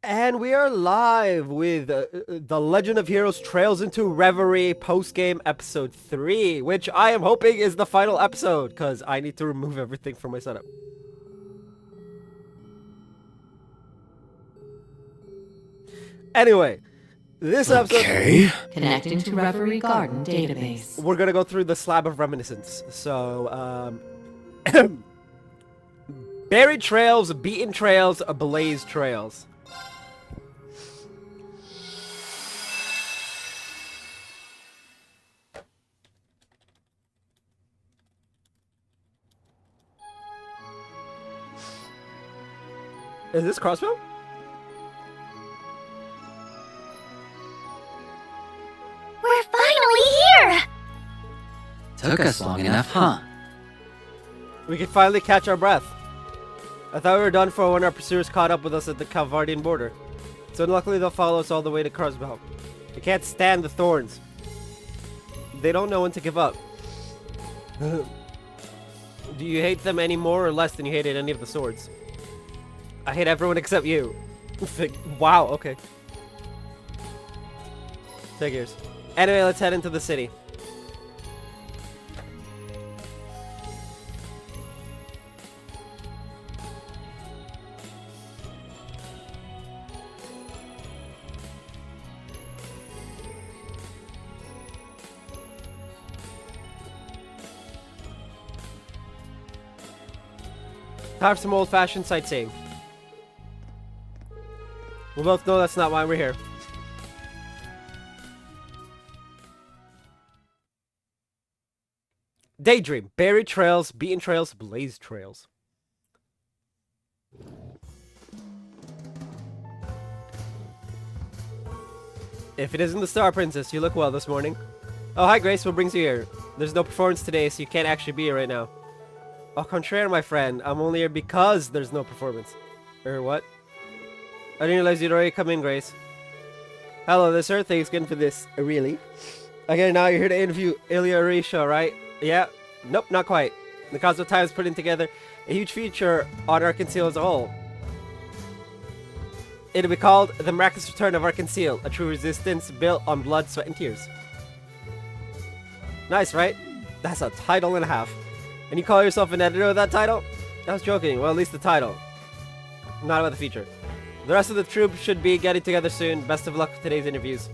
And we are live with The Legend of Heroes Trails into Reverie post-game episode 3, which I am hoping is the final episode, because I need to remove everything from my setup. Anyway, this episode... Okay. Connecting to Reverie Garden database. We're gonna go through the Slab of Reminiscence. So, buried trails, beaten trails, ablaze trails. Is this Crossbow? We're finally here! Took us long enough, huh? We could finally catch our breath. I thought we were done for when our pursuers caught up with us at the Calvardian border. So luckily they'll follow us all the way to Crossbow. They can't stand the thorns. They don't know when to give up. Do you hate them any more or less than you hated any of the swords? I hate everyone except you. Wow, okay. Figures. Anyway, let's head into the city. Time for some old-fashioned sightseeing. We both know that's not why we're here. Daydream. Buried trails, beaten trails, blazed trails. If it isn't the Star Princess, you look well this morning. Oh, hi Grace, what brings you here? There's no performance today, so you can't actually be here right now. Au contraire, my friend. I'm only here because there's no performance. What? I didn't realize you'd already come in, Grace. Hello, this sir. Thanks again for this. Really? Okay, now you're here to interview Ilya Orisha, right? Yeah? Nope, not quite. The Cosmo Times putting together a huge feature on Arkansas as a whole. It'll be called The Miraculous Return of Arkansas, a true resistance built on blood, sweat, and tears. Nice, right? That's a title and a half. And you call yourself an editor of that title? I was joking. Well, at least the title. Not about the feature. The rest of the troupe should be getting together soon. Best of luck with today's interviews.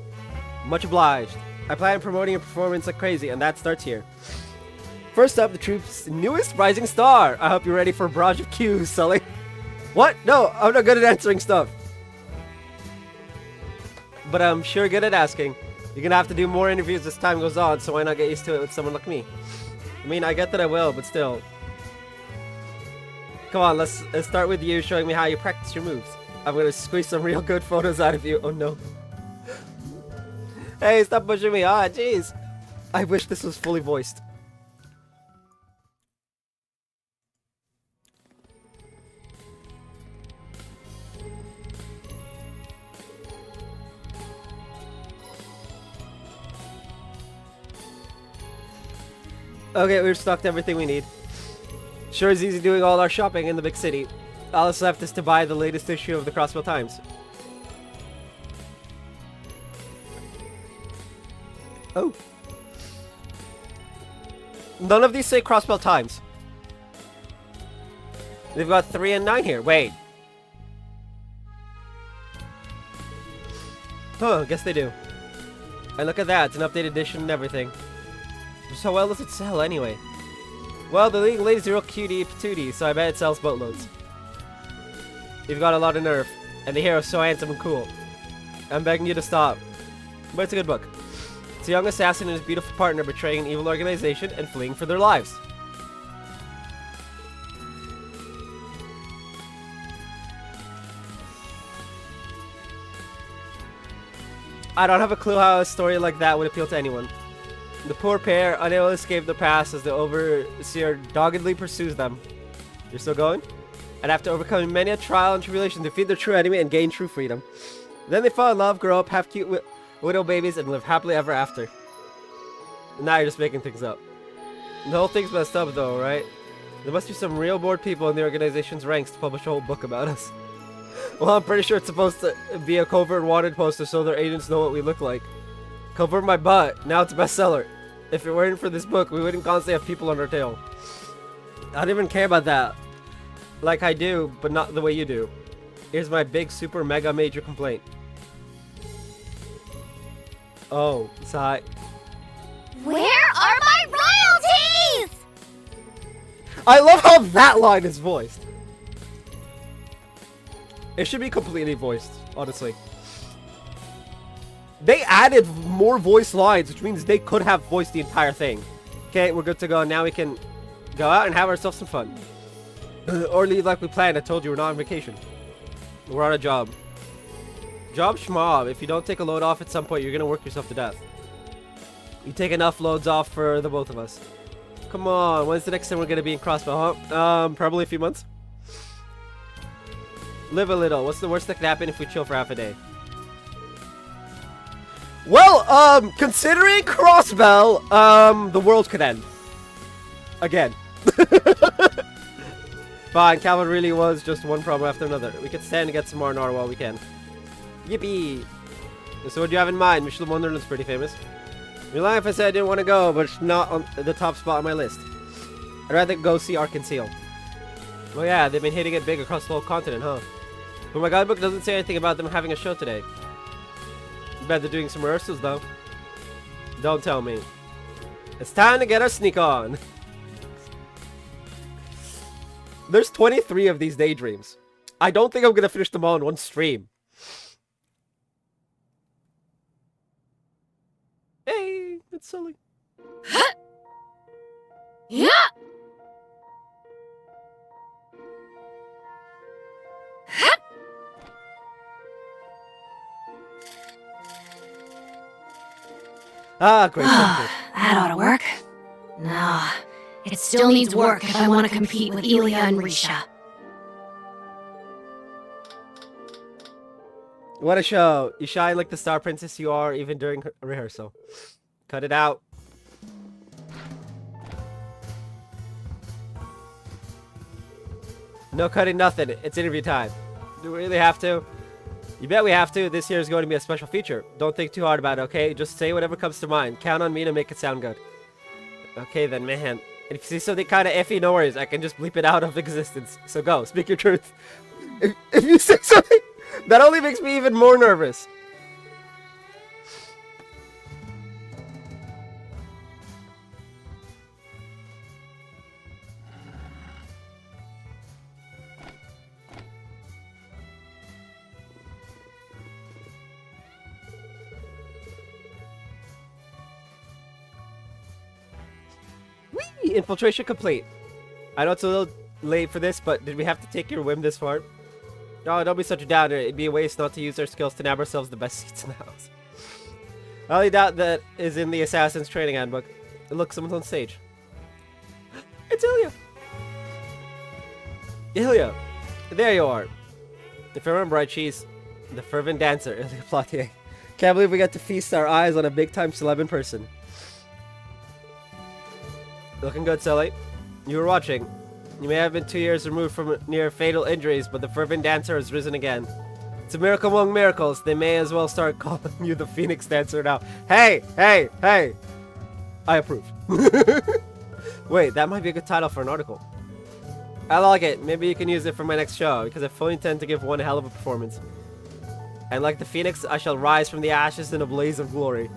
Much obliged. I plan on promoting a performance like crazy, and that starts here. First up, the troupe's newest rising star. I hope you're ready for a barrage of cues, Sully. What? No, I'm not good at answering stuff. But I'm sure good at asking. You're gonna have to do more interviews as time goes on, so why not get used to it with someone like me? I mean, I get that I will, but still. Come on, let's start with you showing me how you practice your moves. I'm gonna squeeze some real good photos out of you. Oh no. Hey, stop pushing me. Ah, jeez. I wish this was fully voiced. Okay, we've stocked everything we need. Sure is easy doing all our shopping in the big city. All that's left is to buy the latest issue of the Crossbow Times. Oh. None of these say Crossbow Times. They've got 3 and 9 here. Wait. Huh, guess they do. And look at that, it's an updated edition and everything. Just how well does it sell anyway? Well, the leading lady's a real cutie patootie, so I bet it sells boatloads. You've got a lot of nerve, and the hero's so handsome and cool. I'm begging you to stop. But it's a good book. It's a young assassin and his beautiful partner betraying an evil organization and fleeing for their lives. I don't have a clue how a story like that would appeal to anyone. The poor pair, unable to escape the past as the overseer doggedly pursues them. You're still going? And after overcoming many a trial and tribulation, defeat their true enemy and gain true freedom. Then they fall in love, grow up, have cute widow babies, and live happily ever after. Now you're just making things up. The whole thing's messed up though, right? There must be some real bored people in the organization's ranks to publish a whole book about us. Well, I'm pretty sure it's supposed to be a covert wanted poster so their agents know what we look like. Covered my butt. Now it's a bestseller. If it weren't for this book, we wouldn't constantly have people on our tail. I don't even care about that. Like I do, but not the way you do. Here's my big, super, mega, major complaint. Oh, sigh. Where are my royalties? I love how that line is voiced. It should be completely voiced, honestly. They added more voice lines, which means they could have voiced the entire thing. Okay, we're good to go. Now we can go out and have ourselves some fun. Or leave like we planned. I told you we're not on vacation. We're on a job. Job schmob. If you don't take a load off at some point, you're gonna work yourself to death. You take enough loads off for the both of us. Come on, when's the next time we're gonna be in Crossbow, huh? Probably a few months. Live a little. What's the worst that could happen if we chill for half a day? Well, considering Crossbell, the world could end. Again. Fine, Calvin really was just one problem after another. We could stand to get some R&R while we can. Yippee! So what do you have in mind? Michelin Wonderland's pretty famous. You're lying if I said I didn't want to go, but it's not on the top spot on my list. I'd rather go see Ark and Seal. Well, yeah, they've been hitting it big across the whole continent, huh? But my guidebook doesn't say anything about them having a show today. I bet they're doing some rehearsals, though. Don't tell me. It's time to get our sneak on. There's 23 of these daydreams. I don't think I'm going to finish them all in one stream. Hey, it's silly. Yeah. Ah, great. That ought to work. No, it still needs work if I want to compete with Elia and Risha. What a show. You shine like the star princess you are even during rehearsal. Cut it out. No cutting nothing. It's interview time. Do we really have to? You bet we have to. This year is going to be a special feature. Don't think too hard about it, okay? Just say whatever comes to mind. Count on me to make it sound good. Okay then, man. And if you see something kind of iffy, no worries. I can just bleep it out of existence. So go. Speak your truth. If you say something, that only makes me even more nervous. Whee! Infiltration complete. I know it's a little late for this, but did we have to take your whim this far? No, don't be such a downer. It'd be a waste not to use our skills to nab ourselves the best seats in the house. I only doubt that is in the Assassin's Training Handbook. Look, someone's on stage. It's Ilya! Ilya! There you are. If I remember right, she's the fervent dancer, Ilya Platier. Can't believe we got to feast our eyes on a big-time celeb in person. Looking good, Sully. You were watching. You may have been 2 years removed from near fatal injuries, but the fervent dancer has risen again. It's a miracle among miracles. They may as well start calling you the Phoenix Dancer now. Hey, hey, hey! I approve. Wait, that might be a good title for an article. I like it. Maybe you can use it for my next show, because I fully intend to give one hell of a performance. And like the Phoenix, I shall rise from the ashes in a blaze of glory.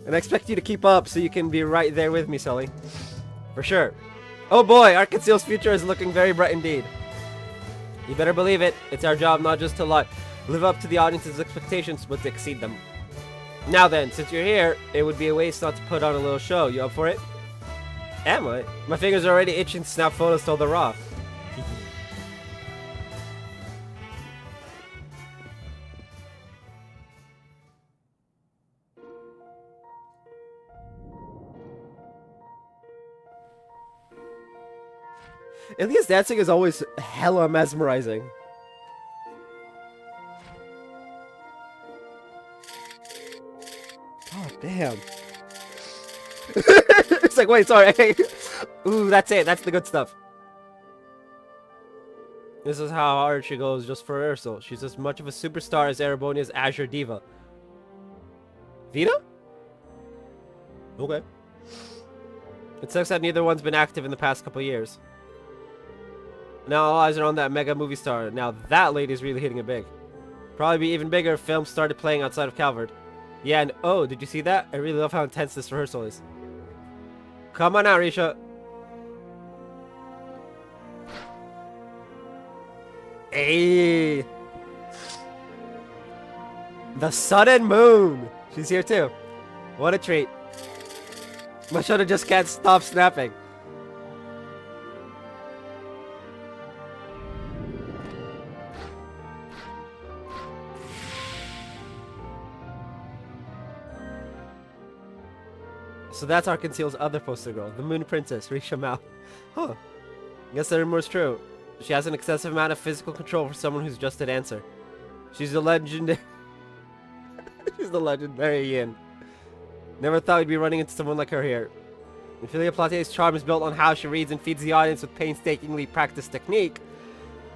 And I expect you to keep up so you can be right there with me, Sully. For sure. Oh boy, Arkansas's future is looking very bright indeed. You better believe it. It's our job not just to live up to the audience's expectations, but to exceed them. Now then, since you're here, it would be a waste not to put on a little show. You up for it? Am I? My fingers are already itching to snap photos till they're raw. Ilya's dancing is always hella mesmerizing. Oh, damn. It's like, wait, sorry. Ooh, that's it. That's the good stuff. This is how hard she goes just for rehearsal. She's as much of a superstar as Erebonia's Azure Diva. Vita? Okay. It sucks that neither one's been active in the past couple years. Now all eyes are on that mega movie star. Now that lady's really hitting it big. Probably be even bigger if films started playing outside of Calvert. Yeah, and oh, did you see that? I really love how intense this rehearsal is. Come on now, Risha. Hey! The sun and moon! She's here too. What a treat. My shoulder just can't stop snapping. So that's Arkanseal's other poster girl, the Moon Princess, Risha Mao. Huh. Guess the rumor is true. She has an excessive amount of physical control for someone who's just a dancer. She's the legendary... She's the legendary Yin. Never thought we'd be running into someone like her here. Ophelia Platier's charm is built on how she reads and feeds the audience with painstakingly practiced technique.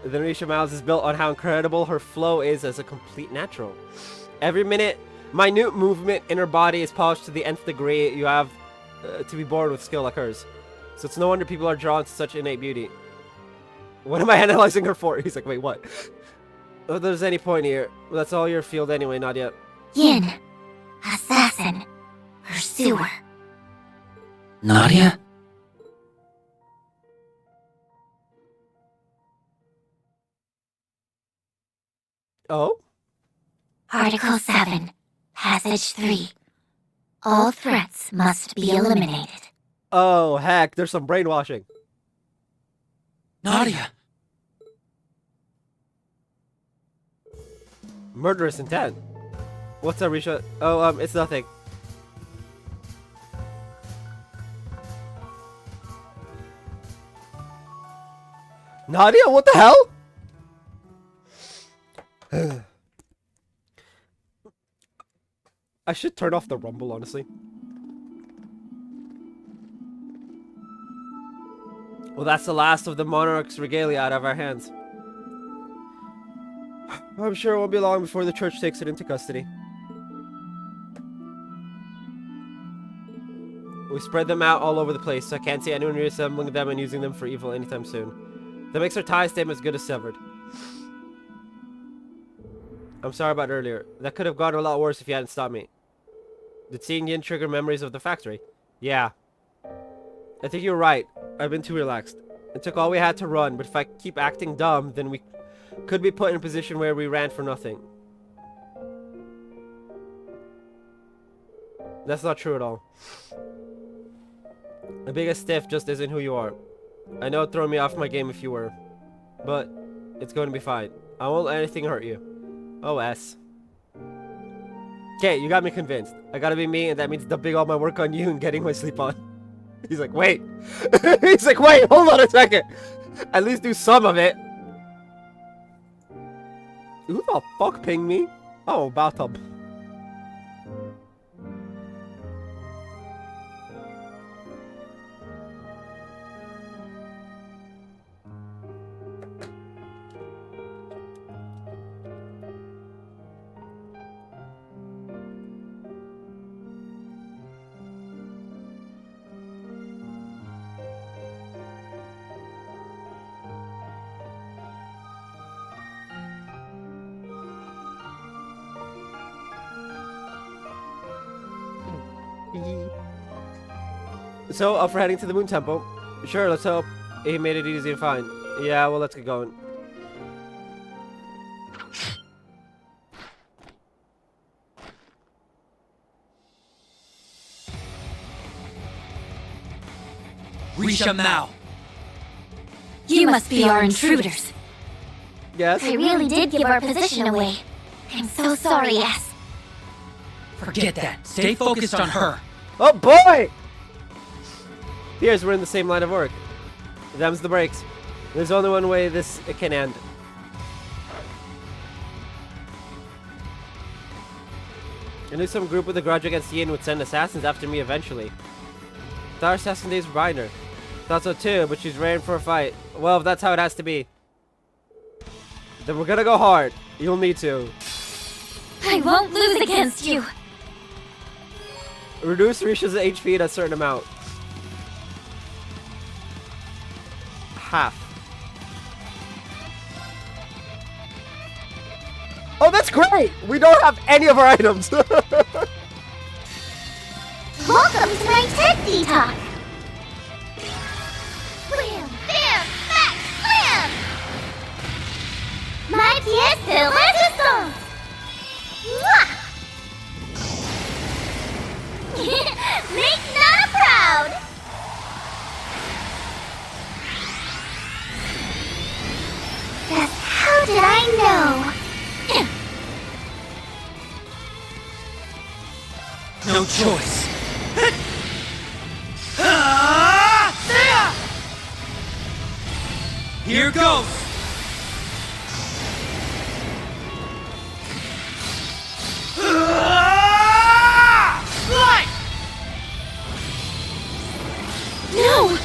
Then Risha Mao's is built on how incredible her flow is as a complete natural. Every minute, minute movement in her body is polished to the nth degree. You have to be born with skill like hers. So it's no wonder people are drawn to such innate beauty. What am I analyzing her for? He's like, wait, what? If there's any point here, that's all your field anyway, Nadia. Yin. Assassin. Pursuer. Nadia? Oh? Article 7. Passage 3. All threats must be eliminated. Oh, heck, there's some brainwashing. Nadia! Murderous intent. What's up, Risha? Oh, it's nothing. Nadia, what the hell? I should turn off the rumble, honestly. Well, that's the last of the monarch's regalia out of our hands. I'm sure it won't be long before the church takes it into custody. We spread them out all over the place, so I can't see anyone reassembling them and using them for evil anytime soon. That makes our tie stem as good as severed. I'm sorry about earlier. That could have gone a lot worse if you hadn't stopped me. Did seeing Yin trigger memories of the factory? Yeah. I think you're right. I've been too relaxed. It took all we had to run, but if I keep acting dumb, then we could be put in a position where we ran for nothing. That's not true at all. The biggest stiff just isn't who you are. I know it'd throw me off my game if you were. But it's going to be fine. I won't let anything hurt you. OS. Okay, you got me convinced. I gotta be me, and that means dumping all my work on you and getting my sleep on. He's like, wait. He's like, wait, hold on a second. At least do some of it. Who the fuck pinged me? Oh, bathtub. So, up for heading to the Moon Temple. Sure, let's hope he made it easy to find. Yeah, well, let's get going. Risha Mao! You must be our intruders. Yes? I really did give our position away. I'm so sorry, yes. Forget that. Stay focused on her. Oh boy! Here's we're in the same line of work. Them's the breaks. There's only one way this can end. I knew some group with a grudge against Yin would send assassins after me eventually. Thought our assassin days were behind her. Thought so too, but she's ready for a fight. Well, if that's how it has to be. Then we're gonna go hard. You'll need to. I won't lose against you. Reduce Risha's HP at a certain amount. Half. Oh, that's great! We don't have any of our items. Welcome to my tech detox. Wham, bam, back, slam! My pièce de résistance! Mwah! Make Nana proud! Just how did I know? No choice. Here goes. Light! No!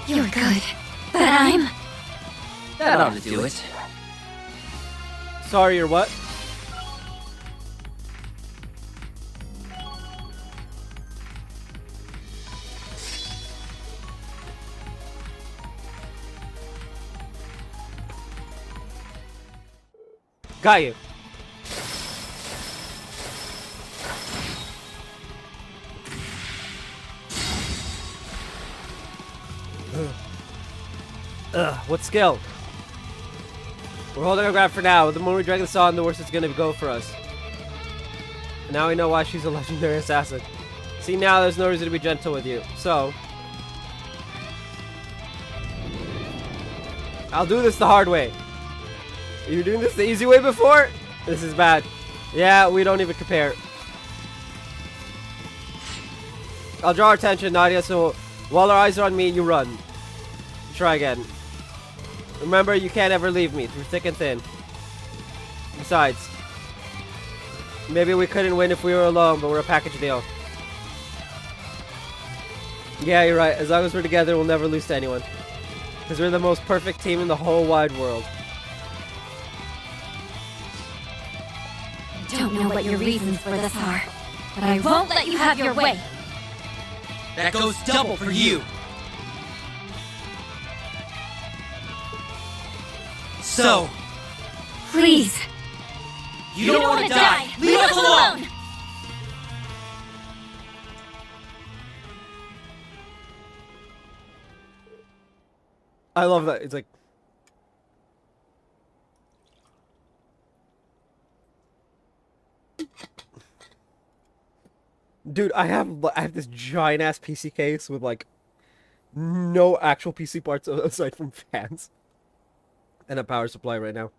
You're good, but I'm... That ought to do it. Sorry, you're what? Got you. What skill? We're holding our ground for now. The more we drag this on, the worse it's gonna go for us. And now we know why she's a legendary assassin. See, now there's no reason to be gentle with you. So, I'll do this the hard way. You were doing this the easy way before? This is bad. Yeah, we don't even compare. I'll draw our attention, Nadia, so while our eyes are on me, you run. Try again. Remember, you can't ever leave me, through thick and thin. Besides, maybe we couldn't win if we were alone, but we're a package deal. Yeah, you're right. As long as we're together, we'll never lose to anyone. Because we're the most perfect team in the whole wide world. Don't know what your reasons for this are, but I won't let you have your way. That goes double for you. So, Please, you don't want to die. Leave us alone. I love that. It's like, dude, I have this giant ass PC case with like no actual PC parts aside from fans and a power supply right now.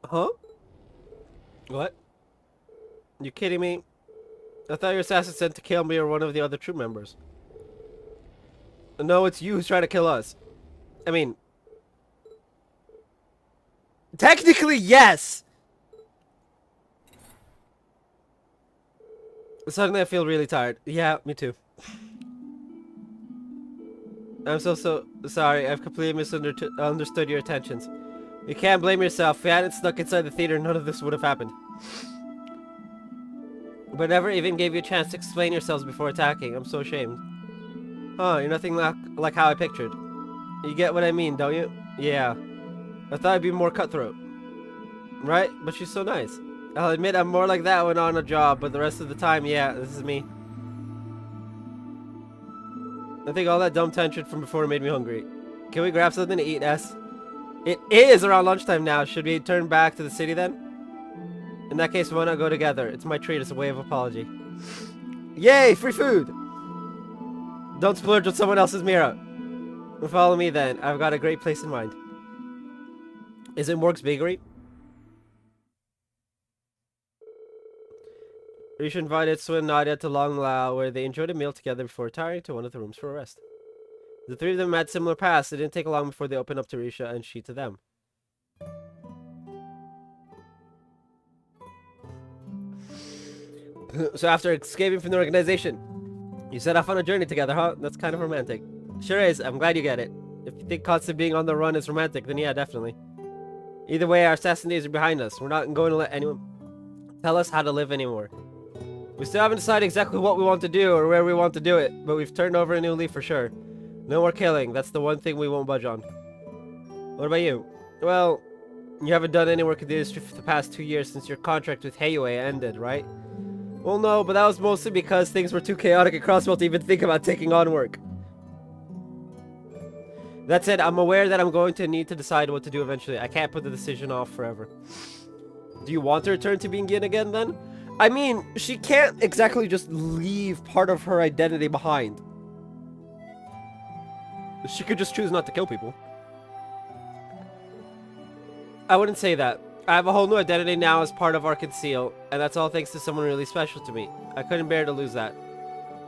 Huh? What? You kidding me? I thought your assassin sent to kill me or one of the other troop members. No, it's you who's trying to kill us. I mean, technically, yes! Suddenly I feel really tired. Yeah, me too. I'm so sorry. I've completely misunderstood your intentions. You can't blame yourself. If we hadn't snuck inside the theater, none of this would have happened. But never even gave you a chance to explain yourselves before attacking. I'm so ashamed. Huh, you're nothing like how I pictured. You get what I mean, don't you? Yeah. I thought I'd be more cutthroat. Right? But she's so nice. I'll admit I'm more like that when on a job, but the rest of the time, yeah, this is me. I think all that dumb tension from before made me hungry. Can we grab something to eat, S? It is around lunchtime now. Should we turn back to the city then? In that case, why not go together? It's my treat as a way of apology. Yay, free food! Don't splurge on someone else's Mira. Follow me then. I've got a great place in mind. Is it Morg's Bakery? Risha invited Sue and Nadia to Long Lao, where they enjoyed a meal together before retiring to one of the rooms for a rest. The three of them had similar pasts. It didn't take long before they opened up to Risha and she to them. So after escaping from the organization, you set off on a journey together, huh? That's kind of romantic. Sure is. I'm glad you get it. If you think constant being on the run is romantic, then yeah, definitely. Either way, our assassin days are behind us. We're not going to let anyone tell us how to live anymore. We still haven't decided exactly what we want to do or where we want to do it, but we've turned over a new leaf for sure. No more killing. That's the one thing we won't budge on. What about you? Well, you haven't done any work in the industry for the past 2 years since your contract with Heiyue ended, right? Well, no, but that was mostly because things were too chaotic at Crosswell to even think about taking on work. That said, I'm aware that I'm going to need to decide what to do eventually. I can't put the decision off forever. Do you want to return to being Yin again, then? I mean, she can't exactly just leave part of her identity behind. She could just choose not to kill people. I wouldn't say that. I have a whole new identity now as part of our conceal, and that's all thanks to someone really special to me. I couldn't bear to lose that.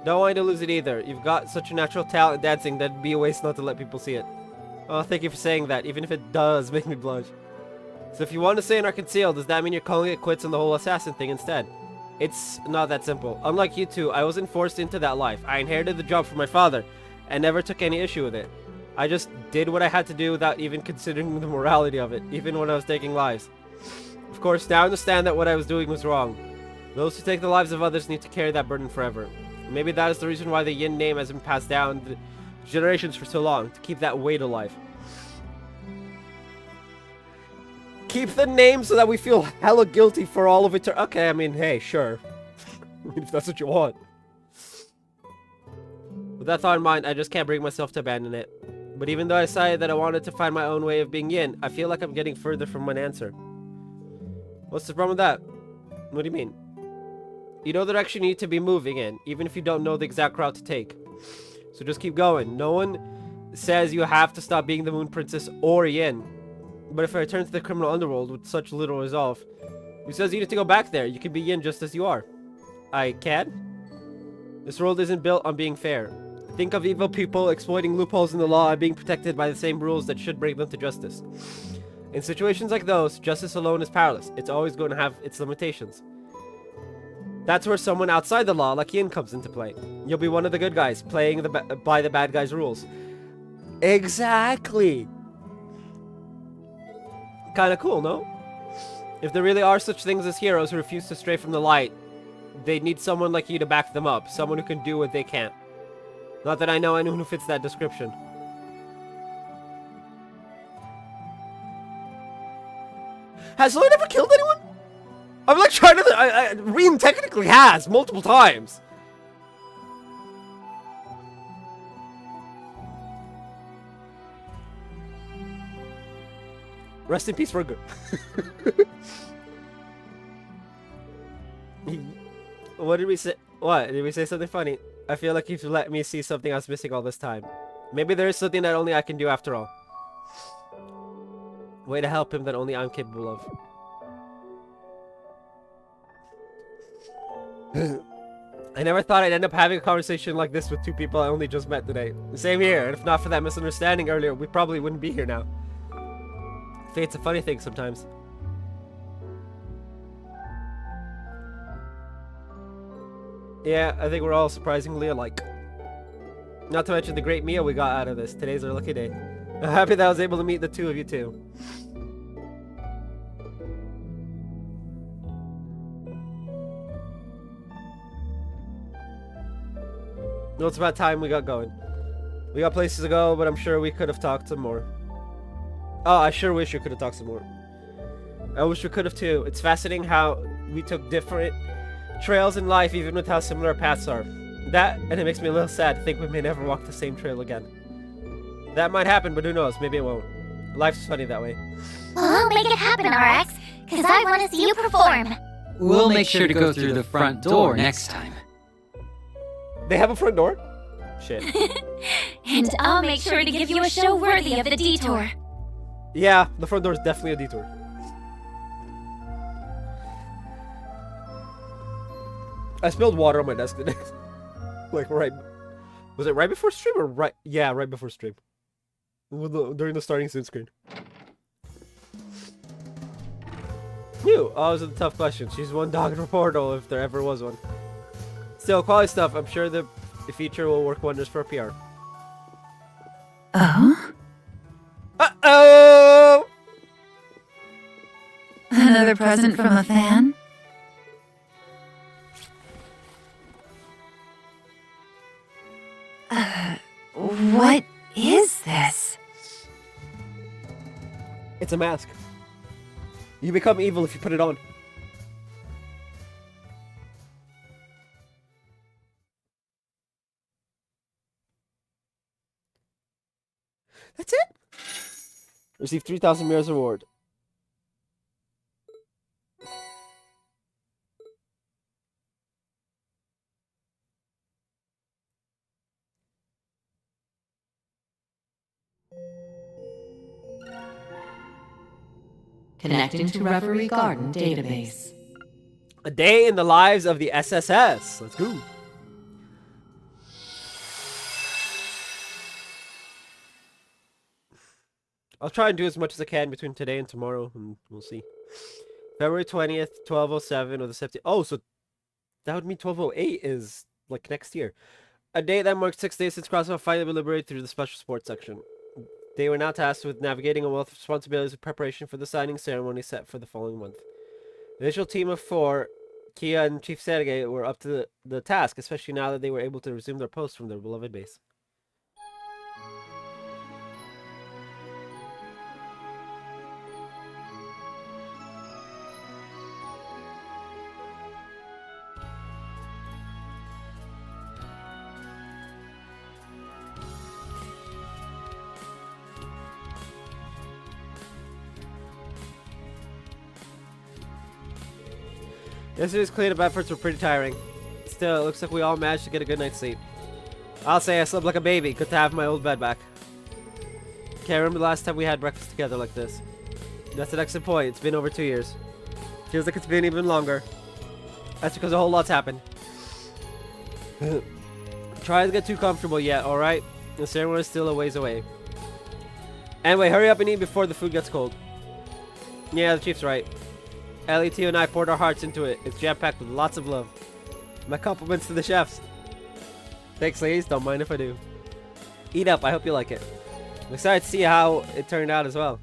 Don't want you to lose it either. You've got such a natural talent in dancing that it'd be a waste not to let people see it. Oh, thank you for saying that, even if it does make me blush. So if you want to stay in our conceal, does that mean you're calling it quits on the whole assassin thing instead? It's not that simple. Unlike you two, I wasn't forced into that life. I inherited the job from my father, and never took any issue with it. I just did what I had to do without even considering the morality of it, even when I was taking lives. Of course, now I understand that what I was doing was wrong. Those who take the lives of others need to carry that burden forever. Maybe that is the reason why the Yin name has been passed down the generations for so long, to keep that weight alive. Keep the name so that we feel hella guilty for all of it. Okay, I mean, hey, sure. If that's what you want. With that thought in mind, I just can't bring myself to abandon it. But even though I decided that I wanted to find my own way of being Yin, I feel like I'm getting further from an answer. What's the problem with that? What do you mean? You know the direction you need to be moving in, even if you don't know the exact route to take. So just keep going. No one says you have to stop being the Moon Princess or Yin. But if I return to the criminal underworld with such little resolve, who says you need to go back there? You can be Yin just as you are. I can? This world isn't built on being fair. Think of evil people exploiting loopholes in the law and being protected by the same rules that should bring them to justice. In situations like those, justice alone is powerless. It's always going to have its limitations. That's where someone outside the law, like Yin, comes into play. You'll be one of the good guys, playing by the bad guys' rules. Exactly! Kinda cool, no? If there really are such things as heroes who refuse to stray from the light, they need someone like you to back them up. Someone who can do what they can't. Not that I know anyone who fits that description. Has Lloyd ever killed anyone? I'm like trying to... Reem technically has, multiple times. Rest in peace, Virgo. What did we say? What? Did we say something funny? I feel like you've let me see something I was missing all this time. Maybe there is something that only I can do after all. Way to help him that only I'm capable of. I never thought I'd end up having a conversation like this with two people I only just met today. Same here, and if not for that misunderstanding earlier, we probably wouldn't be here now. Fate's a funny thing sometimes. Yeah, I think we're all surprisingly alike. Not to mention the great meal we got out of this. Today's our lucky day. I'm happy that I was able to meet the two of you too. Well, it's about time we got going. We got places to go, but I'm sure we could have talked some more. Oh, I sure wish we could have talked some more. I wish we could have too. It's fascinating how we took different trails in life, even with how similar our paths are. That, and it makes me a little sad to think we may never walk the same trail again. That might happen, but who knows? Maybe it won't. Life's funny that way. Well, make it happen, RX, because I want to see you perform. We'll make sure to go through the front door next time. They have a front door? Shit. And I'll make sure to give you a show worthy of the detour. Yeah, the front door is definitely a detour. I spilled water on my desk today. Like, right... Was it right before stream or right... Yeah, right before stream. During the starting soon screen. Phew, always a tough question. She's one dog in a portal if there ever was one. Still, quality stuff. I'm sure the feature will work wonders for PR. Oh? Uh-oh! Another present from a fan? What is this? It's a mask. You become evil if you put it on. That's it. Receive 3,000 mirrors reward. Connecting to Reverie Garden database. A day in the lives of the SSS. Let's go. I'll try and do as much as I can between today and tomorrow, and we'll see. February 20th, 1207, or the 17th. Oh, so that would mean 1208 is like next year. A date that marks 6 days since Crossbow finally been liberated through the special sports section. They were now tasked with navigating a wealth of responsibilities in preparation for the signing ceremony set for the following month. The initial team of 4, Kia and Chief Sergei, were up to the task, especially now that they were able to resume their posts from their beloved base. Yesterday's cleanup efforts were pretty tiring. Still, it looks like we all managed to get a good night's sleep. I'll say I slept like a baby. Good to have my old bed back. Can't remember the last time we had breakfast together like this. That's an excellent point. It's been over 2 years. Feels like it's been even longer. That's because a whole lot's happened. Try to get too comfortable yet, alright? The ceremony is still a ways away. Anyway, hurry up and eat before the food gets cold. Yeah, the chief's right. LET and I poured our hearts into it. It's jam-packed with lots of love. My compliments to the chefs. Thanks, ladies. Don't mind if I do. Eat up. I hope you like it. I'm excited to see how it turned out as well.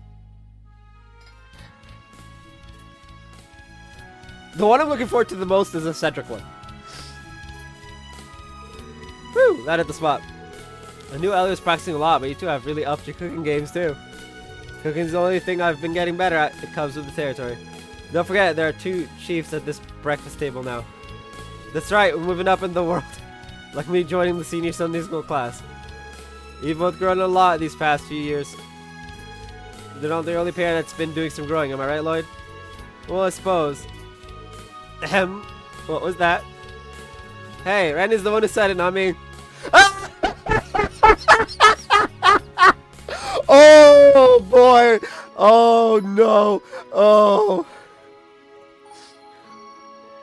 The one I'm looking forward to the most is the Cedric one. Whew, that hit the spot. I knew Ellie was practicing a lot, but you two have really upped your cooking games too. Cooking's the only thing I've been getting better at. It comes with the territory. Don't forget, there are 2 chiefs at this breakfast table now. That's right, we're moving up in the world. Like me joining the senior Sunday school class. You've both grown a lot these past few years. They're not the only pair that's been doing some growing, am I right, Lloyd? Well, I suppose. Ahem. What was that? Hey, Randy's the one who said it, not me. Oh boy! Oh no! Oh.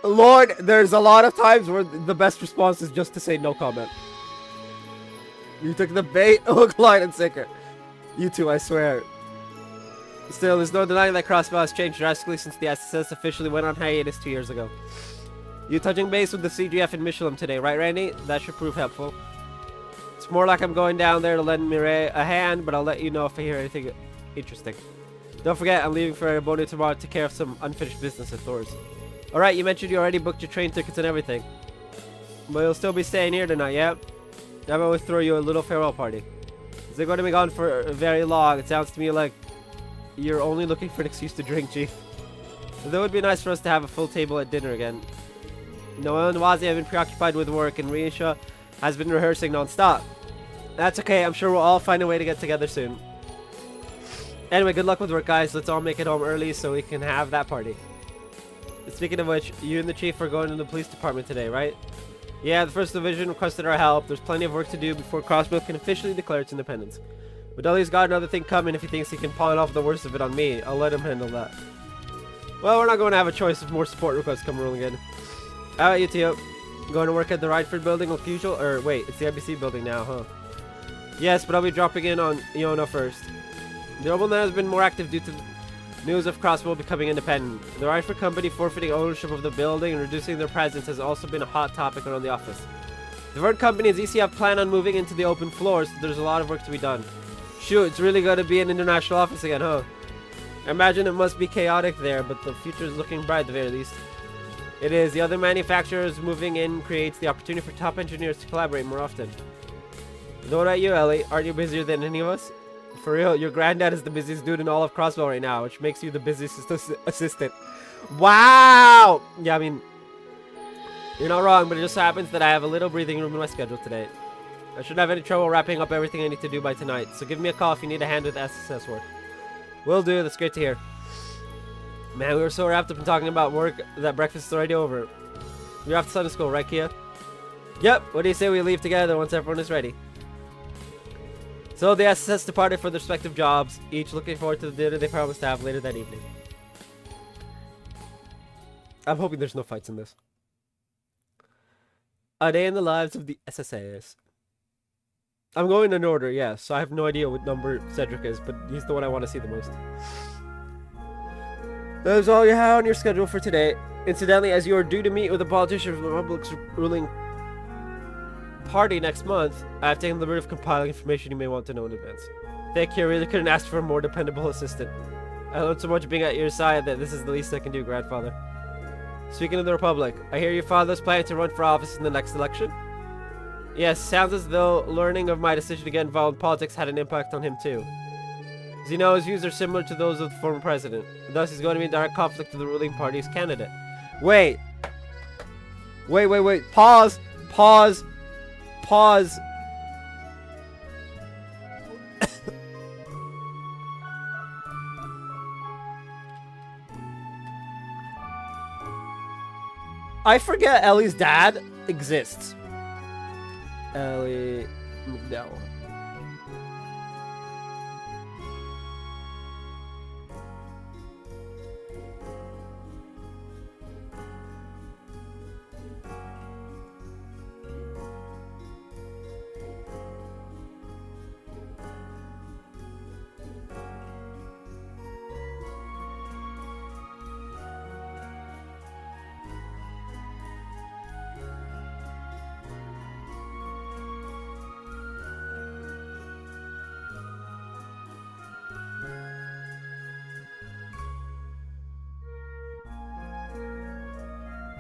Lord, there's a lot of times where the best response is just to say no comment. You took the bait, hook, line, and sinker. You two, I swear. Still, there's no denying that Crossbow has changed drastically since the SSS officially went on hiatus 2 years ago. You touching base with the CGF in Michelin today, right, Randy? That should prove helpful. It's more like I'm going down there to lend Mireille a hand, but I'll let you know if I hear anything interesting. Don't forget, I'm leaving for Erebony tomorrow to take care of some unfinished business at Thor's. Alright, you mentioned you already booked your train tickets and everything. But you'll still be staying here tonight, yeah? How about we throw you a little farewell party? Is it going to be gone for very long? It sounds to me like you're only looking for an excuse to drink, Chief. Though it would be nice for us to have a full table at dinner again. Noel and Wazi have been preoccupied with work, and Riesha has been rehearsing non-stop. That's okay, I'm sure we'll all find a way to get together soon. Anyway, good luck with work, guys. Let's all make it home early so we can have that party. Speaking of which, you and the Chief are going to the police department today, right? Yeah, the 1st Division requested our help. There's plenty of work to do before Crossbow can officially declare its independence. But Dudley's got another thing coming if he thinks he can pawn off the worst of it on me. I'll let him handle that. Well, we're not going to have a choice if more support requests come rolling in. How about you, Tio? Going to work at the Rydford building like usual? Or wait, it's the IBC building now, huh? Yes, but I'll be dropping in on Iona first. The nobleman has been more active due to News of Crossbow becoming independent. The Rifle Company forfeiting ownership of the building and reducing their presence has also been a hot topic around the office. The Vert Company and ZCF plan on moving into the open floors, so there's a lot of work to be done. Shoot, it's really going to be an international office again, huh? I imagine it must be chaotic there, but the future is looking bright at the very least. It is. The other manufacturers moving in creates the opportunity for top engineers to collaborate more often. What about you, Ellie? Aren't you busier than any of us? For real, your granddad is the busiest dude in all of Crossbow right now, which makes you the busiest assistant. Wow! Yeah, I mean, you're not wrong, but it just happens that I have a little breathing room in my schedule today. I shouldn't have any trouble wrapping up everything I need to do by tonight, so give me a call if you need a hand with SSS work. Will do, that's great to hear. Man, we were so wrapped up in talking about work that breakfast is already over. You're off to Sunday school, right, Kia? Yep, what do you say we leave together once everyone is ready? So the SSS departed for their respective jobs, each looking forward to the dinner they promised to have later that evening. I'm hoping there's no fights in this. A day in the lives of the SSS. I'm going in order, yes, so I have no idea what number Cedric is, but he's the one I want to see the most. That is all you have on your schedule for today. Incidentally, as you are due to meet with a politician from the Republic's ruling party next month, I have taken the liberty of compiling information you may want to know in advance. Thank you, I really couldn't ask for a more dependable assistant. I learned so much being at your side that this is the least I can do, grandfather. Speaking of the Republic, I hear your father's planning to run for office in the next election? Yes, sounds as though learning of my decision to get involved in politics had an impact on him too. As you know, his views are similar to those of the former president. Thus, he's going to be in direct conflict with the ruling party's candidate. Wait. Wait. Pause. I forget Ellie's dad exists. Ellie McDowell.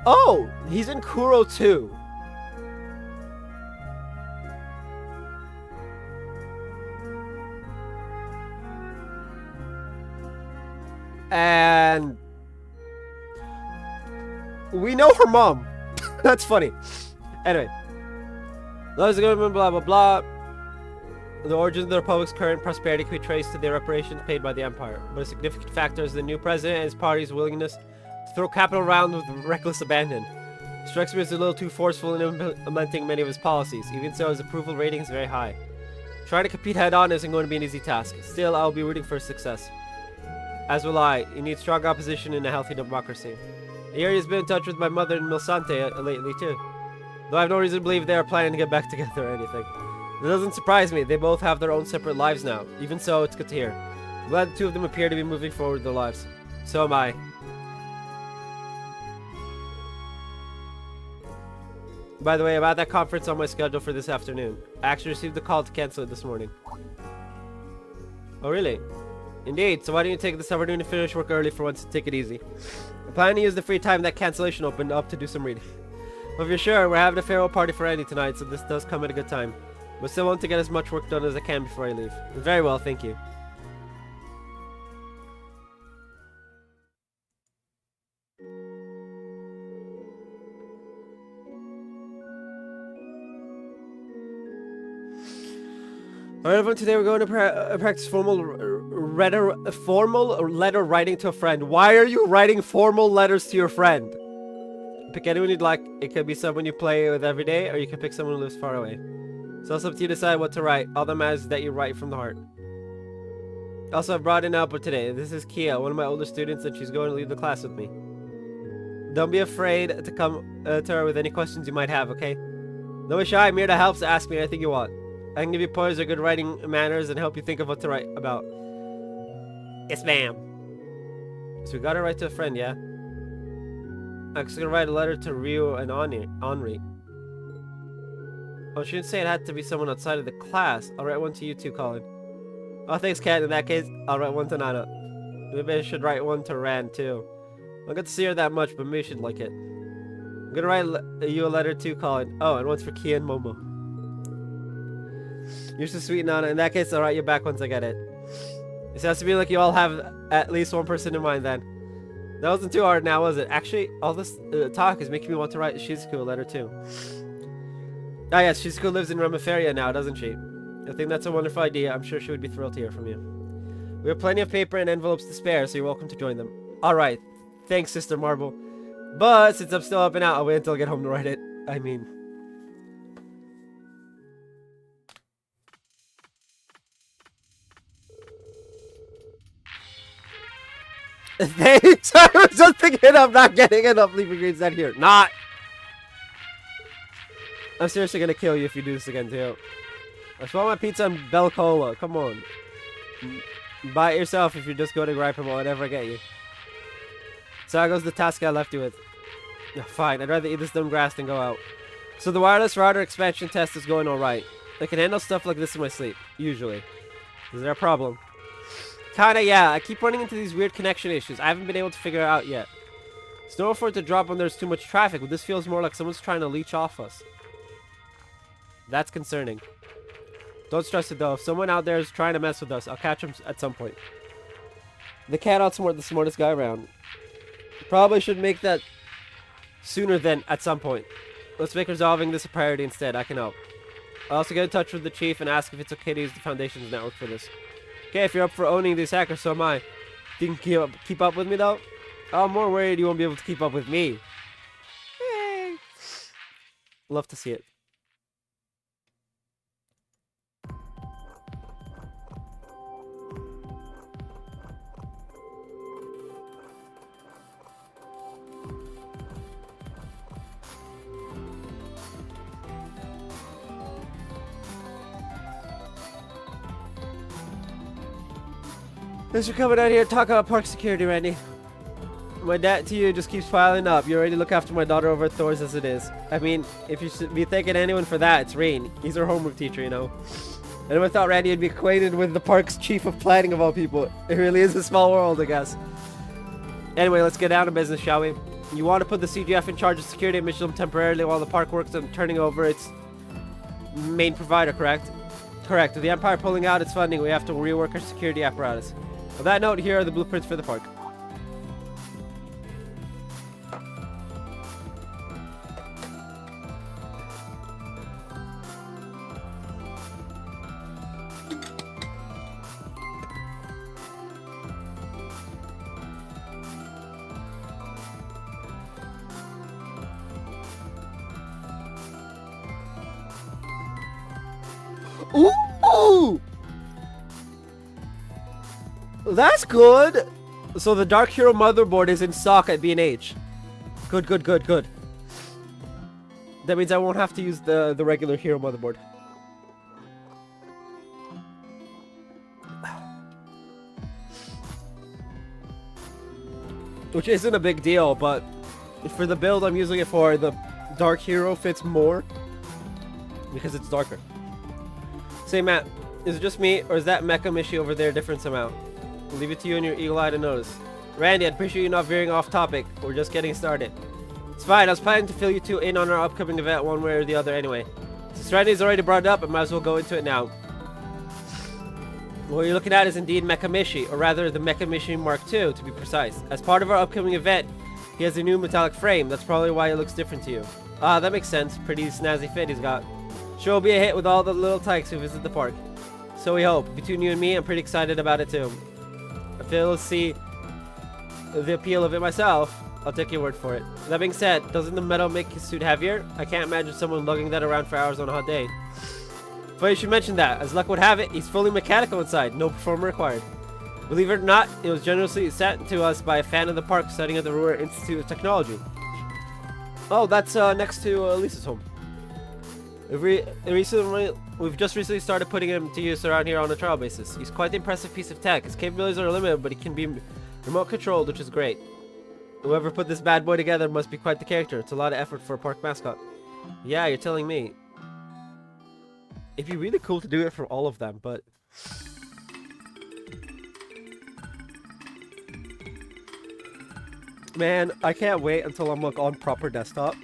Oh, he's in Kuro too. And we know her mom. That's funny. Anyway. Those are going to blah blah blah. The origins of the Republic's current prosperity can be traced to the reparations paid by the Empire. But a significant factor is the new president and his party's willingness to throw capital around with reckless abandon. Strikes me as a little too forceful in implementing many of his policies. Even so, his approval rating is very high. Trying to compete head-on isn't going to be an easy task. Still, I'll be rooting for his success. As will I. You need strong opposition in a healthy democracy. I hear he's been in touch with my mother and Milsante lately too. Though I have no reason to believe they are planning to get back together or anything. It doesn't surprise me. They both have their own separate lives now. Even so, it's good to hear. I'm glad the two of them appear to be moving forward with their lives. So am I. By the way, I'm at that conference on my schedule for this afternoon. I actually received a call to cancel it this morning. Oh, really? Indeed, so why don't you take this afternoon and finish work early for once and take it easy? I plan to use the free time that cancellation opened up to do some reading. But if you're sure, we're having a farewell party for Andy tonight, so this does come at a good time. But still want to get as much work done as I can before I leave. Very well, thank you. Alright everyone, today we're going to practice formal letter writing to a friend. Why are you writing formal letters to your friend? Pick anyone you'd like. It could be someone you play with every day, or you can pick someone who lives far away. So it's up to you to decide what to write. All that matters is that you write from the heart. Also, I've brought in output today. This is Kia, one of my older students, and she's going to leave the class with me. Don't be afraid to come to her with any questions you might have, okay? Don't be shy. I'm here to help, so ask me anything you want. I can give you pointers or good writing manners and help you think of what to write about. Yes, ma'am. So we gotta write to a friend, yeah? I'm actually gonna write a letter to Ryu and Henri. Oh, she didn't say it had to be someone outside of the class. I'll write one to you too, Colin. Oh, thanks, Kat. In that case, I'll write one to Nana. Maybe I should write one to Rand, too. I don't get to see her that much, but maybe she'd like it. I'm gonna write you a letter too, Colin. Oh, and one's for Kia and Momo. You're so sweet, Nana. In that case, I'll write you back once I get it. It sounds to me like you all have at least one person in mind then. That wasn't too hard now, was it? Actually, all this talk is making me want to write Shizuku a letter too. Ah yes, Shizuku lives in Reverie now, doesn't she? I think that's a wonderful idea. I'm sure she would be thrilled to hear from you. We have plenty of paper and envelopes to spare, so you're welcome to join them. Alright. Thanks, Sister Marble. But since I'm still up and out, I'll wait until I get home to write it. I mean... Thanks! I was just thinking of not getting enough leafy greens out here. Not! I'm seriously gonna kill you if you do this again, too. I just want my pizza and Bell Cola. Come on. Buy it yourself if you're just going to gripe about whatever I get you. So how goes the task I left you with? Fine, I'd rather eat this dumb grass than go out. So the wireless router expansion test is going alright. I can handle stuff like this in my sleep. Usually. Is there a problem? Kinda, yeah. I keep running into these weird connection issues. I haven't been able to figure it out yet. It's normal for it to drop when there's too much traffic, but this feels more like someone's trying to leech off us. That's concerning. Don't stress it though. If someone out there is trying to mess with us, I'll catch him at some point. The cat outsmart the smartest guy around. Probably should make that sooner than at some point. Let's make resolving this a priority instead. I can help. I'll also get in touch with the chief and ask if it's okay to use the Foundation's network for this. Okay, if you're up for owning these hackers, so am I. Think you can keep up with me though? I'm more worried you won't be able to keep up with me. Yay! Love to see it. Thanks for coming out here to talk about park security, Randy. My debt to you just keeps piling up. You already look after my daughter over at Thor's as it is. I mean, if you should be thanking anyone for that, it's Rain. He's our homework teacher, you know. I never thought Randy would be acquainted with the park's chief of planning of all people. It really is a small world, I guess. Anyway, let's get down to business, shall we? You want to put the CGF in charge of security at Mitchell temporarily while the park works on turning over its main provider, correct? Correct. With the Empire pulling out its funding, we have to rework our security apparatus. On that note, here are the blueprints for the park. Ooh! That's good! So the Dark Hero motherboard is in stock at B&H. Good, good, good, good. That means I won't have to use the regular Hero motherboard. Which isn't a big deal, but for the build I'm using it for, the Dark Hero fits more because it's darker. Say, Matt, is it just me, or is that Mecha Mishi over there a different amount? I'll leave it to you and your eagle eye to notice. Randy, I'd appreciate you not veering off topic. We're just getting started. It's fine, I was planning to fill you two in on our upcoming event one way or the other anyway. Since Randy's already brought it up, I might as well go into it now. What you're looking at is indeed Mecha Mishi, or rather the Mecha Mishi Mark II to be precise. As part of our upcoming event, he has a new metallic frame. That's probably why it looks different to you. Ah, that makes sense. Pretty snazzy fit he's got. Sure will be a hit with all the little tykes who visit the park. So we hope. Between you and me, I'm pretty excited about it too. If you'll see the appeal of it myself, I'll take your word for it. That being said, doesn't the metal make his suit heavier? I can't imagine someone lugging that around for hours on a hot day. Funny you should mention that. As luck would have it, he's fully mechanical inside. No performer required. Believe it or not, it was generously sent to us by a fan of the park studying at the Ruhr Institute of Technology. Oh, that's next to Lisa's home. We've just recently started putting him to use around here on a trial basis. He's quite the impressive piece of tech. His capabilities are limited, but he can be Remote controlled, which is great. Whoever put this bad boy together must be quite the character. It's a lot of effort for a park mascot. Yeah, you're telling me. It'd be really cool to do it for all of them, but... Man, I can't wait until I'm like on proper desktop.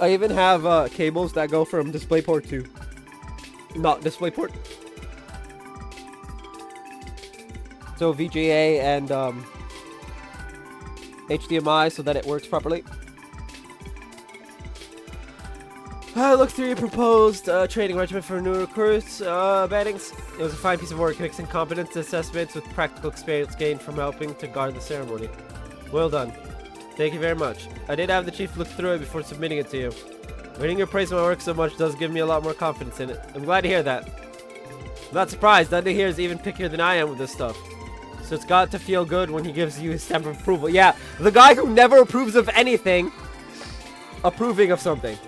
I even have cables that go from DisplayPort to not DisplayPort. So VGA and HDMI so that it works properly. Look through your proposed training regimen for new recruits. Bannings. It was a fine piece of work, mixing competence assessments with practical experience gained from helping to guard the ceremony. Well done. Thank you very much. I did have the chief look through it before submitting it to you. Reading your praise of my work so much does give me a lot more confidence in it. I'm glad to hear that. I'm not surprised. Dundee here is even pickier than I am with this stuff. So it's got to feel good when he gives you his stamp of approval. Yeah, the guy who never approves of anything, approving of something.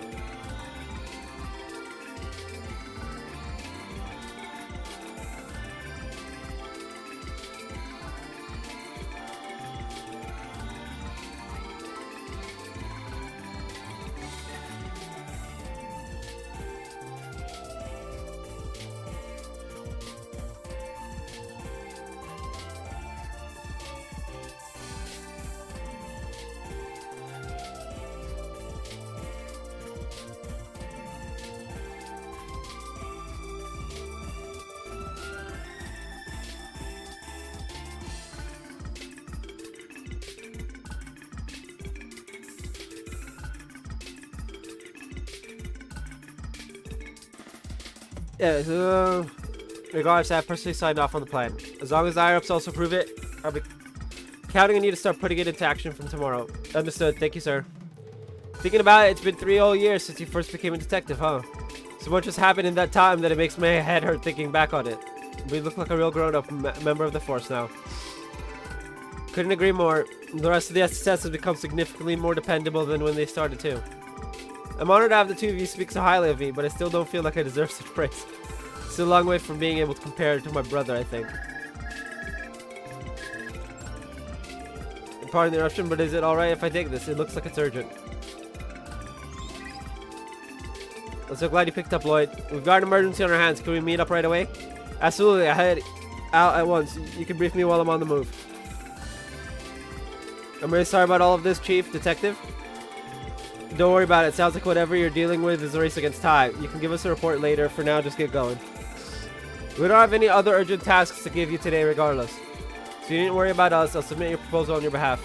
Yeah, so, regardless, I have personally signed off on the plan. As long as the higher-ups also approve it, I'll be counting on you to start putting it into action from tomorrow. Understood. Thank you, sir. Thinking about it, it's been 3 whole years since you first became a detective, huh? So much has happened in that time that it makes my head hurt thinking back on it. We look like a real grown-up member of the force now. Couldn't agree more. The rest of the SSS has become significantly more dependable than when they started, too. I'm honored to have the two of you speak so highly of me, but I still don't feel like I deserve such praise. Still a long way from being able to compare it to my brother, I think. Pardon the interruption, but is it alright if I take this? It looks like it's urgent. I'm so glad you picked up, Lloyd. We've got an emergency on our hands. Can we meet up right away? Absolutely. I head out at once. You can brief me while I'm on the move. I'm really sorry about all of this, Chief. Detective? Don't worry about it. Sounds like whatever you're dealing with is a race against time. You can give us a report later. For now, just get going. We don't have any other urgent tasks to give you today regardless. So you needn't worry about us. I'll submit your proposal on your behalf.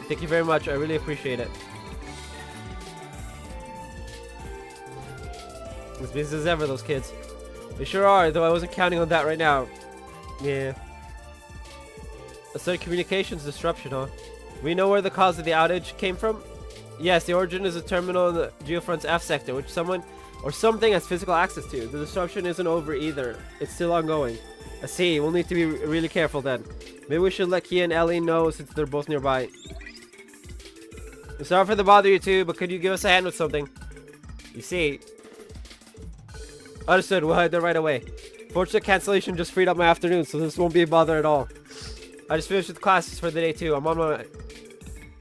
Thank you very much. I really appreciate it. As busy as ever, those kids. They sure are, though I wasn't counting on that right now. Yeah. A sudden communications disruption, huh? We know where the cause of the outage came from? Yes, the origin is a terminal in the Geofront's F sector, which someone or something has physical access to. The disruption isn't over either. It's still ongoing. I see. We'll need to be really careful then. Maybe we should let Kia and Ellie know since they're both nearby. I'm sorry for the bother you two, but could you give us a hand with something? You see. Understood. We'll head there right away. Fortunate cancellation just freed up my afternoon, so this won't be a bother at all. I just finished with classes for the day too. I'm on my way.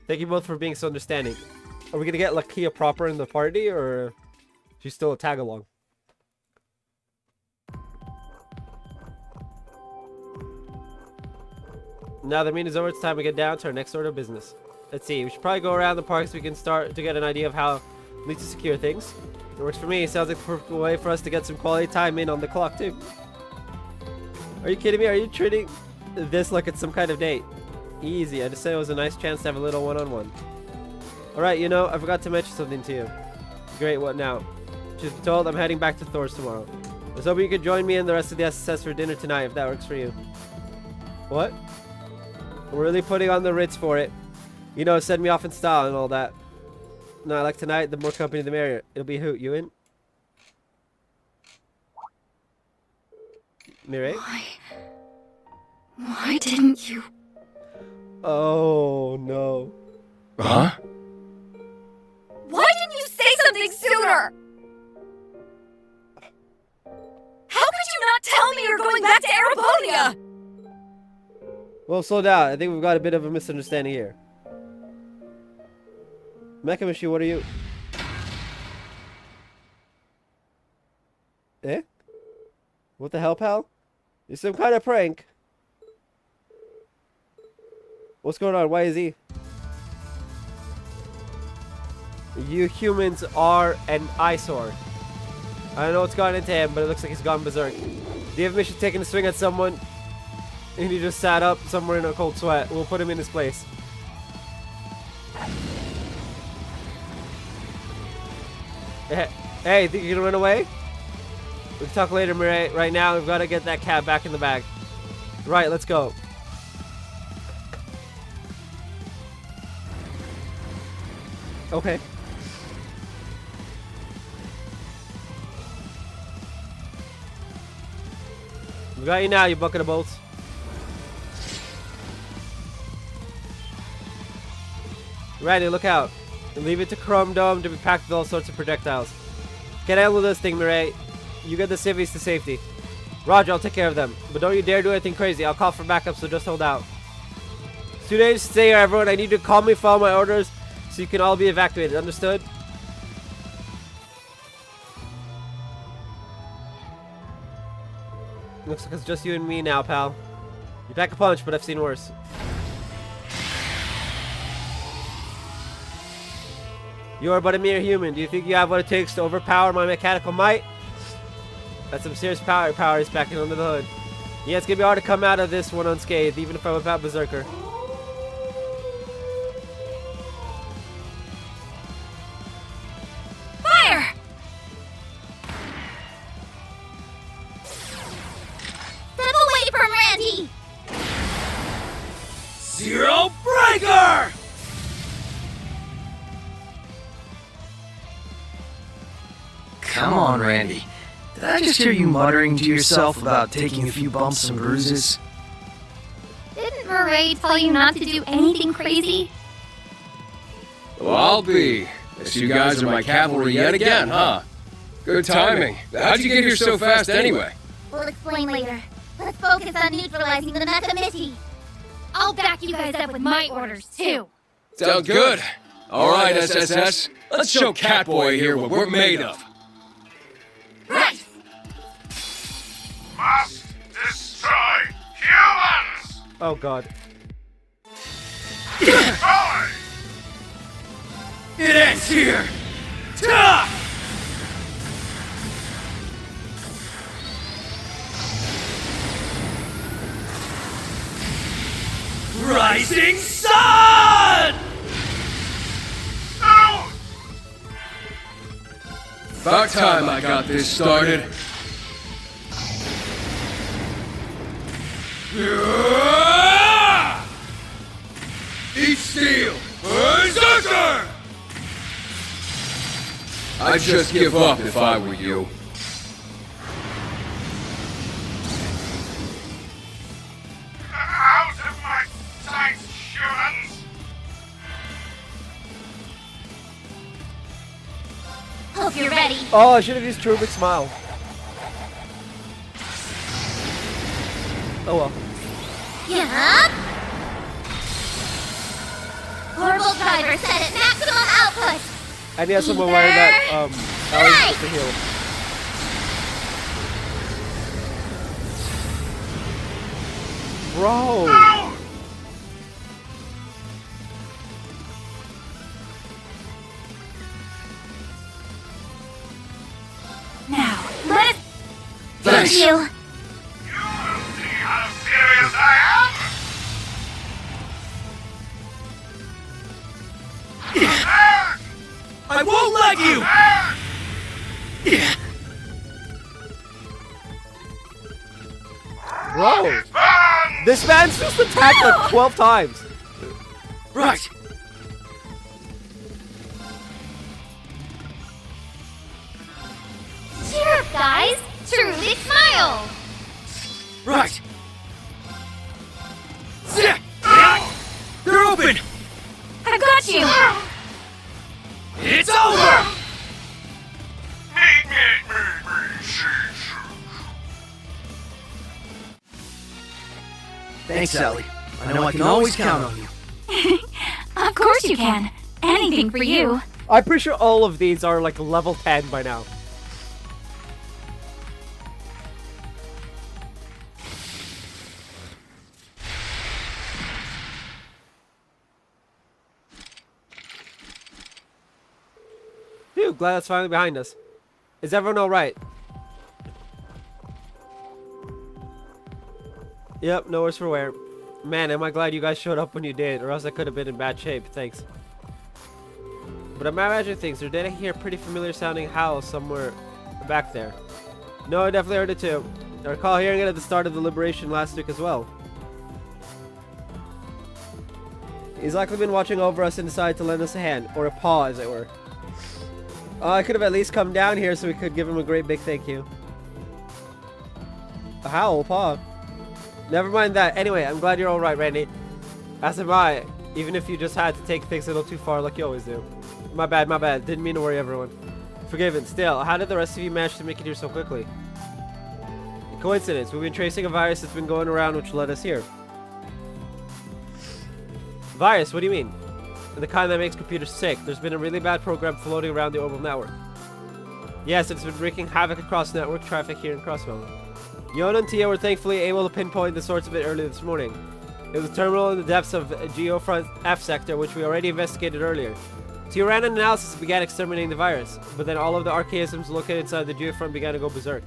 Thank you both for being so understanding. Are we gonna get Lakia proper in the party, or she's still a tag along? Now the meeting is over, it's time to get down to our next order of business. Let's see, we should probably go around the park so we can start to get an idea of how we need to secure things. It works for me. It sounds like a perfect way for us to get some quality time in on the clock too. Are you kidding me? Are you treating this like it's some kind of date? Easy. I just said it was a nice chance to have a little one-on-one. Alright, you know, I forgot to mention something to you. Great, what now? She's been told I'm heading back to Thor's tomorrow. I was hoping you could join me and the rest of the SSS for dinner tonight if that works for you. What? We're really putting on the Ritz for it. You know, send me off in style and all that. No, like tonight, the more company the merrier. It'll be a hoot. You in? Mireille? Why didn't you? Oh, no. Huh? Why didn't you say something sooner? How could you not tell me you're going back to Arabonia? Well, slow down. I think we've got a bit of a misunderstanding here. Mecha Machine, what are you? Eh? What the hell, pal? It's some kind of prank. What's going on? Why is he? You humans are an eyesore. I don't know what's gone into him, but it looks like he's gone berserk. Do you have a mission taking a swing at someone? And he just sat up somewhere in a cold sweat. We'll put him in his place. Hey, think you're gonna run away? We can talk later, Mireille. Right now, we've got to get that cab back in the bag. Right, let's go. Okay. We got you now, you bucket of bolts. Randy, look out. And leave it to Chrome Dome to be packed with all sorts of projectiles. Can't handle this thing, Mireille. You get the civvies to safety. Roger, I'll take care of them. But don't you dare do anything crazy. I'll call for backup, so just hold out. It's 2 days to stay here, everyone. I need you to calmly follow my orders so you can all be evacuated. Understood? Looks like it's just you and me now, pal. You pack a punch, but I've seen worse. You are but a mere human. Do you think you have what it takes to overpower my mechanical might? That's some serious power is packing under the hood. Yeah, it's gonna be hard to come out of this one unscathed, even if I'm without Berserker. Fire! Step away from Randy! Zero Breaker! Come on, Randy. Did I just hear you muttering to yourself about taking a few bumps and bruises? Didn't Murray tell you not to do anything crazy? Well, I'll be. Guess you guys are my cavalry yet again, huh? Good timing. How'd you get here so fast anyway? We'll explain later. Let's focus on neutralizing the Mecha Missy. I'll back you guys up with my orders, too. Sounds good. All right, SSS. Let's show Catboy here what we're made of. Right! Must destroy humans! Oh god. Destroy! It ends here! Ta! Rising Sun! No! About time I got this started. Eat steel! Berserker! I'd just give up if I were you. Out of my sight, humans! Hope you're ready. Oh, I should have used Cherubic Smile. Oh well. Yup! Orbital driver set at maximum output! I need someone wearing that, Right. to heal. Bro! No! Now, let us... Thanks. Thank you. You will see how serious I am! I won't let you! Bro! Burn! This man's just attacked like 12 times! Right! Cheer up, guys! Truly smile! Right! They're open! I've got you! It's over! Thanks, Ellie. I know I can always count on you. Of course you can. Anything for you. I'm pretty sure all of these are like level 10 by now. Phew, glad that's finally behind us. Is everyone alright? Yep, no worse for wear. Man, am I glad you guys showed up when you did, or else I could have been in bad shape, thanks. But I'm imagining things. Did I hear a pretty familiar sounding howl somewhere back there? No, I definitely heard it too. I recall hearing it at the start of the liberation last week as well. He's likely been watching over us and decided to lend us a hand, or a paw as it were. I could have at least come down here so we could give him a great big thank you. A howl, paw. Never mind that. Anyway, I'm glad you're alright, Randy. As am I, even if you just had to take things a little too far like you always do. My bad, my bad. Didn't mean to worry everyone. Forgiven. Still, how did the rest of you manage to make it here so quickly? Coincidence. We've been tracing a virus that's been going around which led us here. Virus? What do you mean? The kind that makes computers sick. There's been a really bad program floating around the orbital network. Yes, it's been wreaking havoc across network traffic here in Crossville. Yona and Tia were thankfully able to pinpoint the source of it earlier this morning. It was a terminal in the depths of Geofront F sector, which we already investigated earlier. Tia ran an analysis and began exterminating the virus, but then all of the archaisms located inside the Geofront began to go berserk.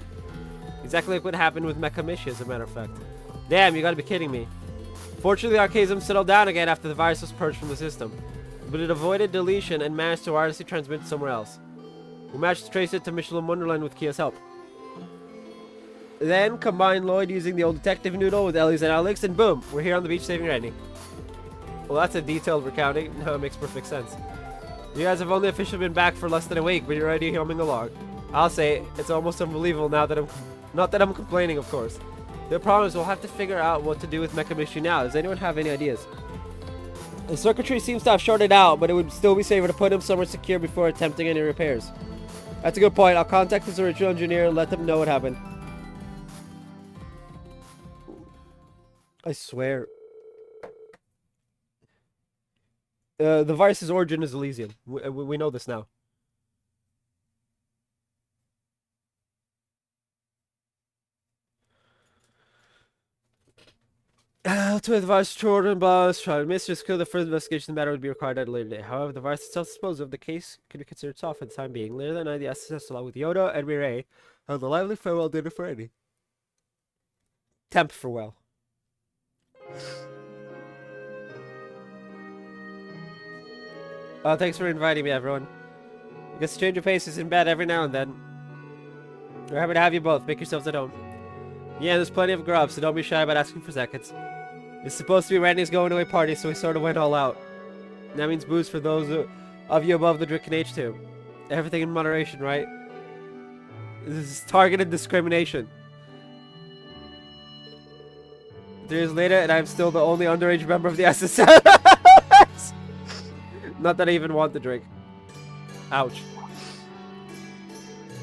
Exactly like what happened with Mechamishi, as a matter of fact. Damn, you gotta be kidding me. Fortunately, the archaisms settled down again after the virus was purged from the system, but it avoided deletion and managed to wirelessly transmit it somewhere else. We managed to trace it to Michelin Wonderland with Kia's help. Then combine Lloyd using the old detective noodle with Ellie's analytics, and boom, we're here on the beach saving Randy. Well, that's a detailed recounting. No, it makes perfect sense. You guys have only officially been back for less than a week, but you're already humming along. I'll say, it's almost unbelievable now that not that I'm complaining, of course. The problem is we'll have to figure out what to do with Mechamishi now. Does anyone have any ideas? The circuitry seems to have shorted out, but it would still be safer to put him somewhere secure before attempting any repairs. That's a good point. I'll contact his original engineer and let them know what happened. I swear. The virus's origin is Elysium. We know this now. To advise children, blah, try to mistress kill the first investigation. The matter would be required at a later date. However, the virus itself disposed of the case could be considered soft for the time being. Later that night, the SSS, along with Yoda and Mireille, held a lively farewell dinner for Eddie. Temp farewell. Thanks for inviting me, everyone. I guess change of pace is in bed every now and then. We're happy to have you both. Make yourselves at home. Yeah, there's plenty of grub, so don't be shy about asking for seconds. It's supposed to be Randy's going away party, so we sort of went all out. That means booze for those of you above the drinking age too. Everything in moderation, right? This is targeted discrimination. 3 years later, and I'm still the only underage member of the SSS. Not that I even want the drink. Ouch.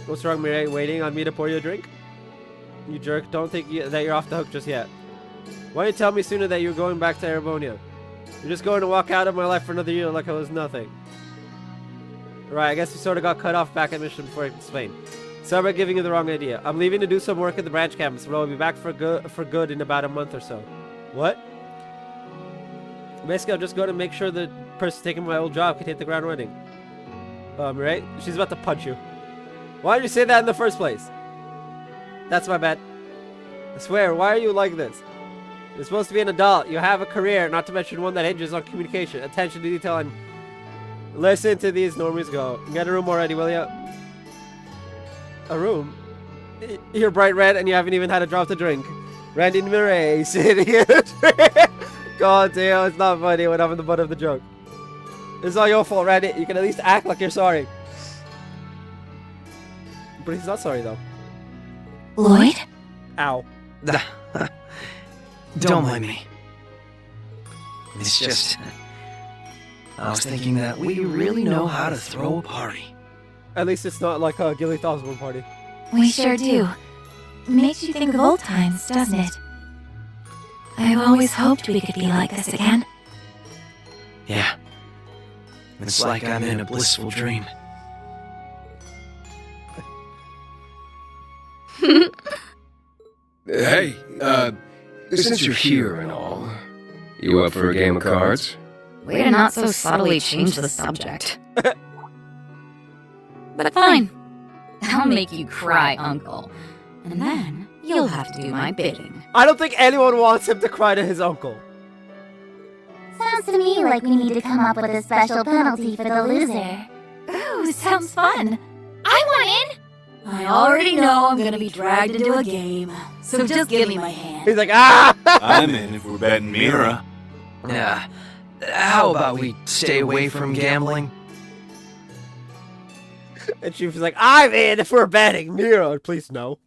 What's wrong, Mireille? Waiting on me to pour you a drink? You jerk, don't think that you're off the hook just yet. Why didn't you tell me sooner that you were going back to Arabonia? You're just going to walk out of my life for another year like I was nothing. Right, I guess we sort of got cut off back at mission before I explained. Sorry about giving you the wrong idea. I'm leaving to do some work at the branch campus, but I'll be back for good in about a month or so. What? Basically, I'm just going to make sure the person taking my old job can hit the ground running. Right? She's about to punch you. Why did you say that in the first place? That's my bad. I swear, why are you like this? You're supposed to be an adult. You have a career, not to mention one that hinges on communication, attention to detail, and listen to these normies go. Get a room already, will ya? A room? You're bright red and you haven't even had a drop to drink. Randy and Mireille sitting in a tree. God damn, it's not funny when I'm in the butt of the joke. It's all your fault, Randy. You can at least act like you're sorry. But he's not sorry, though. Lloyd? Ow. Don't mind me. It's just... I was thinking that we really know how to throw a party. At least it's not like a Gilly Osborne party. We sure do. Makes you think of old times, doesn't it? I've always hoped we could be like this again. Yeah. It's like I'm in a blissful dream. Hey, since you're here and all, you up for a game of cards? Way to not so subtly change the subject. But fine. I'll make you cry, Uncle. And then you'll have to do my bidding. I don't think anyone wants him to cry to his uncle. Sounds to me like we need to come up with a special penalty for the loser. Ooh, sounds fun. I want in! I already know I'm gonna be dragged into a game, so just give me my hand. He's like, ah! I'm in if we're betting Mira. Yeah. How about we stay away from gambling? And she was like, I'm in if we're betting. Mira, please no.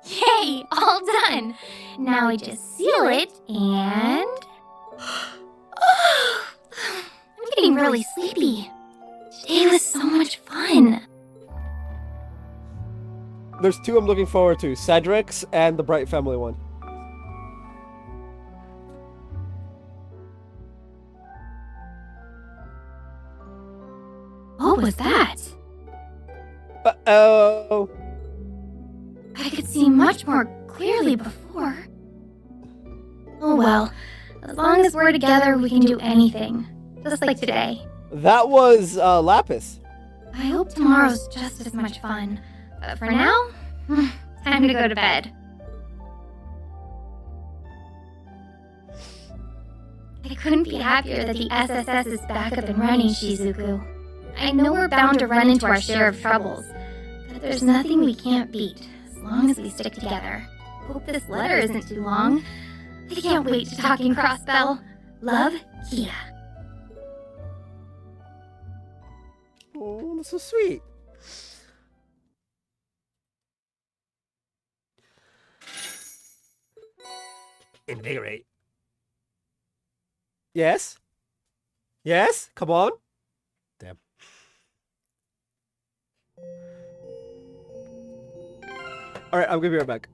Yay! All done! Now we just seal it and... I'm getting really sleepy. Today was so much fun. There's two I'm looking forward to. Cedric's and the Bright Family one. What was that? Uh-oh. I could see much more clearly before. Oh well, as long as we're together, we can do anything. Just like today. That was, Lapis. I hope tomorrow's just as much fun. But for now, time to go to bed. I couldn't be happier that the SSS is back up and running, Shizuku. I know we're bound to run into our share of troubles, but there's nothing we can't beat, as long as we stick together. Hope this letter isn't too long. I can't wait to talk in Crossbell. Love, Kia. Oh, that's so sweet. Invigorate. Yes? Yes? Come on. Damn. Alright, I'm gonna be right back.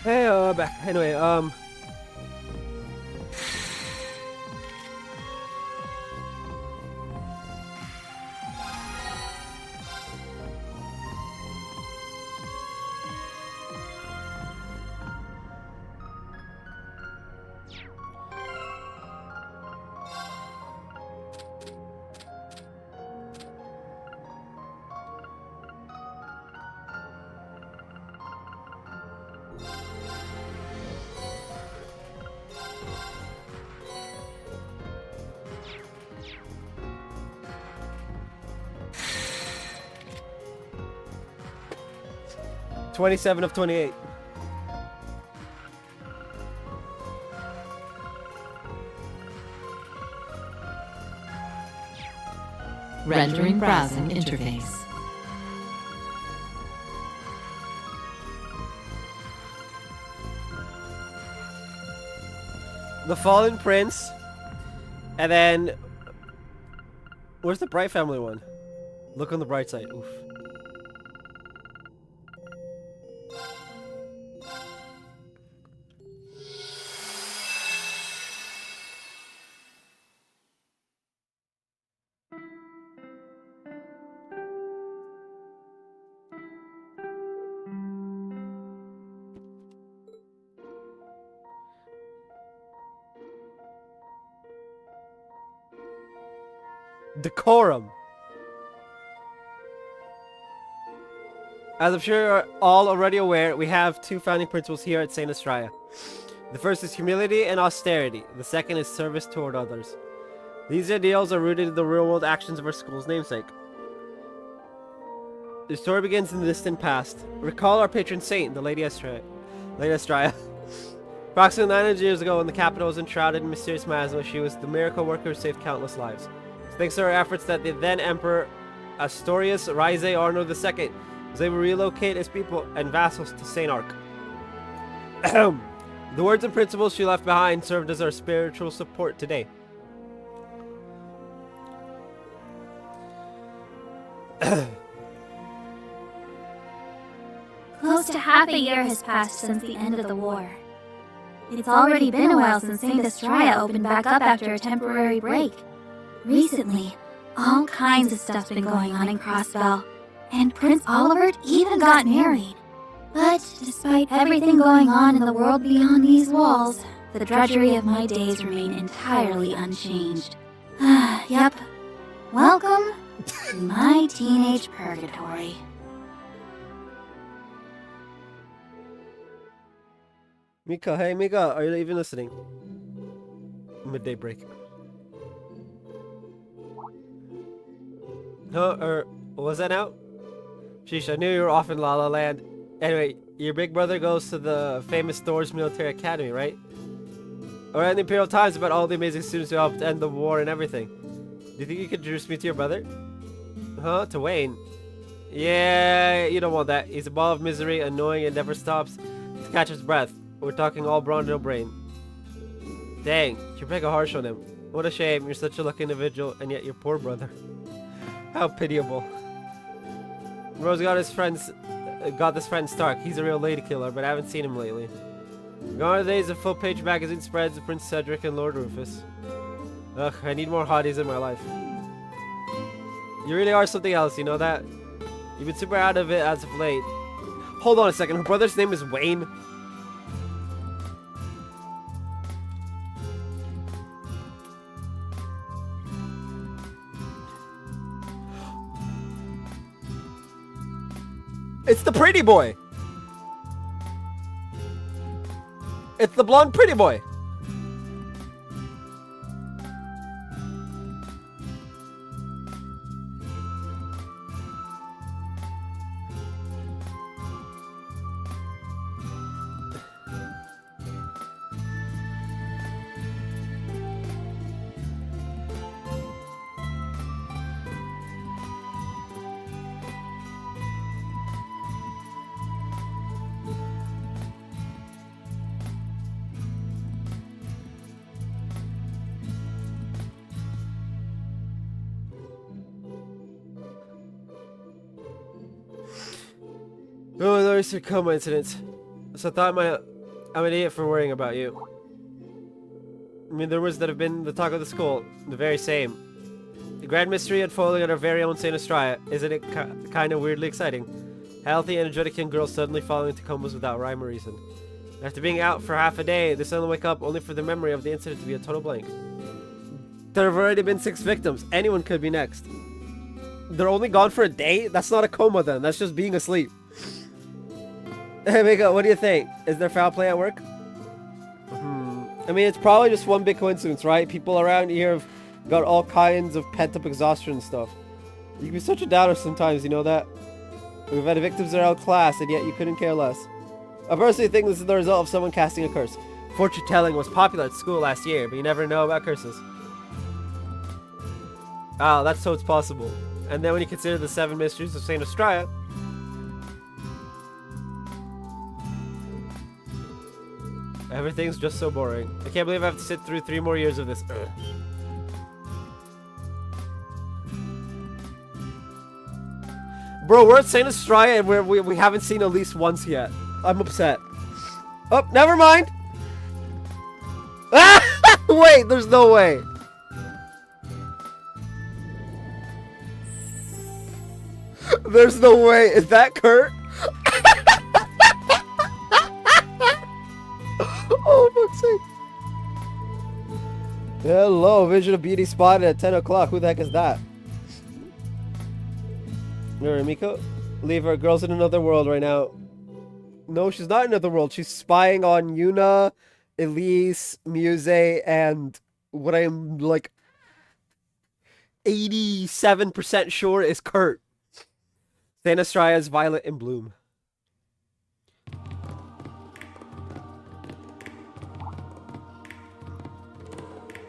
Hey, back. Anyway, 27 of 28. Rendering browsing interface. The Fallen Prince. And then... Where's the Bright Family one? Look on the bright side. Oof. Decorum. As I'm sure you're all already aware, we have two founding principles here at St. Estrella. The first is humility and austerity. The second is service toward others. These ideals are rooted in the real-world actions of our school's namesake. The story begins in the distant past. Recall our patron saint, the Lady Estrella. Approximately 900 years ago, when the capital was enshrouded in mysterious miasma, she was the miracle worker who saved countless lives. Thanks to her efforts that the then Emperor Astorius Rise Arnold II was able to relocate his people and vassals to St. Arc. The words and principles she left behind served as our spiritual support today. Close to half a year has passed since the end of the war. It's already been a while since St. Estrella opened back up after a temporary break. Recently, all kinds of stuff's been going on in Crossbell, and Prince Olivert even got married. But despite everything going on in the world beyond these walls, the drudgery of my days remain entirely unchanged. Yep. Welcome to my teenage purgatory. Mika, hey Mika, are you even listening? Midday break. No, was that out? Sheesh, I knew you were off in La La Land. Anyway, your big brother goes to the famous Thor's Military Academy, right? Or in the Imperial Times about all the amazing students who helped end the war and everything. Do you think you could introduce me to your brother? Huh? To Wayne? Yeah, you don't want that. He's a ball of misery, annoying and never stops to catch his breath. We're talking all brawn, no brain. Dang, you're mega harsh on him. What a shame, you're such a lucky individual, and yet your poor brother. How pitiable. Rose got this friend Stark. He's a real lady killer, but I haven't seen him lately. Gone are the days of full-page magazine spreads of Prince Cedric and Lord Rufus. Ugh, I need more hotties in my life. You really are something else, you know that? You've been super out of it as of late. Hold on a second, her brother's name is Wayne? It's the pretty boy! It's the blonde pretty boy! Oh, those are coma incidents. So I thought I'm an idiot for worrying about you. I mean, the rumors that have been the talk of the school, the very same. The grand mystery unfolding at our very own Saint Estrella. Isn't it kind of weirdly exciting? Healthy, energetic young girls suddenly falling into comas without rhyme or reason. After being out for half a day, they suddenly wake up only for the memory of the incident to be a total blank. There have already been 6 victims. Anyone could be next. They're only gone for a day? That's not a coma then. That's just being asleep. Hey, Mika, what do you think? Is there foul play at work? I mean, it's probably just one big coincidence, right? People around here have got all kinds of pent-up exhaustion and stuff. You can be such a doubter sometimes, you know that? We've had victims that are outclassed, and yet you couldn't care less. I personally think this is the result of someone casting a curse. Fortune-telling was popular at school last year, but you never know about curses. Oh, that's so it's possible. And then when you consider the 7 mysteries of Saint Estrella, everything's just so boring. I can't believe I have to sit through 3 more years of this. Ugh. Bro, we're at Saint Estrella and we haven't seen Elise once yet. I'm upset. Oh, never mind. Wait, there's no way. There's no way. Is that Kurt? Oh, fuck's sake. Hello, vision of beauty spotted at 10 o'clock. Who the heck is that? Miko? Leave her. Girl's in another world right now. No, she's not in another world. She's spying on Yuna, Elise, Muse, and what I'm like 87% sure is Kurt. Saint Estrella's Violet in Bloom.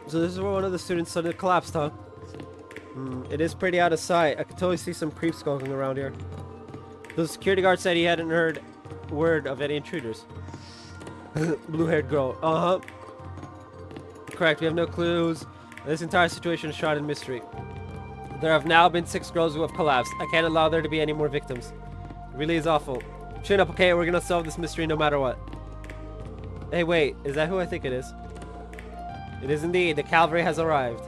So this is where one of the students suddenly collapsed, huh? It is pretty out of sight. I could totally see some creeps skulking around here. The security guard said he hadn't heard word of any intruders. Blue-haired girl. Uh-huh. Correct, we have no clues. This entire situation is shrouded in mystery. There have now been 6 girls who have collapsed. I can't allow there to be any more victims. It really is awful. Chin up, okay? We're gonna solve this mystery no matter what. Hey, wait. Is that who I think it is? It is indeed. The cavalry has arrived.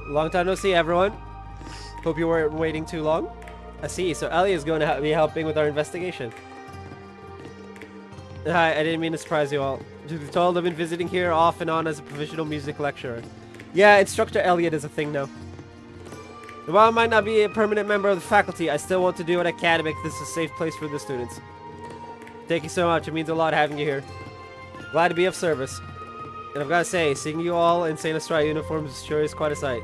Long time no see, everyone. Hope you weren't waiting too long. I see. So Ellie is going to be helping with our investigation. Hi, I didn't mean to surprise you all. Just be told I've been visiting here off and on as a provisional music lecturer. Yeah, Instructor Elliot is a thing now. And while I might not be a permanent member of the faculty, I still want to do what I can to make this a safe place for the students. Thank you so much. It means a lot having you here. Glad to be of service. And I've got to say, seeing you all in Saint Estrella uniforms sure is quite a sight.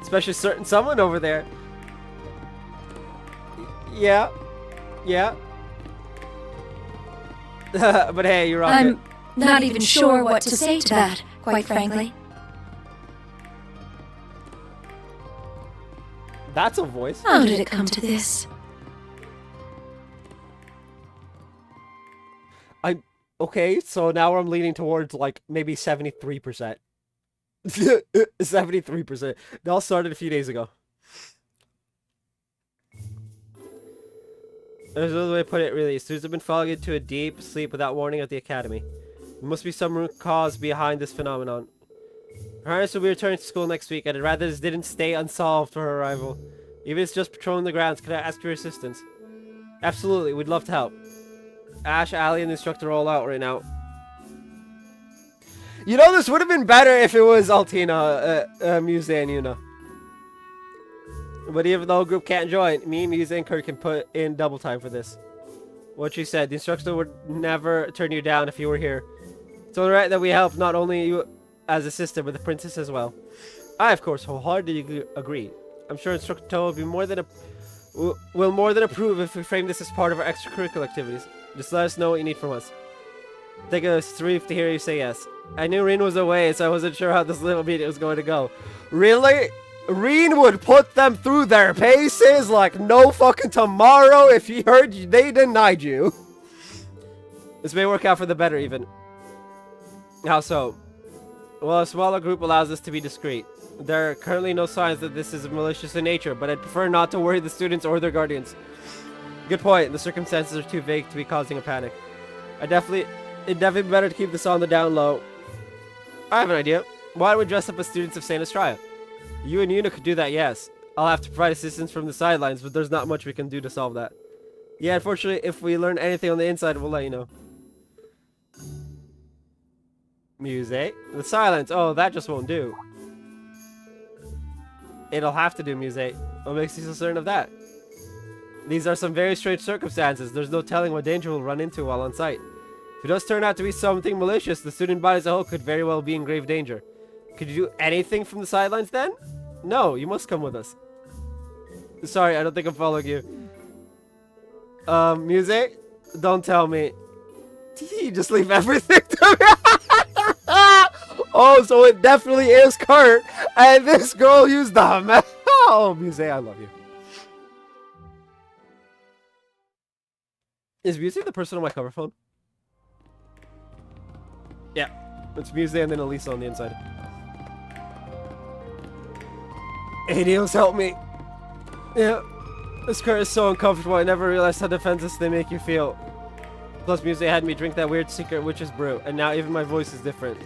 Especially certain someone over there. Yeah. Yeah. But hey, you're on. I'm not even sure what to say to that, quite frankly. That's a voice. How did it come to this? Okay, so now I'm leaning towards like maybe 73%. 73%. It all started a few days ago. There's another way to put it, really. Students have been falling into a deep sleep without warning at the academy. There must be some root cause behind this phenomenon. Her Highness will be returning to school next week, and I'd rather this didn't stay unsolved for her arrival. Even if it's just patrolling the grounds, can I ask for your assistance? Absolutely, we'd love to help. Ash, Ali, and the instructor are all out right now. You know, this would have been better if it was Altina, Muse, and Yuna. But even though the group can't join, me, Muse, and Kurt can put in double time for this. What she said, the instructor would never turn you down if you were here. It's alright that we help not only you as a sister, but the princess as well. I, of course, wholeheartedly agree. I'm sure Instructor Toe will more than approve if we frame this as part of our extracurricular activities. Just let us know what you need from us. Take a relief to hear you say yes. I knew Reen was away, so I wasn't sure how this little meeting was going to go. Really? Reen would put them through their paces like no fucking tomorrow if he heard they denied you. This may work out for the better, even. How so? Well, a smaller group allows us to be discreet. There are currently no signs that this is malicious in nature, but I'd prefer not to worry the students or their guardians. Good point. The circumstances are too vague to be causing a panic. It'd definitely be better to keep this on the down low. I have an idea. Why don't we dress up as students of Saint Estrella? You and Yuna could do that, yes. I'll have to provide assistance from the sidelines, but there's not much we can do to solve that. Yeah, unfortunately, if we learn anything on the inside, we'll let you know. Music. The silence. Oh, that just won't do. It'll have to do, Music. What makes you so certain of that? These are some very strange circumstances. There's no telling what danger we'll run into while on site. If it does turn out to be something malicious, the student body as a whole could very well be in grave danger. Could you do anything from the sidelines then? No, you must come with us. Sorry, I don't think I'm following you. Music? Don't tell me. You just leave everything to me. Oh, so it definitely is Kurt, and this girl used the Oh, Music, I love you. Is Music the person on my cover phone? Yeah, it's Music and then Elisa on the inside. Adios, help me. Yeah, this Kurt is so uncomfortable. I never realized how defenseless they make you feel. Plus, Music had me drink that weird secret witch's brew, and now even my voice is different.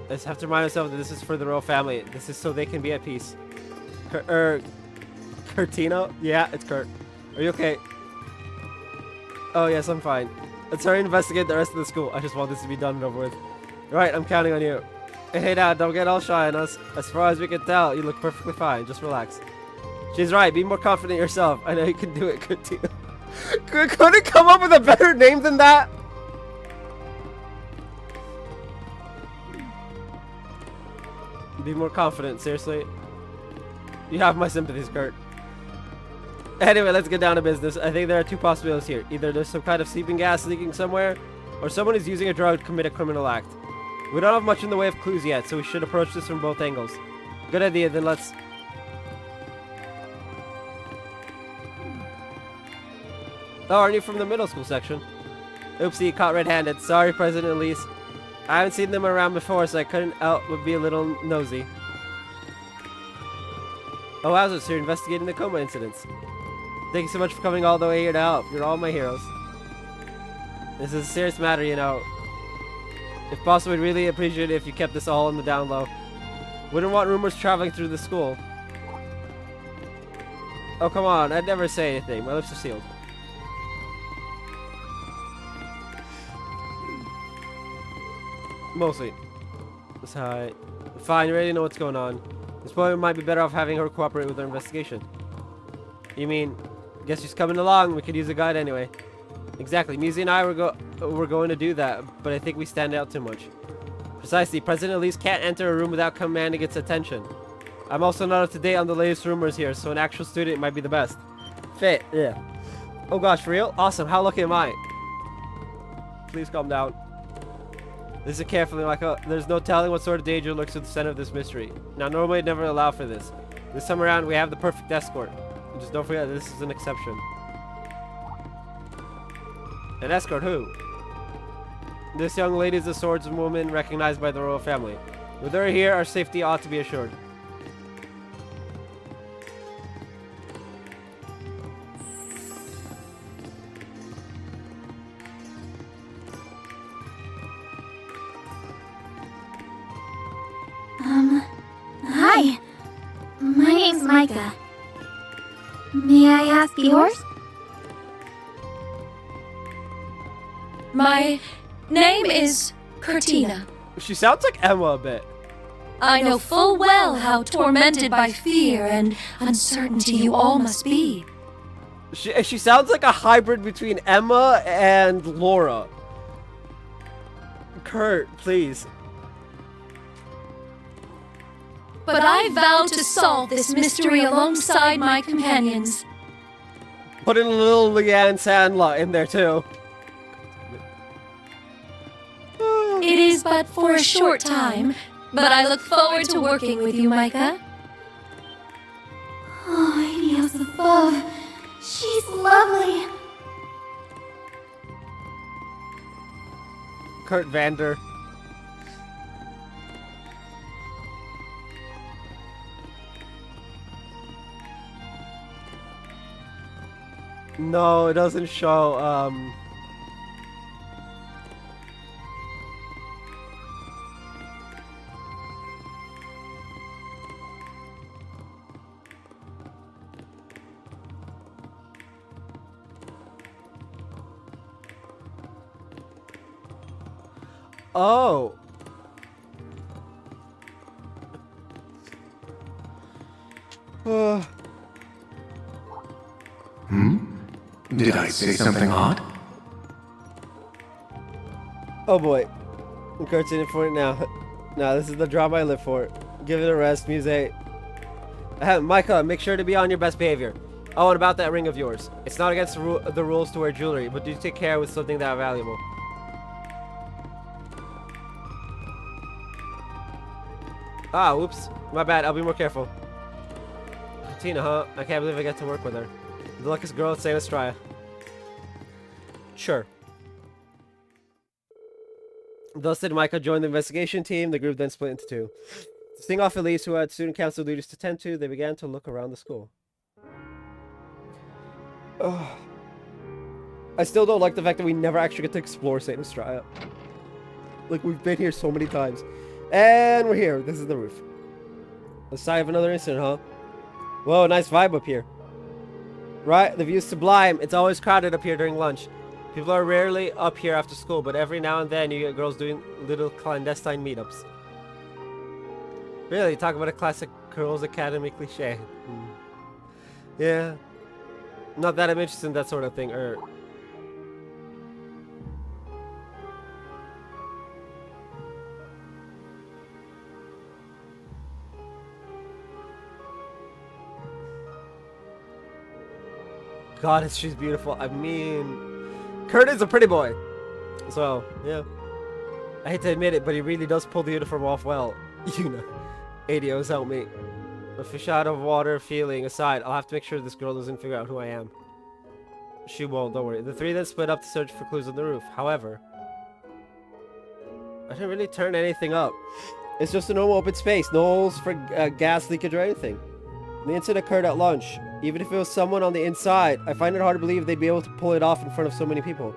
I just have to remind myself that this is for the royal family. This is so they can be at peace. Kurtino? Yeah, it's Kurt. Are you okay? Oh, yes, I'm fine. Let's hurry and investigate the rest of the school. I just want this to be done and over with. Right, I'm counting on you. Hey, Dad, don't get all shy on us. As far as we can tell, you look perfectly fine. Just relax. She's right. Be more confident yourself. I know you can do it, Kurtino. Couldn't come up with a better name than that? Be more confident, seriously. You have my sympathies, Kurt. Anyway, let's get down to business. I think there are two possibilities here. Either there's some kind of sleeping gas leaking somewhere, or someone is using a drug to commit a criminal act. We don't have much in the way of clues yet, so we should approach this from both angles. Good idea, then let's... Oh, aren't you from the middle school section? Oopsie, caught red-handed. Sorry, President Elise. I haven't seen them around before, so I couldn't help but be a little nosy. Oh, wowza, so you're investigating the coma incidents. Thank you so much for coming all the way here to help. You're all my heroes. This is a serious matter, you know. If possible, we'd really appreciate it if you kept this all on the down low. Wouldn't want rumors traveling through the school. Oh, come on. I'd never say anything. My lips are sealed. Mostly. Hi. Fine, you already know what's going on. This boy might be better off having her cooperate with our investigation. You mean, guess she's coming along. We could use a guide anyway. Exactly. Musi and I were going to do that, but I think we stand out too much. Precisely. President Elise can't enter a room without commanding its attention. I'm also not up to date on the latest rumors here, so an actual student might be the best. Fit. Yeah. Oh gosh, for real? Awesome. How lucky am I? Please calm down. Listen carefully, Michael. There's no telling what sort of danger lurks at the center of this mystery. Now, normally I'd never allow for this. This time around, we have the perfect escort. And just don't forget, this is an exception. An escort who? This young lady is a swordswoman recognized by the royal family. With her here, our safety ought to be assured. Hi. My name's Micah. May I ask yours? My name is Kurtina. She sounds like Emma a bit. I know full well how tormented by fear and uncertainty you all must be. She sounds like a hybrid between Emma and Laura. Kurt, please. But I vow to solve this mystery alongside my companions. Put in a little Leanne Sandlot in there too. It is but for a short time, but I look forward to working with you, Micah. Oh, ideals above. She's lovely. Kurt Vander. No, it doesn't show, Oh. Did I say something odd? Oh boy. I'm cartoon for it now. Nah, this is the drama I live for. Give it a rest, Muse. Micah, make sure to be on your best behavior. Oh, and about that ring of yours. It's not against the rules to wear jewelry, but do take care with something that valuable. Ah, whoops. My bad. I'll be more careful. Tina, huh? I can't believe I get to work with her. The luckiest girl at St. Estrella. Sure. Thus did Micah join the investigation team. The group then split into two. To sting off Elise, who had student council duties to tend to, they began to look around the school. Ugh. I still don't like the fact that we never actually get to explore St. Estrella. Like, we've been here so many times. And we're here. This is the roof. The site of another incident, huh? Whoa, nice vibe up here. Right, the view's sublime. It's always crowded up here during lunch. People are rarely up here after school, but every now and then you get girls doing little clandestine meetups. Really, talk about a classic Girls Academy cliche. Yeah. Not that I'm interested in that sort of thing, God, she's beautiful. I mean, Kurt is a pretty boy. So, yeah. I hate to admit it, but he really does pull the uniform off well. You know. ADOs help me. A fish out of water feeling aside, I'll have to make sure this girl doesn't figure out who I am. She won't, don't worry. The three then split up to search for clues on the roof. However, I didn't really turn anything up. It's just a normal open space. No holes for gas leakage or anything. The incident occurred at lunch. Even if it was someone on the inside, I find it hard to believe they'd be able to pull it off in front of so many people.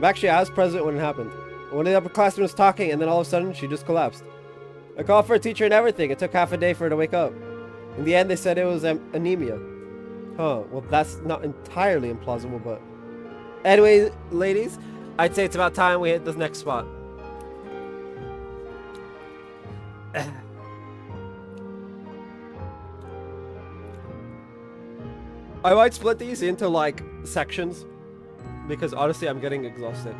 Actually, I was present when it happened. One of the upperclassmen was talking, and then all of a sudden, she just collapsed. I called for a teacher and everything. It took half a day for her to wake up. In the end, they said it was anemia. Huh, well, that's not entirely implausible, but... Anyway, ladies, I'd say it's about time we hit this next spot. I might split these into, like, sections, because honestly, I'm getting exhausted.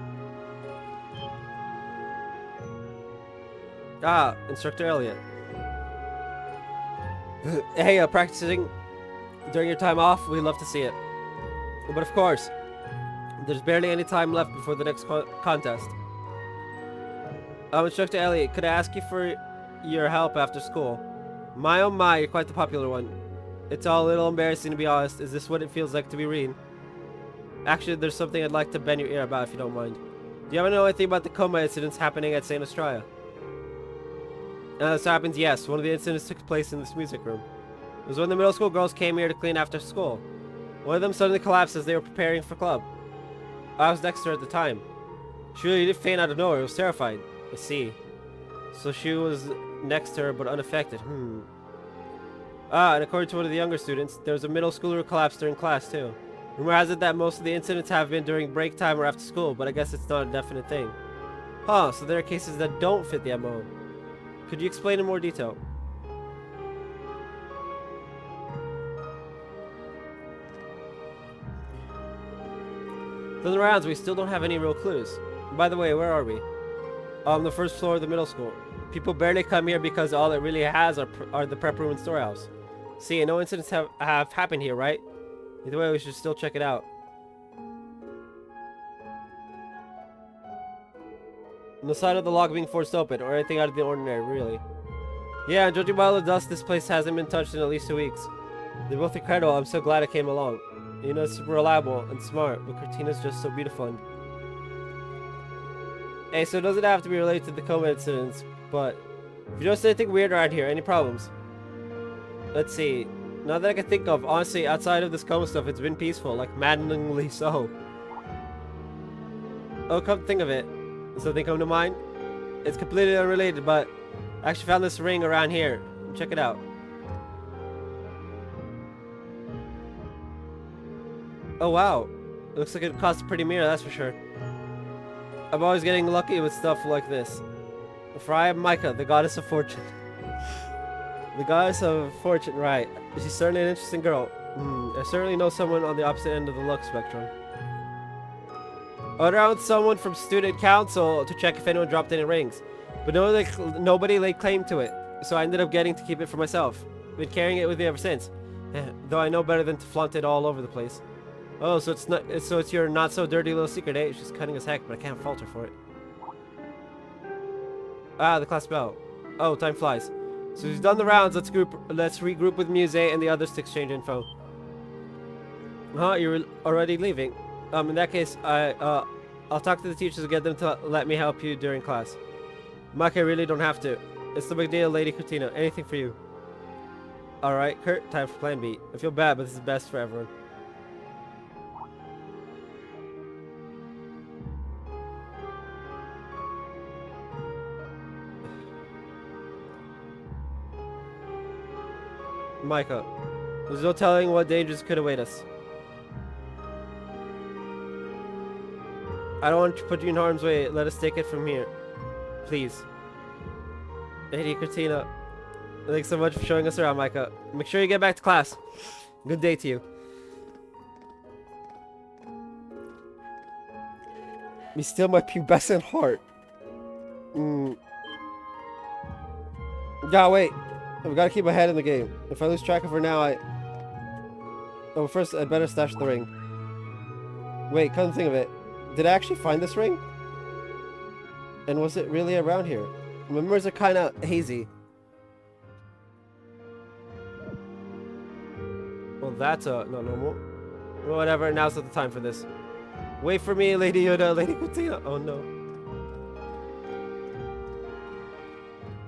Ah, Instructor Elliot. Hey, practicing during your time off, we'd love to see it. But of course, there's barely any time left before the next contest. Instructor Elliot, could I ask you for your help after school? My oh my, you're quite the popular one. It's all a little embarrassing, to be honest. Is this what it feels like to be Reen? Actually, there's something I'd like to bend your ear about, if you don't mind. Do you ever know anything about the coma incidents happening at St. Estrella? This happens, yes. One of the incidents took place in this music room. It was when the middle school girls came here to clean after school. One of them suddenly collapsed as they were preparing for club. I was next to her at the time. She really did faint out of nowhere. I was terrified. I see. So she was next to her, but unaffected. Ah, and according to one of the younger students, there was a middle schooler who collapsed during class, too. Rumor has it that most of the incidents have been during break time or after school, but I guess it's not a definite thing. Huh, so there are cases that don't fit the MO. Could you explain in more detail? Done the rounds, we still don't have any real clues. By the way, where are we? The first floor of the middle school. People barely come here because all it really has are the prep room and storehouse. See, no incidents have happened here, right? Either way, we should still check it out. On the side of the lock being forced open, or anything out of the ordinary, really. Yeah, and judging by all the dust, this place hasn't been touched in at least 2 weeks. They're both incredible. I'm so glad I came along. You know, super reliable and smart, but Cortina's just so beautiful and... Hey, so it doesn't have to be related to the coma incidents, but if you notice anything weird around here, any problems? Let's see. Not that I can think of. Honestly, outside of this coma stuff, it's been peaceful. Like, maddeningly so. Oh, come to think of it. Something come to mind? It's completely unrelated, but I actually found this ring around here. Check it out. Oh, wow. Looks like it cost a pretty mirror, that's for sure. I'm always getting lucky with stuff like this. For I am Micah, the goddess of fortune. The goddess of fortune, right. She's certainly an interesting girl. I certainly know someone on the opposite end of the luck spectrum. I went around with someone from student council to check if anyone dropped any rings. But nobody laid claim to it, so I ended up getting to keep it for myself. Been carrying it with me ever since. Though I know better than to flaunt it all over the place. Oh, so it's your not so dirty little secret, eh? She's cunning as heck, but I can't fault her for it. Ah, the class bell. Oh, time flies. So we've done the rounds. Let's regroup with Muse and the others to exchange info. Huh? You're already leaving? In that case, I'll talk to the teachers and get them to let me help you during class. Mike, I really don't have to. It's no big deal, Lady Cortina. Anything for you. Alright, Kurt, time for plan B. I feel bad, but this is best for everyone. Micah, there's no telling what dangers could await us. I don't want to put you in harm's way. Let us take it from here. Please. Lady Cortina, thanks so much for showing us around, Micah. Make sure you get back to class. Good day to you. Me still my pubescent heart. Yeah, wait. I've got to keep my head in the game. If I lose track of her now, Oh, first, I'd better stash the ring. Wait, come to think of it. Did I actually find this ring? And was it really around here? My memories are kind of hazy. Well, that's not normal. Whatever, now's not the time for this. Wait for me, Lady Yoda, Lady Cortina. Oh, no.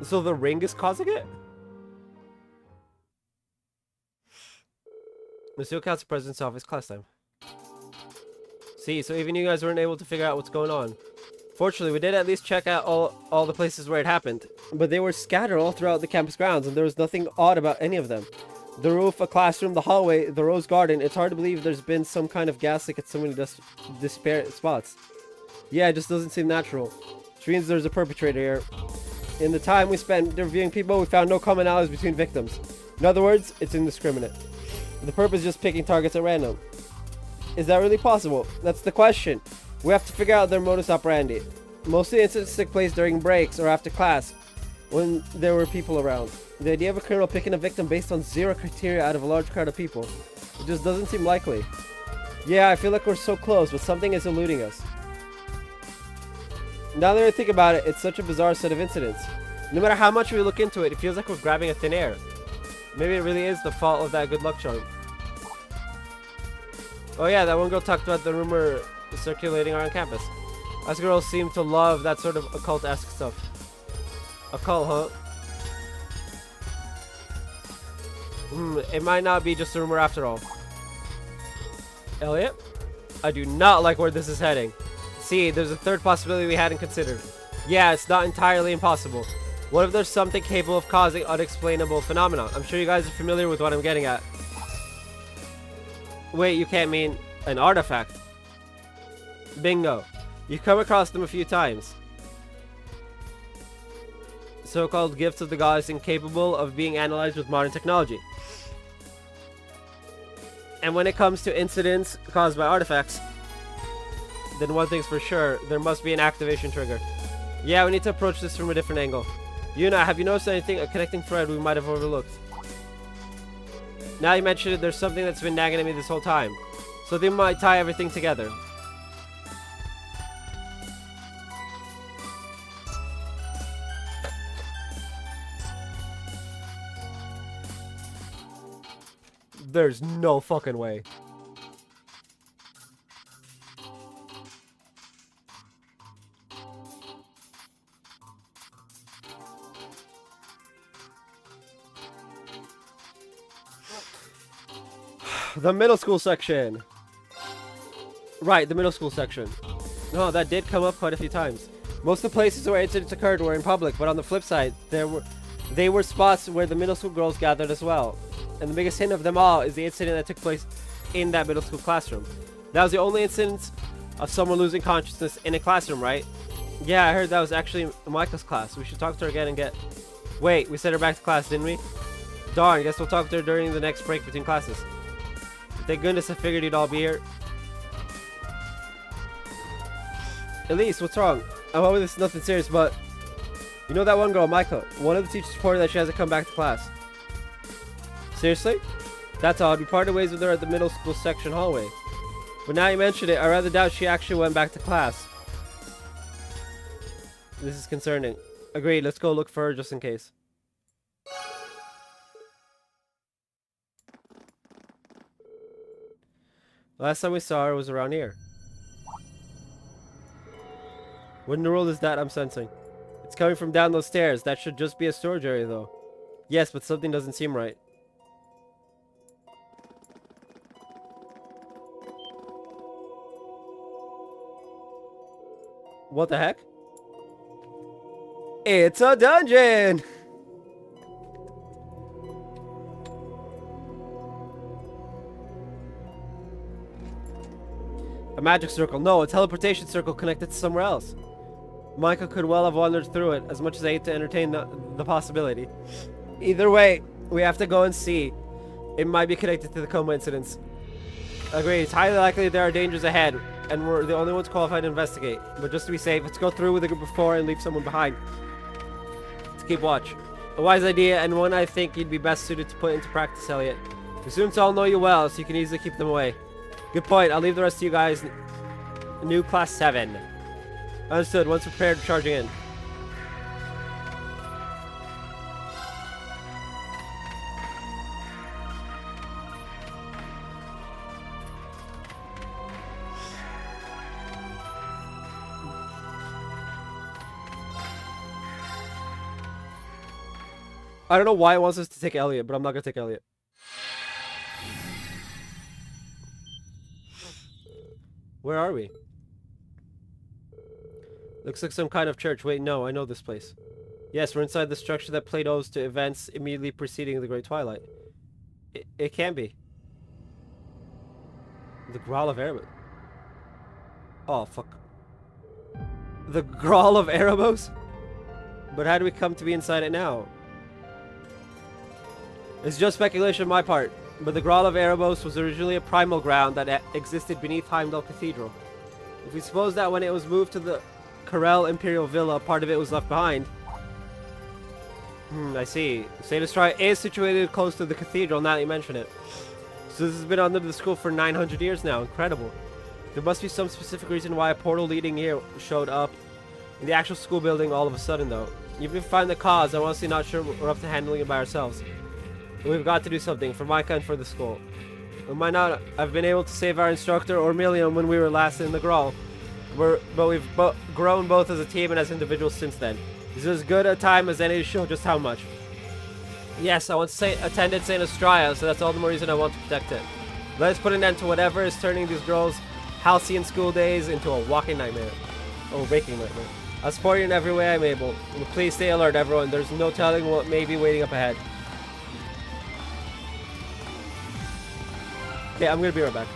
So the ring is causing it? Monsieur Council President's office, class time. See, so even you guys weren't able to figure out what's going on. Fortunately, we did at least check out all the places where it happened. But they were scattered all throughout the campus grounds, and there was nothing odd about any of them. The roof, a classroom, the hallway, the rose garden. It's hard to believe there's been some kind of gas leak at so many disparate spots. Yeah, it just doesn't seem natural. Which means there's a perpetrator here. In the time we spent interviewing people, we found no commonalities between victims. In other words, it's indiscriminate. The purpose is just picking targets at random. Is that really possible? That's the question. We have to figure out their modus operandi. Most of the incidents took place during breaks or after class, when there were people around. The idea of a criminal picking a victim based on zero criteria out of a large crowd of people, it just doesn't seem likely. Yeah, I feel like we're so close, but something is eluding us. Now that I think about it, it's such a bizarre set of incidents. No matter how much we look into it, it feels like we're grabbing at thin air. Maybe it really is the fault of that good luck charm. Oh yeah, that one girl talked about the rumor circulating around campus. Us girls seem to love that sort of occult-esque stuff. Occult, huh? It might not be just a rumor after all. Elliot? I do not like where this is heading. See, there's a third possibility we hadn't considered. Yeah, it's not entirely impossible. What if there's something capable of causing unexplainable phenomena? I'm sure you guys are familiar with what I'm getting at. Wait, you can't mean an artifact? Bingo. You've come across them a few times. So-called gifts of the goddess incapable of being analyzed with modern technology. And when it comes to incidents caused by artifacts, then one thing's for sure, there must be an activation trigger. Yeah, we need to approach this from a different angle. Yuna, have you noticed anything, a connecting thread we might have overlooked? Now you mention it, there's something that's been nagging at me this whole time. So they might tie everything together. There's no fucking way. The middle school section. Right, the middle school section. No, that did come up quite a few times. Most of the places where incidents occurred were in public, but on the flip side, they were spots where the middle school girls gathered as well. And the biggest hint of them all is the incident that took place in that middle school classroom. That was the only incident of someone losing consciousness in a classroom, right? Yeah, I heard that was actually Micah's class. We should talk to her again and get... Wait, we sent her back to class, didn't we? Darn, guess we'll talk to her during the next break between classes. Thank goodness I figured you'd all be here. Elise, what's wrong? I hope this is nothing serious, but... You know that one girl, Micah? One of the teachers reported that she hasn't come back to class. Seriously? That's odd. We parted ways with her at the middle school section hallway. But now you mention it, I rather doubt she actually went back to class. This is concerning. Agreed, let's go look for her just in case. Last time we saw her was around here. What in the world is that I'm sensing? It's coming from down those stairs. That should just be a storage area though. Yes, but something doesn't seem right. What the heck? It's a dungeon! A magic circle. No, a teleportation circle connected to somewhere else. Micah could well have wandered through it, as much as I hate to entertain the possibility. Either way, we have to go and see. It might be connected to the coma incidents. Agreed, it's highly likely there are dangers ahead, and we're the only ones qualified to investigate. But just to be safe, let's go through with the group before and leave someone behind. Let's keep watch. A wise idea, and one I think you'd be best suited to put into practice, Elliot. The students all know you well, so you can easily keep them away. Good point. I'll leave the rest of you guys new class 7. Understood. Once prepared, charging in. I don't know why it wants us to take Elliot, but I'm not gonna take Elliot. Where are we? Looks like some kind of church. Wait, no, I know this place. Yes, we're inside the structure that played host to events immediately preceding the Great Twilight. It can be. The Grawl of Erebos. Oh, fuck. The Grawl of Erebos? But how do we come to be inside it now? It's just speculation on my part, but the Grawl of Erebos was originally a primal ground that existed beneath Heimdall Cathedral. If we suppose that when it was moved to the Corel Imperial Villa, part of it was left behind. I see. Satan's Try is situated close to the cathedral, now that you mention it. So this has been under the school for 900 years now. Incredible. There must be some specific reason why a portal leading here showed up in the actual school building all of a sudden, though. Even if we find the cause, I'm honestly not sure we're up to handling it by ourselves. We've got to do something, for Micah and for the school. We might not have been able to save our instructor Ormilium when we were last in the Grawl. But we've grown both as a team and as individuals since then. This is as good a time as any to show just how much. Yes, I once attended St. Astraea, so that's all the more reason I want to protect it. Let us put an end to whatever is turning these girls' halcyon school days into a walking nightmare. Or waking nightmare. I'll support you in every way I'm able. And please stay alert, everyone. There's no telling what may be waiting up ahead. Okay, I'm gonna be right back.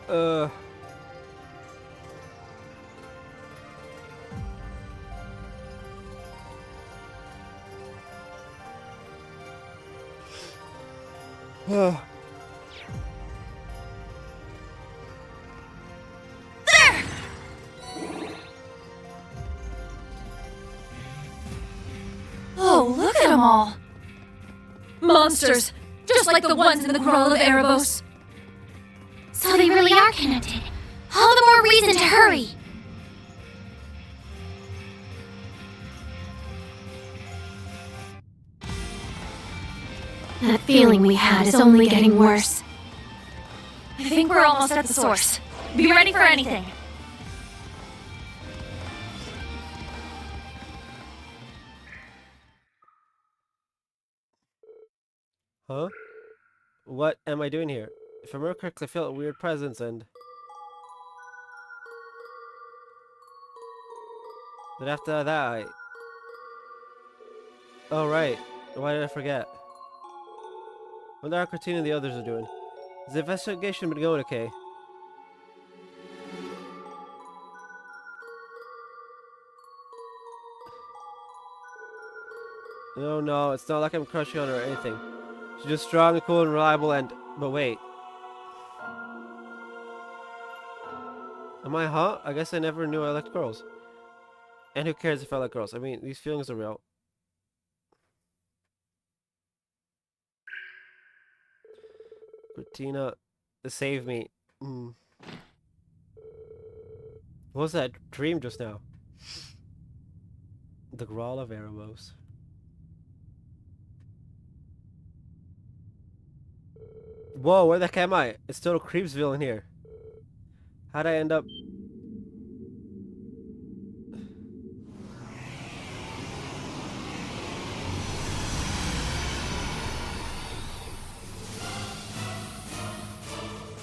Uh. Oh, look at them all! Monsters! Just like the ones in the Crawl of Erebos. So they really are connected. All the more reason to hurry. That feeling we had is only getting worse. I think we're almost at the source. Be ready for anything. Huh? What am I doing here? If I remember correctly, I felt a weird presence and... Then after that, I... Oh, right. Why did I forget? What are Cortina and the others are doing? Has the investigation been going okay? No, it's not like I'm crushing on her or anything. She's just strong and cool and reliable and... But wait. Am I hot? I guess I never knew I liked girls. And who cares if I like girls? I mean, these feelings are real. Cortina, save me. What was that dream just now? The Grawl of Erebos. Whoa, where the heck am I? It's total Creepsville in here. How'd I end up...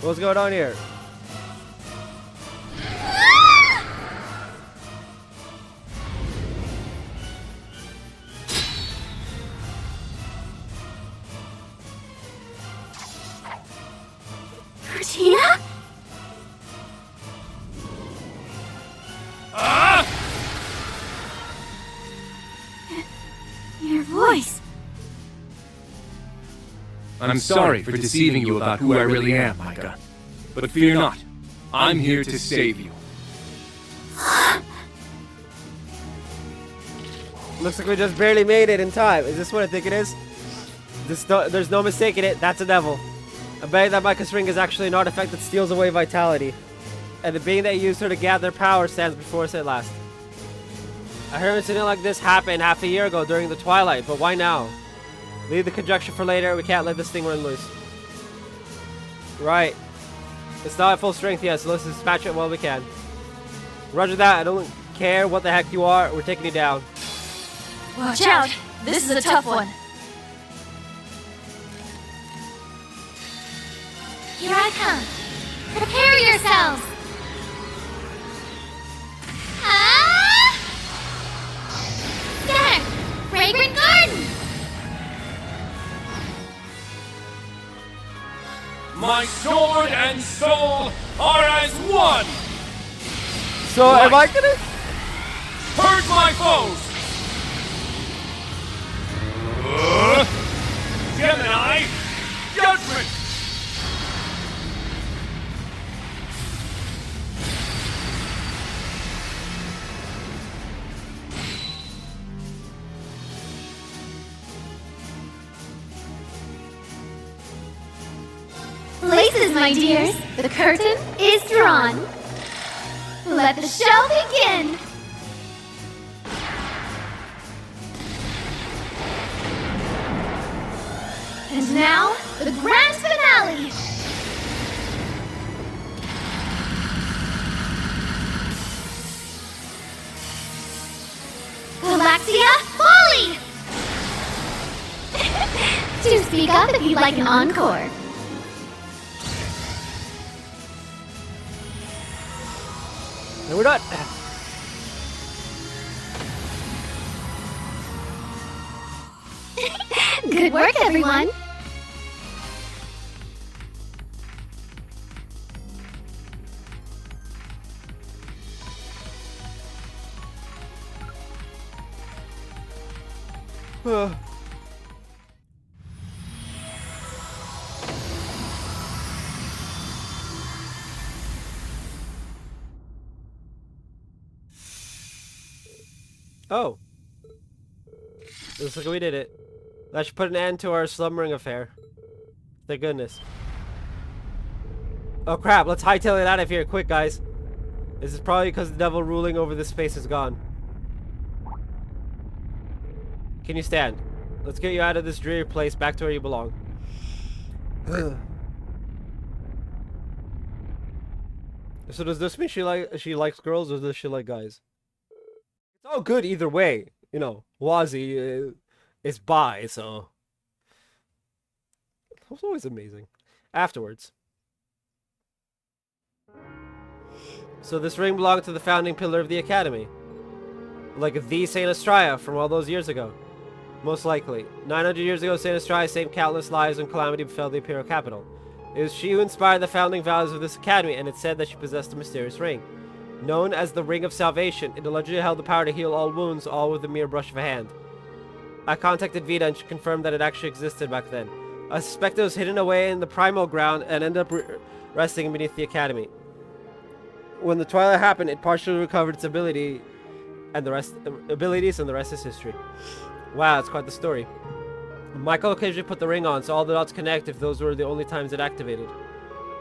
What's going on here? Cortina? Your voice. I'm sorry for deceiving you about who I really am, Micah. But fear not. I'm here to save you. Looks like we just barely made it in time. Is this what I think it is? There's no mistaking it. That's a devil. I bet that Micah's ring is actually an artifact that steals away vitality. And the being that used her to gather power stands before us at last. I heard an incident like this happen half a year ago during the twilight, but why now? Leave the conjecture for later. We can't let this thing run loose. Right. It's not at full strength yet, so let's dispatch it while we can. Roger that. I don't care what the heck you are. We're taking you down. Watch out! This is a tough one. Here I come. Prepare yourselves. Ah! There! Fragrant garden! My sword and soul are as one! So, am I gonna... Purge my foes! Gemini, judgment! Places, my dears. The curtain is drawn. Let the show begin. And now, the grand finale. Galaxia Folly! Do speak up if you'd like an encore. No, we're not. Good work, everyone. Oh. Looks like we did it. That should put an end to our slumbering affair. Thank goodness. Oh crap, let's hightail it out of here quick, guys. This is probably because the devil ruling over this space is gone. Can you stand? Let's get you out of this dreary place back to where you belong. So does this mean she likes girls, or does she like guys? It's all good either way. You know, Wazzy is bi, so it was always amazing. Afterwards. So this ring belonged to the founding pillar of the Academy. Like the Saint Estrella from all those years ago. Most likely. 900 years ago, Saint Estrella saved countless lives when calamity befell the Imperial capital. It was she who inspired the founding values of this academy, and it's said that she possessed a mysterious ring. Known as the Ring of Salvation, it allegedly held the power to heal all wounds, all with a mere brush of a hand. I contacted Vita and she confirmed that it actually existed back then. I suspect it was hidden away in the primal ground and ended up resting beneath the academy. When the Twilight happened, it partially recovered its abilities, and the rest is history. Wow, it's quite the story. Michael occasionally put the ring on, so all the dots connect if those were the only times it activated.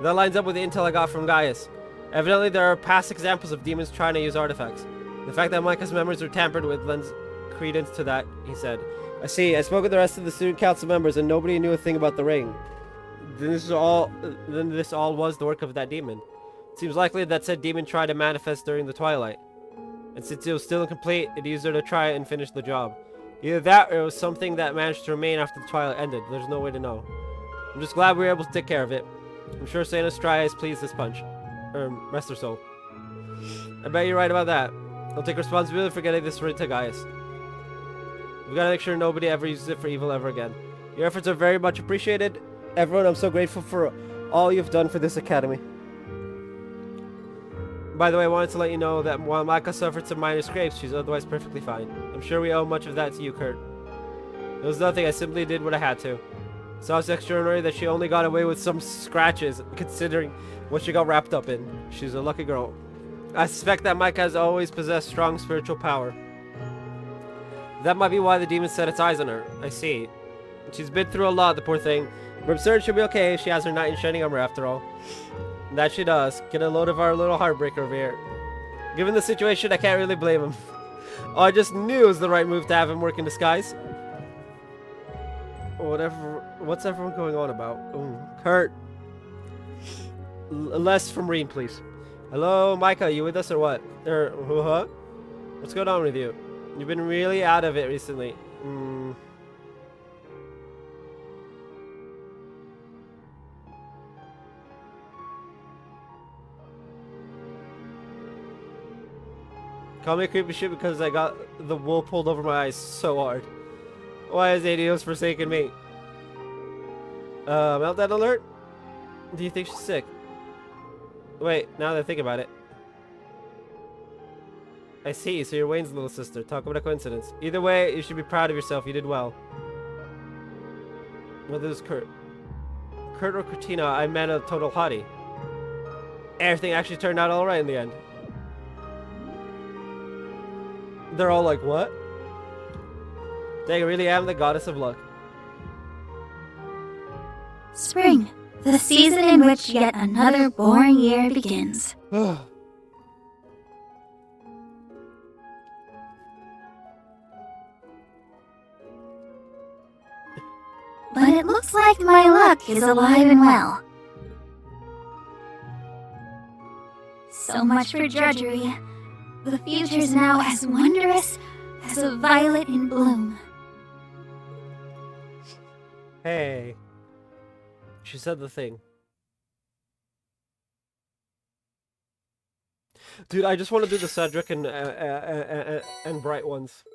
That lines up with the intel I got from Gaius. Evidently, there are past examples of demons trying to use artifacts. The fact that Micah's memories were tampered with lends credence to that, he said. I see. I spoke with the rest of the student council members, and nobody knew a thing about the ring. Then this all was the work of that demon. It seems likely that said demon tried to manifest during the Twilight. And since it was still incomplete, it used her to try and finish the job. Either that, or it was something that managed to remain after the Twilight ended. There's no way to know. I'm just glad we were able to take care of it. I'm sure Saint Estrella is pleased this punch. Rest her soul. I bet you're right about that. I'll take responsibility for getting this ring to Gaius. We've got to make sure nobody ever uses it for evil ever again. Your efforts are very much appreciated. Everyone, I'm so grateful for all you've done for this academy. By the way, I wanted to let you know that while Micah suffered some minor scrapes, she's otherwise perfectly fine. I'm sure we owe much of that to you, Kurt. It was nothing, I simply did what I had to. So it's extraordinary that she only got away with some scratches, considering what she got wrapped up in. She's a lucky girl. I suspect that Micah has always possessed strong spiritual power. That might be why the demon set its eyes on her. I see. She's been through a lot, the poor thing. But I'm certain she'll be okay if she has her knight in shining armor after all. That she does. Get a load of our little heartbreaker over here. Given the situation, I can't really blame him. Oh, I just knew it was the right move to have him work in disguise. What's everyone going on about? Ooh, Kurt. Less from Reem, please. Hello, Micah, you with us or what? Huh? What's going on with you? You've been really out of it recently. Call me a creepy shit because I got the wool pulled over my eyes so hard. Why has Adios forsaken me? Meltdown alert? Do you think she's sick? Wait, now that I think about it. I see, so you're Wayne's little sister. Talk about a coincidence. Either way, you should be proud of yourself. You did well. Well, this is Kurt. Kurt or Kurtina, I meant a total hottie. Everything actually turned out alright in the end. They're all like, what? Dang, I really am the goddess of luck. Spring, the season in which yet another boring year begins. But it looks like my luck is alive and well. So much for drudgery. The future's now as wondrous as a violet in bloom. Hey. She said the thing. Dude, I just want to do the Cedric and Bright ones.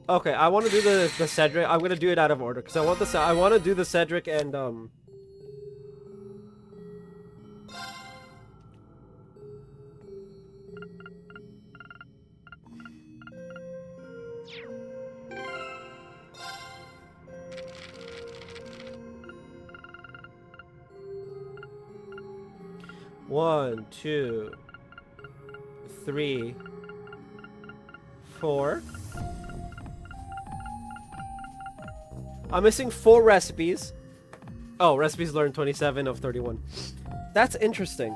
Okay, I want to do the Cedric. I'm gonna do it out of order because I want to do the Cedric and 1, 2, 3, 4. I'm missing 4 recipes. Oh, recipes learned 27 of 31. That's interesting.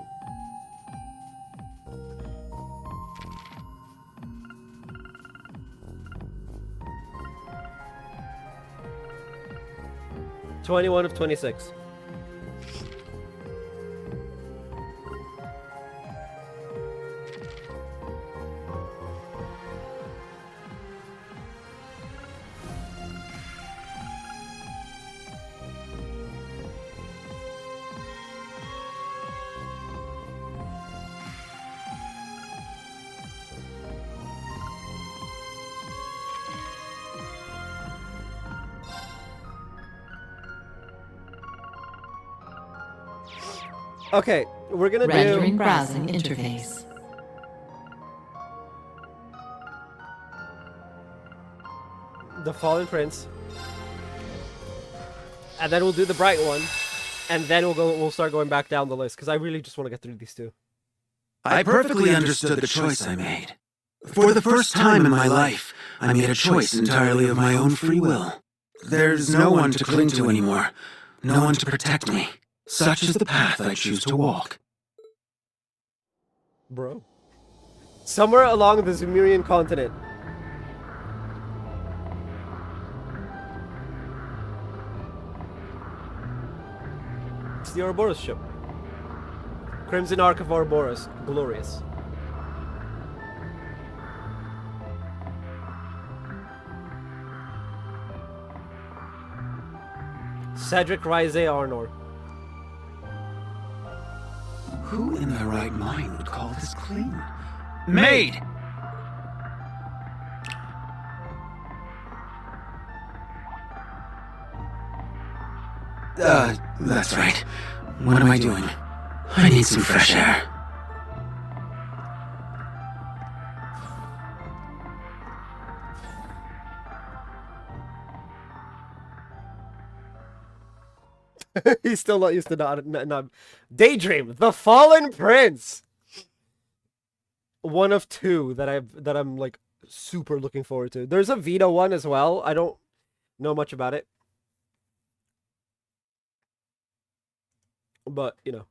(21 of 26). Okay, we're gonna Rendering do browsing interface. the Fallen Prince, and then we'll do the Bright one, and then we'll start going back down the list because I really just want to get through these 2. I perfectly understood the choice I made. For the first time in my life, I made a choice entirely of my own free will. There's no one to cling to anymore, no one to protect me. Such is the path I choose to walk. Bro. Somewhere along the Zumerian continent. It's the Ouroboros ship. Crimson Ark of Ouroboros. Glorious. Cedric Rise Arnor. Who in their right mind would call this clean? Maid! That's right. What am I doing? I need some fresh air. He's still not used to not Daydream, the Fallen Prince. One of 2 that I'm like super looking forward to. There's a Vita one as well. I don't know much about it, but you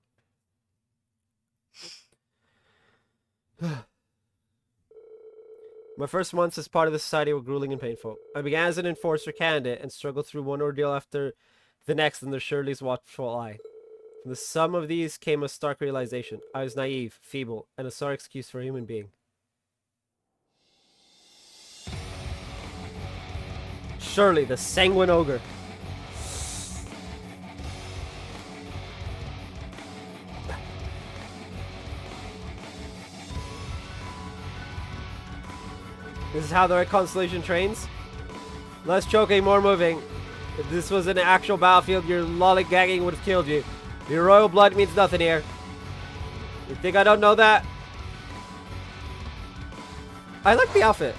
know. My first months as part of the society were grueling and painful. I began as an enforcer candidate and struggled through one ordeal after the next under Shirley's watchful eye. From the sum of these came a stark realization. I was naive, feeble, and a sorry excuse for a human being. Shirley, the sanguine ogre. This is how the right constellation trains. Less choking, more moving. If this was an actual battlefield, your lollygagging would have killed you. Your royal blood means nothing here. You think I don't know that? I like the outfit.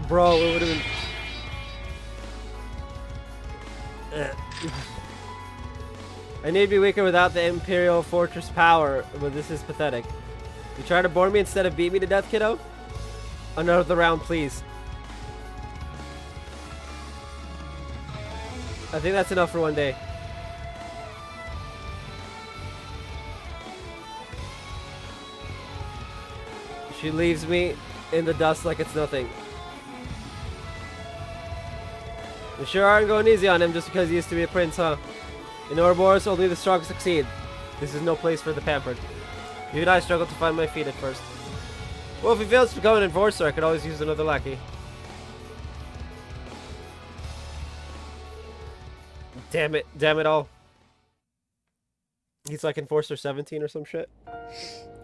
Bro, it would have been... I need to be weaker without the Imperial Fortress power, but this is pathetic. You try to bore me instead of beat me to death, kiddo? Another round, please. I think that's enough for one day. She leaves me in the dust like it's nothing. You sure aren't going easy on him just because he used to be a prince, huh? In Ouroboros, only the strong succeed. This is no place for the pampered. Even I struggled to find my feet at first. Well, if he fails to become an enforcer, I could always use another lackey. Damn it all. He's like Enforcer 17 or some shit,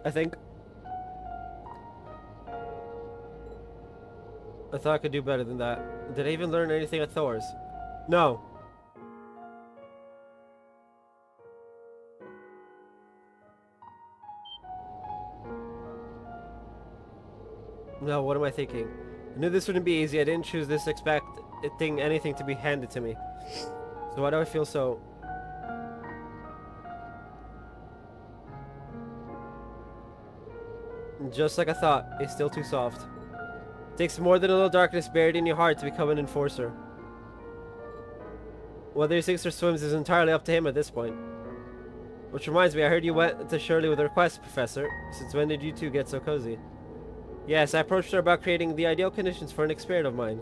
I think. I thought I could do better than that. Did I even learn anything at Thor's? No. No, what am I thinking? I knew this wouldn't be easy. I didn't choose this expecting anything to be handed to me. So why do I feel so... Just like I thought, it's still too soft. It takes more than a little darkness buried in your heart to become an enforcer. Whether he sinks or swims is entirely up to him at this point. Which reminds me, I heard you went to Shirley with a request, Professor. Since when did you two get so cozy? Yes, I approached her about creating the ideal conditions for an experiment of mine.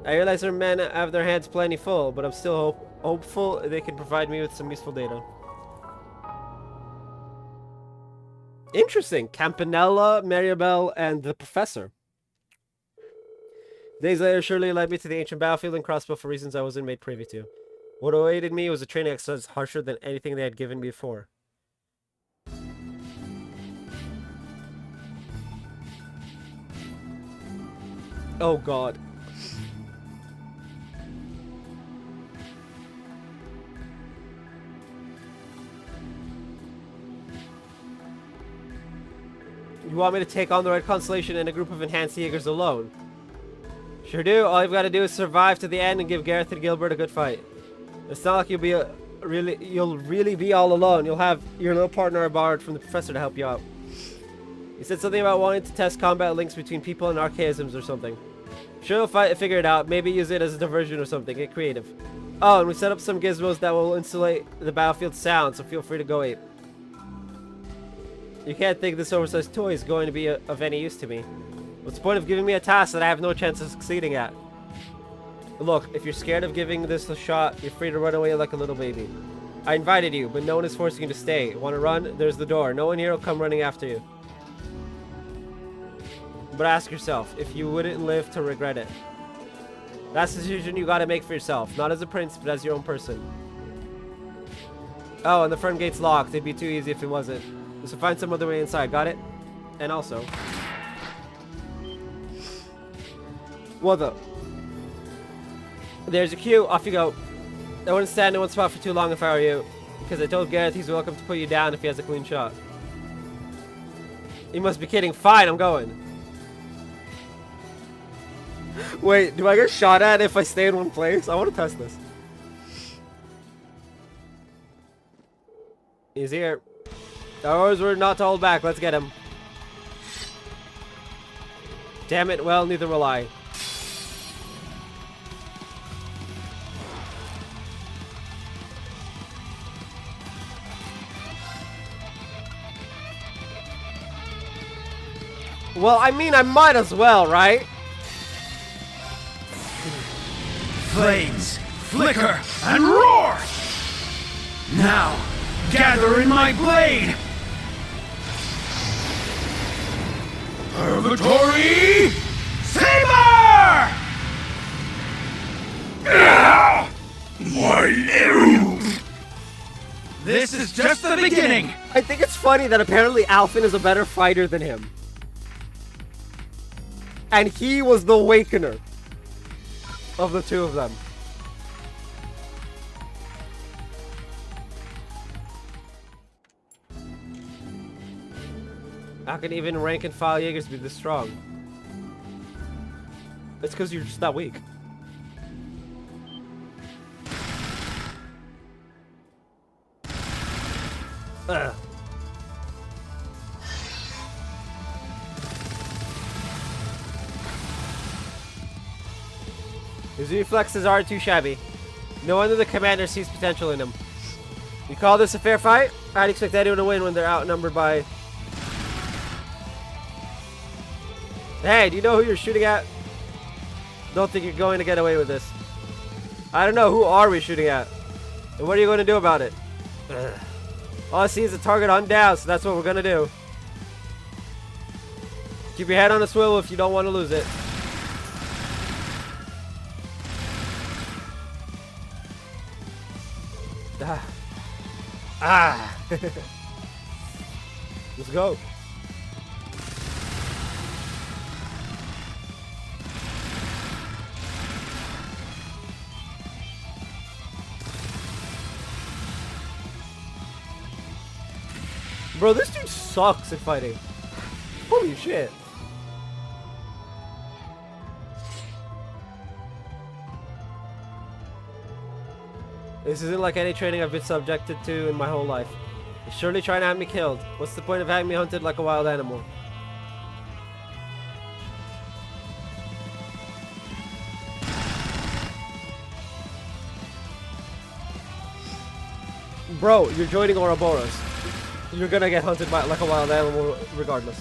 I realize her men have their hands plenty full, but I'm still hopeful they can provide me with some useful data. Interesting. Campanella, Maribel, and the Professor. Days later, Shirley led me to the ancient battlefield and crossbow for reasons I wasn't made privy to. What awaited me was a training exercise harsher than anything they had given me before. Oh god. You want me to take on the Red Constellation and a group of enhanced Jaegers alone? Sure do. All you've got to do is survive to the end and give Gareth and Gilbert a good fight. It's not like you'll really be all alone. You'll have your little partner borrowed from the Professor to help you out. He said something about wanting to test combat links between people and archaisms or something. Sure, you'll figure it out. Maybe use it as a diversion or something. Get creative. Oh, and we set up some gizmos that will insulate the battlefield sound, so feel free to go ape. You can't think this oversized toy is going to be of any use to me. What's the point of giving me a task that I have no chance of succeeding at? Look, if you're scared of giving this a shot, you're free to run away like a little baby. I invited you, but no one is forcing you to stay. Want to run? There's the door. No one here will come running after you. But ask yourself, if you wouldn't live to regret it. That's the decision you gotta make for yourself. Not as a prince, but as your own person. Oh, and the front gate's locked. It'd be too easy if it wasn't. So find some other way inside. Got it? And also... What the... There's a queue. Off you go. I wouldn't stand in one spot for too long if I were you. Because I told Gareth he's welcome to put you down if he has a clean shot. You must be kidding. Fine, I'm going. Wait, do I get shot at if I stay in one place? I want to test this. He's here. Our orders were not to hold back. Let's get him. Damn it. Well, neither will I. Well, I mean, I might as well, right? Flames flicker and roar! Now, gather in my blade! Purgatory Saber! My arrow! This is just the beginning! I think it's funny that apparently Alphen is a better fighter than him. And he was the awakener of the two of them. How can even rank and file Jaegers be this strong? It's because you're just that weak. Ugh. His reflexes aren't too shabby. No wonder the commander sees potential in him. You call this a fair fight? I'd expect anyone to win when they're outnumbered by... Hey, do you know who you're shooting at? Don't think you're going to get away with this. I don't know, who are we shooting at? And what are you going to do about it? Ugh. All I see is a target on down, so that's what we're going to do. Keep your head on a swivel if you don't want to lose it. Let's go. Bro, this dude sucks at fighting. Holy shit. This isn't like any training I've been subjected to in my whole life. You're surely trying to have me killed. What's the point of having me hunted like a wild animal? Bro, you're joining Ouroboros. You're gonna get hunted by like a wild animal regardless.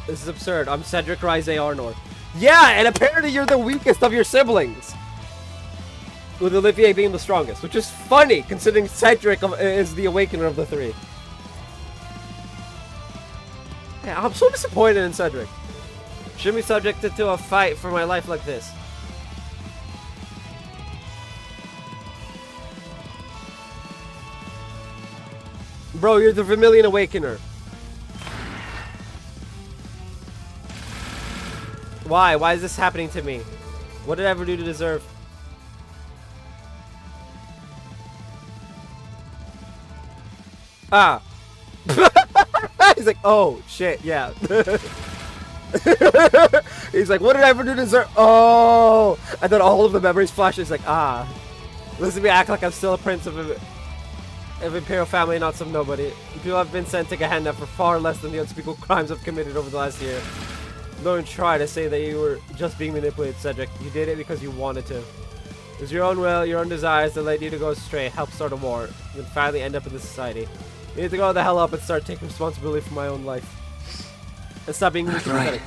This is absurd. I'm Cedric Rise Arnor. Yeah, and apparently you're the weakest of your siblings. With Olivier being the strongest, which is funny considering Cedric is the awakener of the three. Yeah, I'm so disappointed in Cedric. Shouldn't be subjected to a fight for my life like this. Bro, you're the Vermilion Awakener. Why? Why is this happening to me? What did I ever do to deserve? Ah. He's like, oh, shit, yeah. He's like, what did I ever do to deserve? Oh. And then all of the memories flash. He's like, ah. Listen to me act like I'm still a prince of Imperial family, not some nobody. People have been sent to Gehenna for far less than the unspeakable crimes I've committed over the last year. Don't try to say that you were just being manipulated, Cedric. You did it because you wanted to. It was your own will, your own desires that led you to go astray, help start a war, and finally end up in this society. You need to go the hell up and start taking responsibility for my own life. And stop being That's right.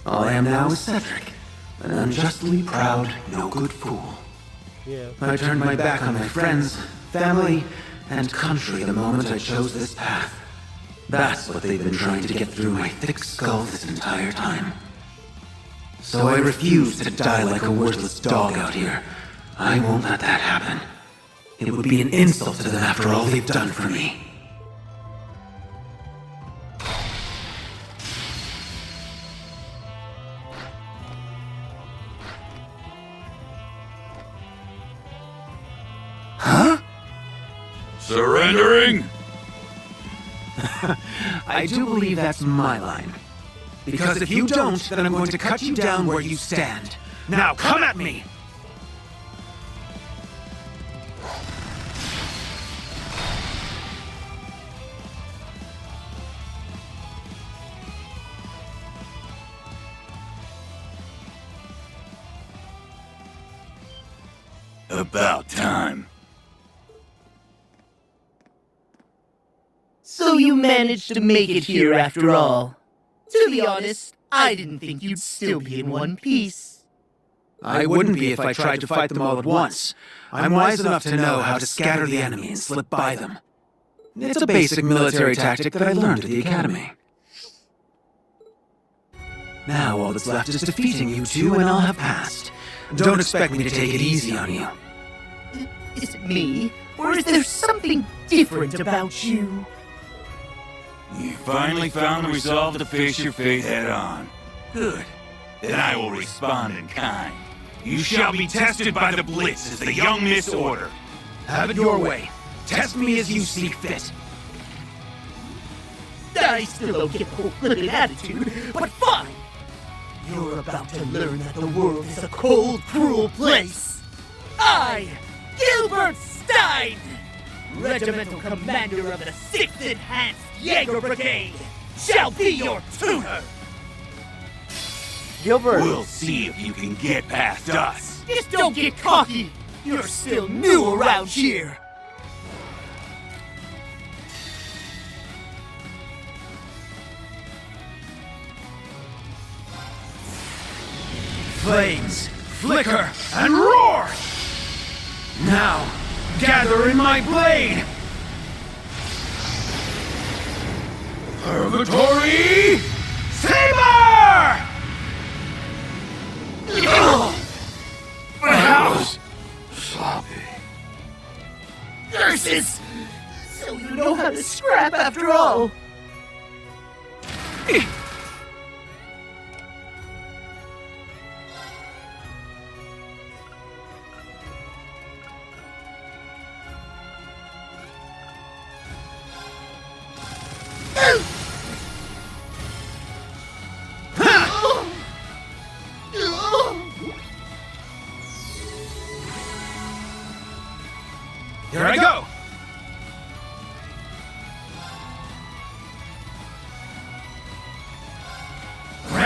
All I am now is Cedric, an unjustly proud, no-good fool. Yeah. I turned my back on my friends, family, and country the moment I chose this path. That's what they've been trying to get through my thick skull this entire time. So I refuse to die like a worthless dog out here. I won't let that happen. It would be an insult to them after all they've done for me. Huh? Surrendering? I do believe that's my line. Because if you don't, then I'm going to cut you down where you stand. Now come at me! About time. So you managed to make it here after all. To be honest, I didn't think you'd still be in one piece. I wouldn't be if I tried to fight them all at once. I'm wise enough to know how to scatter the enemy and slip by them. It's a basic military tactic that I learned at the academy. Now all that's left is defeating you two and I'll have passed. Don't expect me to take it easy on you. Is it me? Or is there something different about you? You finally found the resolve to face your fate head on. Good. Then I will respond in kind. You shall be tested by the Blitz as the young Miss Order. Have it your way. Test me as you see fit. I still don't get the whole flippin' attitude, but fine! You're about to learn that the world is a cold, cruel place. I, Gilbert Stein, Regimental Commander of the 6th Enhanced Jaeger Brigade, shall be your tutor! Gilbert! We'll see if you can get past us. Just don't get cocky! You're still new around here! Flames, flicker, and roar! Now, gather in my blade! Purgatory Saber! That was sloppy. Curses! So you know how to scrap after all!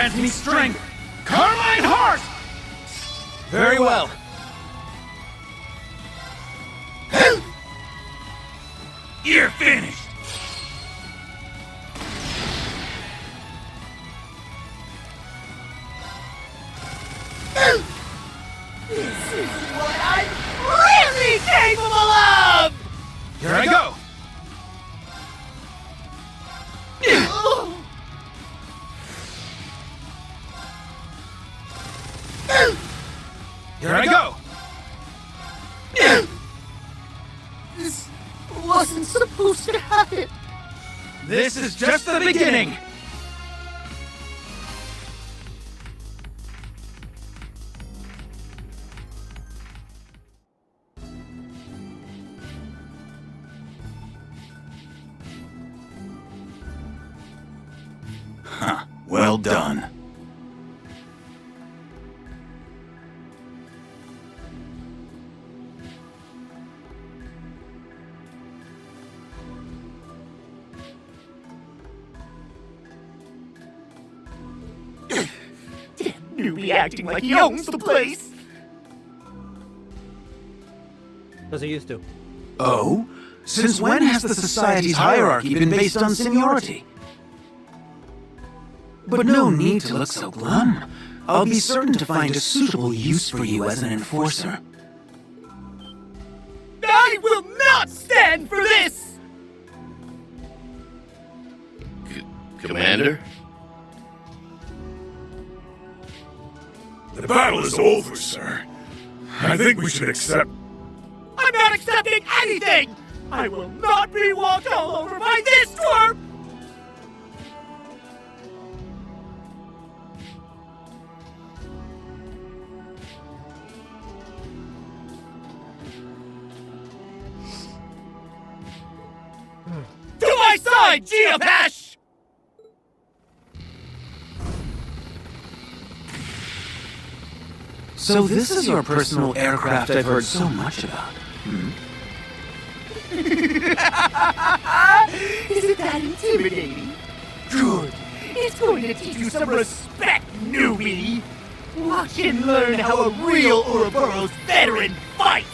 grant me strength! Carmine Heart! Very well. You're finished! This is what I'm really capable of! Here I go! Here I go! This wasn't supposed to happen. This is just the beginning! Huh, well done. Newbie acting like he owns the place. As he used to. Oh? Since when has the society's hierarchy been based on seniority? But no need to look so glum. I'll be certain to find a suitable use for you as an enforcer. I will not stand for this! Commander? The battle is over, sir. I think we should accept... I'm not accepting anything! I will not be walked all over by this twerp! To my side, Geopash! So this is your personal aircraft I've heard so much about. Isn't that intimidating? Good. It's going to teach you some respect, newbie. Watch and learn how a real Ouroboros veteran fights.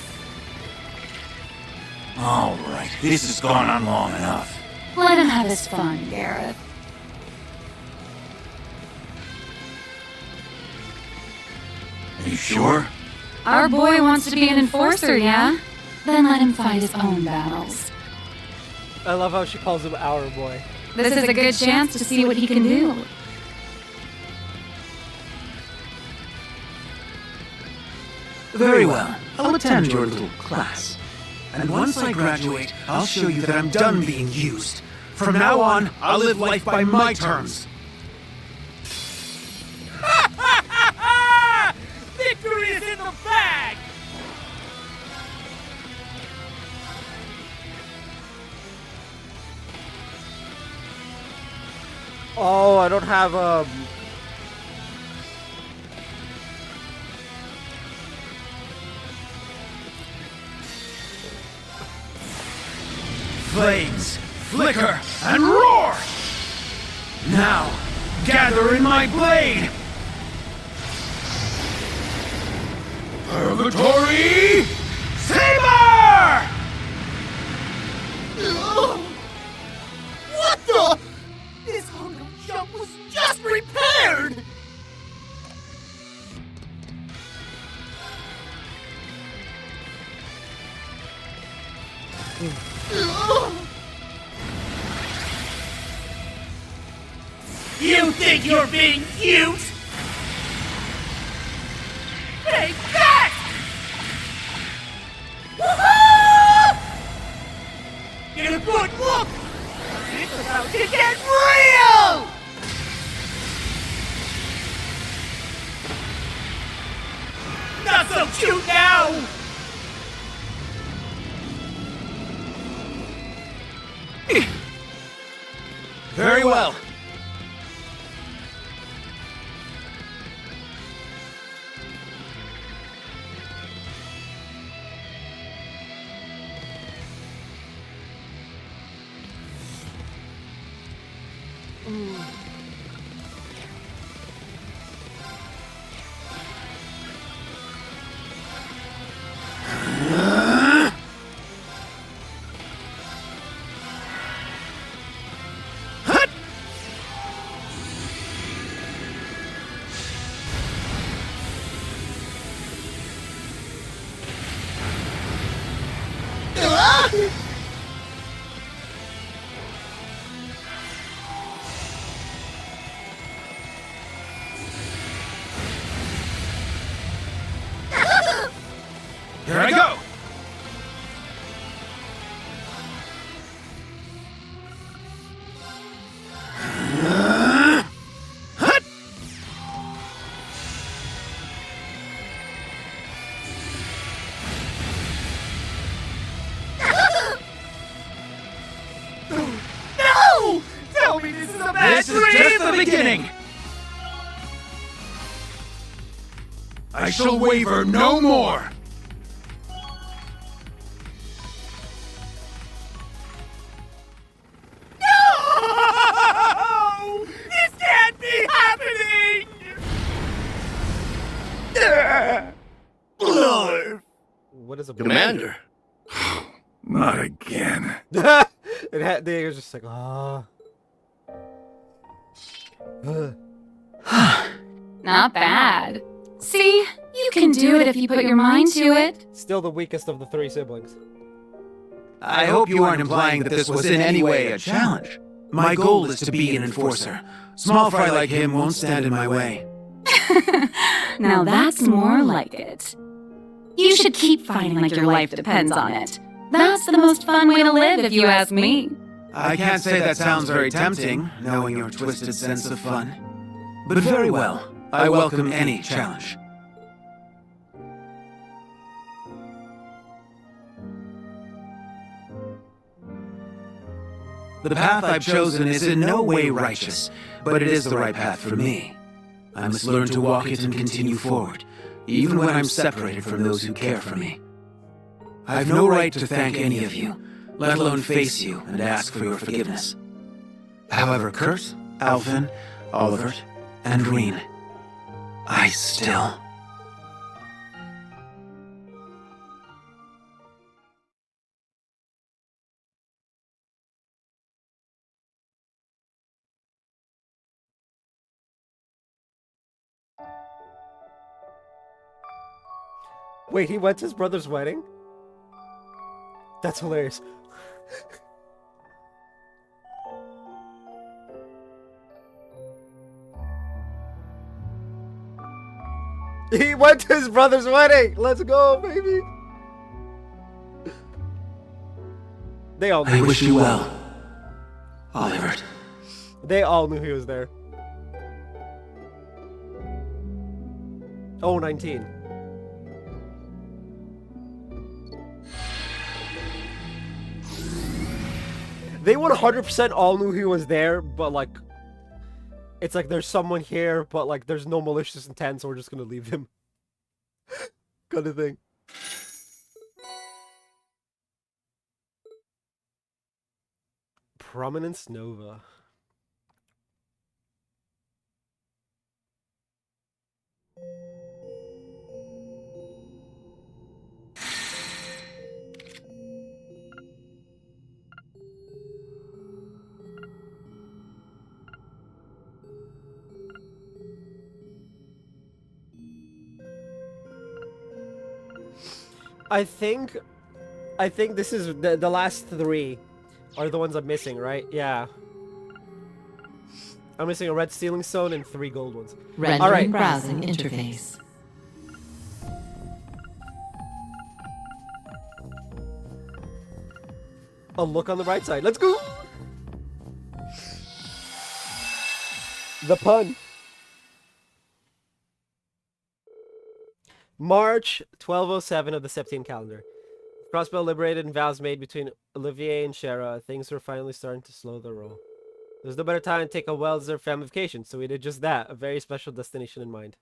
All right, this has gone on long enough. Let him have his fun, Gareth. Are you sure? Our boy wants to be an enforcer, yeah? Then let him fight his own battles. I love how she calls him our boy. This is a good chance to see what he can do. Very well. I'll attend your little class. And once I graduate, I'll show you that I'm done being used. From now on, I'll live life by my terms. Victory is in the bag! Oh, I don't have Flames, flicker, and roar! Now, gather in my blade! Purgatory Saber! What the? This hunk of junk was just repaired! You think you're being cute? Take that! Woohoo! Get a good look! It's about to get real! Not so cute now! Very well. a bad This is just the beginning! I shall waver no more! No! This can't be happening! Blood! What is a Commander. Not again. They were just like, ah. Not bad. See? You can do it if you put your mind to it. Still the weakest of the three siblings. I hope you aren't implying that this was in any way a challenge. My goal is to be an enforcer. Small fry like him won't stand in my way. Now that's more like it. You should keep fighting like your life depends on it. That's the most fun way to live, if you ask me. I can't say that sounds very tempting, knowing your twisted sense of fun. But very well, I welcome any challenge. The path I've chosen is in no way righteous, but it is the right path for me. I must learn to walk it and continue forward, even when I'm separated from those who care for me. I've no right to thank any of you, let alone face you and ask for your forgiveness. However, Kurt, Alvin, Oliver, and Reen, I still... Wait, he went to his brother's wedding? That's hilarious. He went to his brother's wedding! Let's go, baby! They all knew. I wish you well, Oliver. They all knew he was there. Oh, 19. They 100% all knew he was there, but like, it's like there's someone here, but like there's no malicious intent, so we're just gonna leave him. Kind of thing. Prominence Nova. I think this is the last three are the ones I'm missing, right? Yeah. I'm missing a red stealing stone and 3 gold ones. Rendering all right. browsing interface. A look on the right side. Let's go. The pun. March 1207 of the Septine calendar. Crossbow liberated and vows made between Olivier and Shara. Things were finally starting to slow their roll. There's no better time to take a well-deserved family vacation, so we did just that. A very special destination in mind.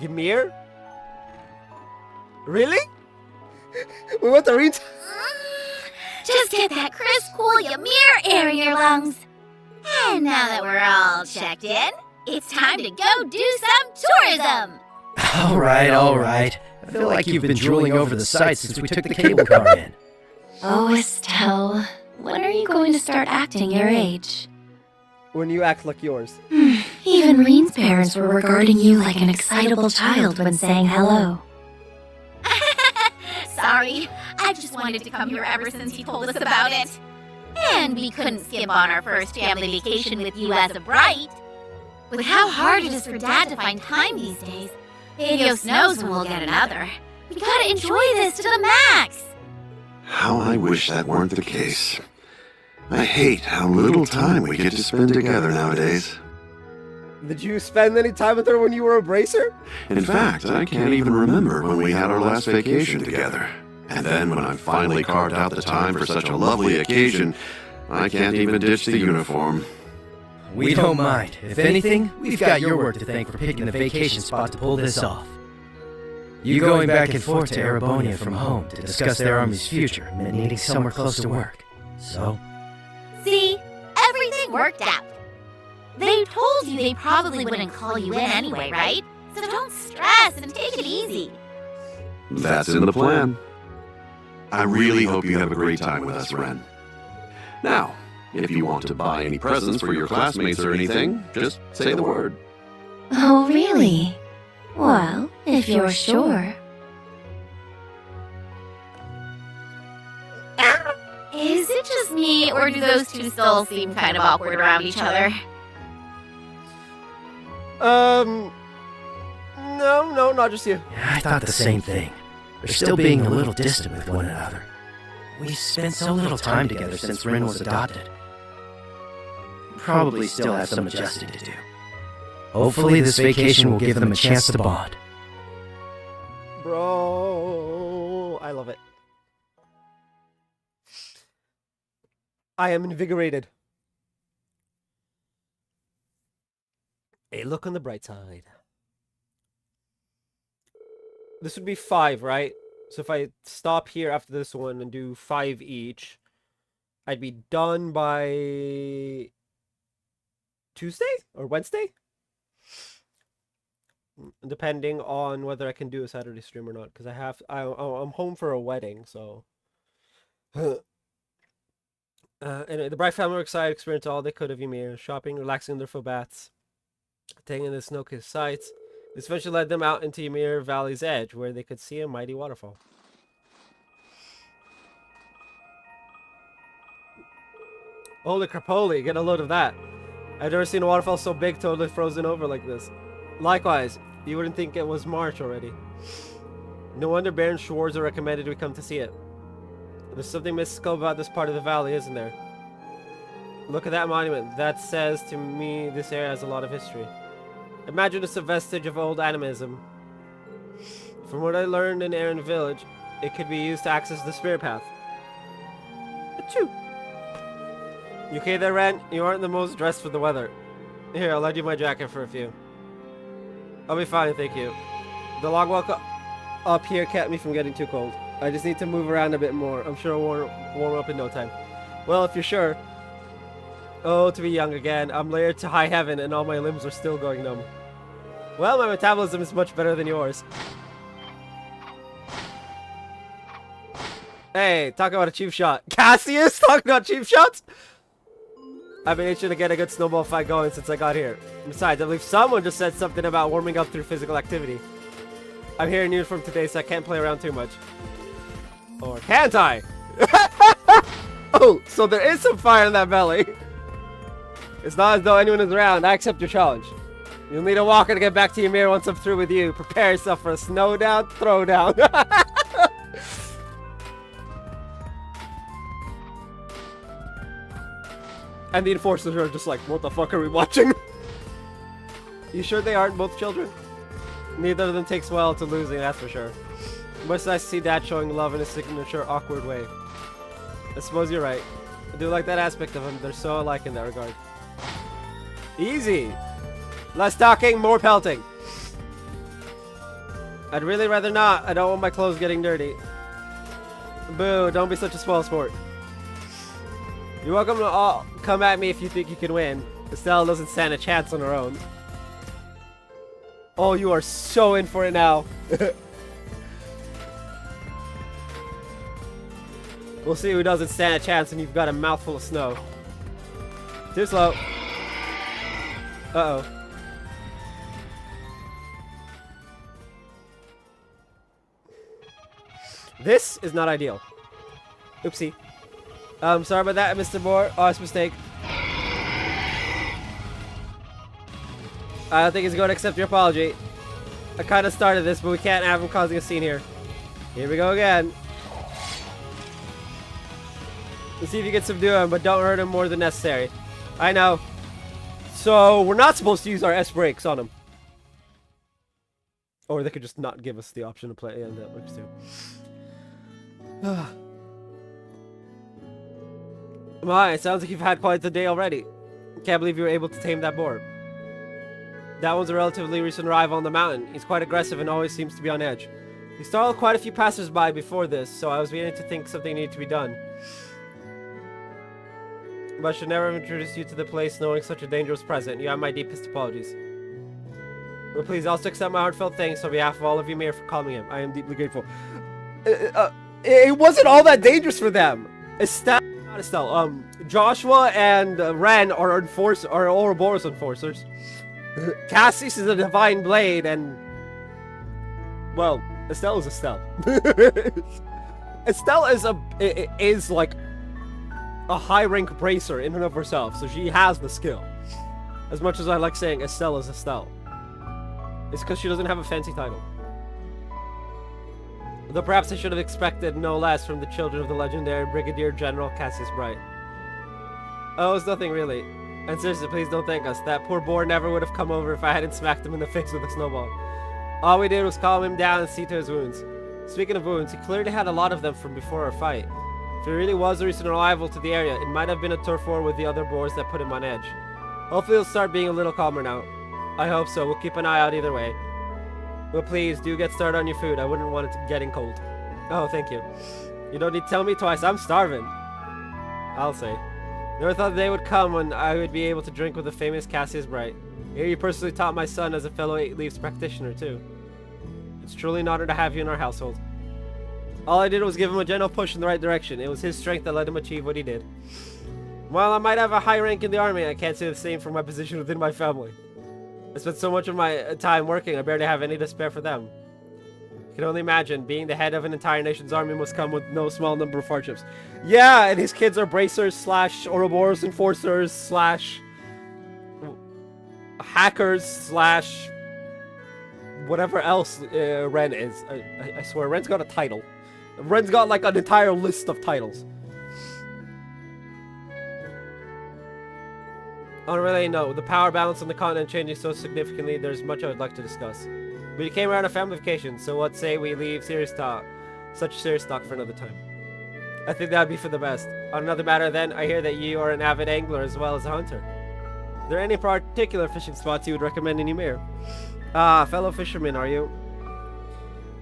Ymir? Really? We went to read. Just get that crisp, cool Ymir air in your lungs. And now that we're all checked in, it's time to go do some tourism. All right. I feel like you've been drooling over the sights since we took the cable car in. Oh, Estelle, when are you going to start acting your age? When you act like yours. Even Reen's parents were regarding you like an excitable child when saying hello. Sorry, I've just wanted to come here ever since he told us about it. And we couldn't skip on our first family vacation with you as of right. With how hard it is for Dad to find time these days, Adios knows when we'll get another. We gotta enjoy this to the max! How I wish that weren't the case. I hate how little time we get to spend together nowadays. Did you spend any time with her when you were a bracer? In fact, I can't even remember when we had our last vacation together. And then when I finally carved out the time for such a lovely occasion, I can't even ditch the uniform. We don't mind. If anything, we've got your work to thank for picking the vacation spot to pull this off. You going back and forth to Erebonia from home to discuss their army's future meant needing somewhere close to work. So? See? Everything worked out. They told you they probably wouldn't call you in anyway, right? So don't stress and take it easy. That's in the plan. I really hope you have a great time with us, Ren. Now, if you want to buy any presents for your classmates or anything, just say the word. Oh, really? Well, if you're sure. Is it just me, or do those two still seem kind of awkward around each other? No, not just you. I thought the same thing. They're still being a little distant with one another. We've spent so little time together since Ren was adopted. Probably still have some adjusting to do. Hopefully this vacation will give them a chance to bond. Bro, I love it. I am invigorated. A look on the bright side. This would be 5, right? So if I stop here after this one and do 5 each, I'd be done by Tuesday or Wednesday? Depending on whether I can do a Saturday stream or not, because I'm home for a wedding, so. Anyway, the Bright family were excited to experience all they could of Ymir, shopping, relaxing in their full baths, taking in the snow-kissed sights. This eventually led them out into Ymir Valley's edge, where they could see a mighty waterfall. Holy crapoli, get a load of that. I've never seen a waterfall so big, totally frozen over like this. Likewise, you wouldn't think it was March already. No wonder Baron Schwarzer recommended we come to see it. There's something mystical about this part of the valley, isn't there? Look at that monument. That says to me this area has a lot of history. Imagine it's a vestige of old animism. From what I learned in Aaron Village, it could be used to access the spirit path. Achoo! You okay there, Ren? You aren't the most dressed for the weather. Here, I'll lend you my jacket for a few. I'll be fine, thank you. The long walk up here kept me from getting too cold. I just need to move around a bit more. I'm sure I'll warm up in no time. Well, if you're sure. Oh, to be young again. I'm layered to high heaven and all my limbs are still going numb. Well, my metabolism is much better than yours. Hey, talk about a cheap shot. Cassius, talking about cheap shots? I've been itching to get a good snowball fight going since I got here. Besides, I believe someone just said something about warming up through physical activity. I'm here in uniform today, so I can't play around too much. Or can't I? Oh, so there is some fire in that belly. It's not as though anyone is around. I accept your challenge. You'll need a walker to get back to Ymir once I'm through with you. Prepare yourself for a snow down, throw down. And the enforcers are just like, what the fuck are we watching? You sure they aren't both children? Neither of them takes well to losing, that's for sure. Much nice to see Dad showing love in a signature awkward way. I suppose you're right. I do like that aspect of them. They're so alike in that regard. Easy! Less talking, more pelting. I'd really rather not. I don't want my clothes getting dirty. Boo, don't be such a spoil sport. You're welcome to all come at me if you think you can win. Estelle doesn't stand a chance on her own. Oh, you are so in for it now. We'll see who doesn't stand a chance when you've got a mouthful of snow. Too slow. Uh-oh. This is not ideal. Oopsie. Sorry about that, Mr. Moore. Oh, it's a mistake. I don't think he's going to accept your apology. I kind of started this, but we can't have him causing a scene here. Here we go again. Let's see if you can subdue him, but don't hurt him more than necessary. I know. So, we're not supposed to use our S brakes on him. Or they could just not give us the option to play. Yeah, that works too. My, it sounds like you've had quite the day already. Can't believe you were able to tame that boar. That one's a relatively recent arrival on the mountain. He's quite aggressive and always seems to be on edge. He startled quite a few passers-by before this, so I was beginning to think something needed to be done. But I should never have introduced you to the place knowing such a dangerous present. You have my deepest apologies. But please also accept my heartfelt thanks on behalf of all of you here for calming him. I am deeply grateful. It wasn't all that dangerous for them. Estelle, not Estelle. Joshua and Ren are Ouroboros enforcers. Cassius is a divine blade, and well, Estelle is Estelle. Estelle is like a high rank bracer in and of herself, so she has the skill. As much as I like saying Estelle is Estelle, it's because she doesn't have a fancy title. Though perhaps I should have expected no less from the children of the legendary Brigadier General Cassius Bright. Oh, it's nothing really. And seriously, please don't thank us. That poor boar never would have come over if I hadn't smacked him in the face with a snowball. All we did was calm him down and see to his wounds. Speaking of wounds, he clearly had a lot of them from before our fight. If he really was a recent arrival to the area, it might have been a turf war with the other boars that put him on edge. Hopefully he'll start being a little calmer now. I hope so. We'll keep an eye out either way. But please, do get started on your food. I wouldn't want it to getting cold. Oh, thank you. You don't need to tell me twice. I'm starving. I'll say. Never thought the day would come when I would be able to drink with the famous Cassius Bright. Here you personally taught my son as a fellow 8 Leaves practitioner, too. It's truly an honor to have you in our household. All I did was give him a gentle push in the right direction. It was his strength that let him achieve what he did. While I might have a high rank in the army, I can't say the same for my position within my family. I spent so much of my time working, I barely have any to spare for them. I can only imagine, being the head of an entire nation's army must come with no small number of hardships. Yeah, and his kids are bracers / Ouroboros enforcers / hackers / whatever else Ren is. I swear, Ren's got a title. Ren's got like an entire list of titles. On a related note, with the power balance on the continent changing so significantly, there's much I would like to discuss. We came around a family vacation, so let's say we leave such serious talk for another time. I think that would be for the best. On another matter then, I hear that you are an avid angler as well as a hunter. Are there any particular fishing spots you would recommend in Ymir? Ah, fellow fisherman, are you?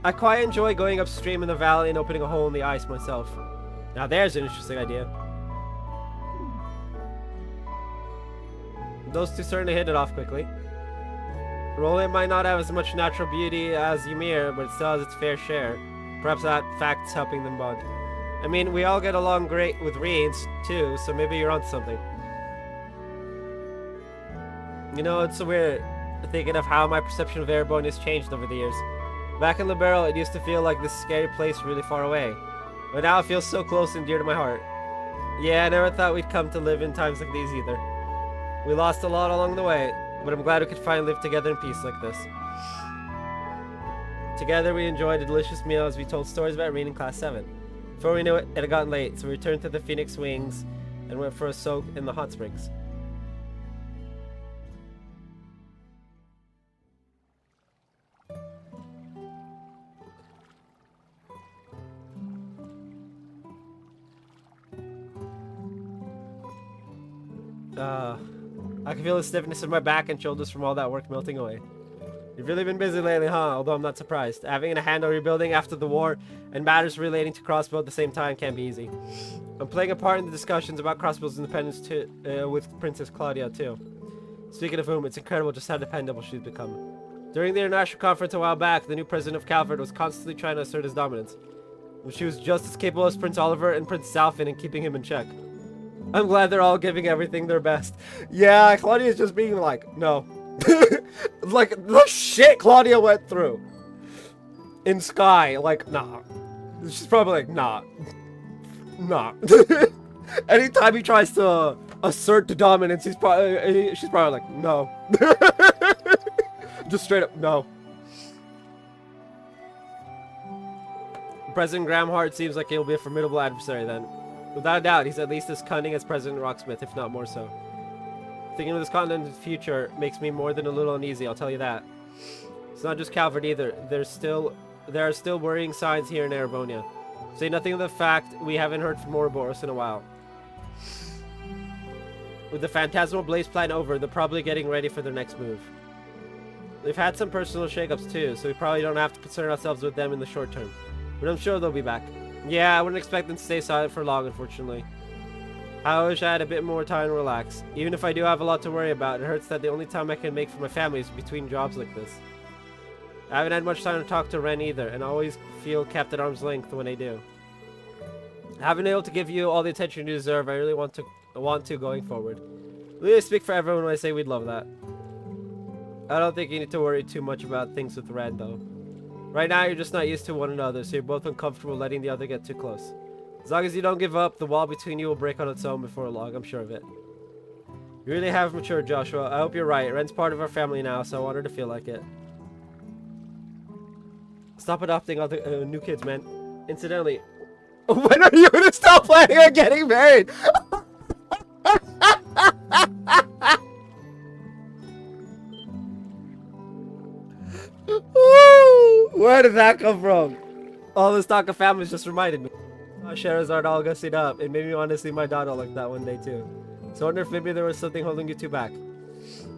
I quite enjoy going upstream in the valley and opening a hole in the ice myself. Now there's an interesting idea. Those two certainly hit it off quickly. Roland might not have as much natural beauty as Ymir, but it still has its fair share. Perhaps that fact's helping them bond. I mean, we all get along great with Reeds, too, so maybe you're onto something. You know, it's so weird thinking of how my perception of Erebone has changed over the years. Back in Liberal, it used to feel like this scary place really far away. But now it feels so close and dear to my heart. Yeah, I never thought we'd come to live in times like these either. We lost a lot along the way, but I'm glad we could finally live together in peace like this. Together we enjoyed a delicious meal as we told stories about reading Class 7. Before we knew it, it had gotten late, so we returned to the Phoenix Wings and went for a soak in the hot springs. I can feel the stiffness in my back and shoulders from all that work melting away. You've really been busy lately, huh? Although I'm not surprised. Having a hand on rebuilding after the war and matters relating to Crossbow at the same time can't be easy. I'm playing a part in the discussions about Crossbow's independence with Princess Claudia, too. Speaking of whom, it's incredible just how dependable she's become. During the international conference a while back, the new president of Calvert was constantly trying to assert his dominance. She was just as capable as Prince Oliver and Prince Salfin in keeping him in check. I'm glad they're all giving everything their best. Yeah, Claudia's just being like, no. Like, the shit Claudia went through in Sky, like, nah. She's probably like, nah. Nah. Anytime he tries to assert the dominance, she's probably like, no. Just straight up, no. President Gramhart seems like he'll be a formidable adversary then. Without a doubt, he's at least as cunning as President Rocksmith, if not more so. Thinking of this continent's future makes me more than a little uneasy, I'll tell you that. It's not just Calvert either. There are still worrying signs here in Erebonia. Say nothing of the fact we haven't heard from Ouroboros in a while. With the Phantasmal Blaze plan over, they're probably getting ready for their next move. They've had some personal shakeups too, so we probably don't have to concern ourselves with them in the short term. But I'm sure they'll be back. Yeah, I wouldn't expect them to stay silent for long, unfortunately. I wish I had a bit more time to relax. Even if I do have a lot to worry about, it hurts that the only time I can make for my family is between jobs like this. I haven't had much time to talk to Ren either, and I always feel kept at arm's length when I do. I haven't been able to give you all the attention you deserve. I really want to going forward. Really speak for everyone when I say we'd love that. I don't think you need to worry too much about things with Ren, though. Right now, you're just not used to one another, so you're both uncomfortable letting the other get too close. As long as you don't give up, the wall between you will break on its own before long, I'm sure of it. You really have matured, Joshua. I hope you're right. Ren's part of our family now, so I want her to feel like it. Stop adopting other new kids, man. Incidentally, when are you gonna stop planning on getting married? Where did that come from? All this talk of families just reminded me. Sherazard all gussied up. It made me want to see my daughter like that one day too. So I wonder if maybe there was something holding you two back.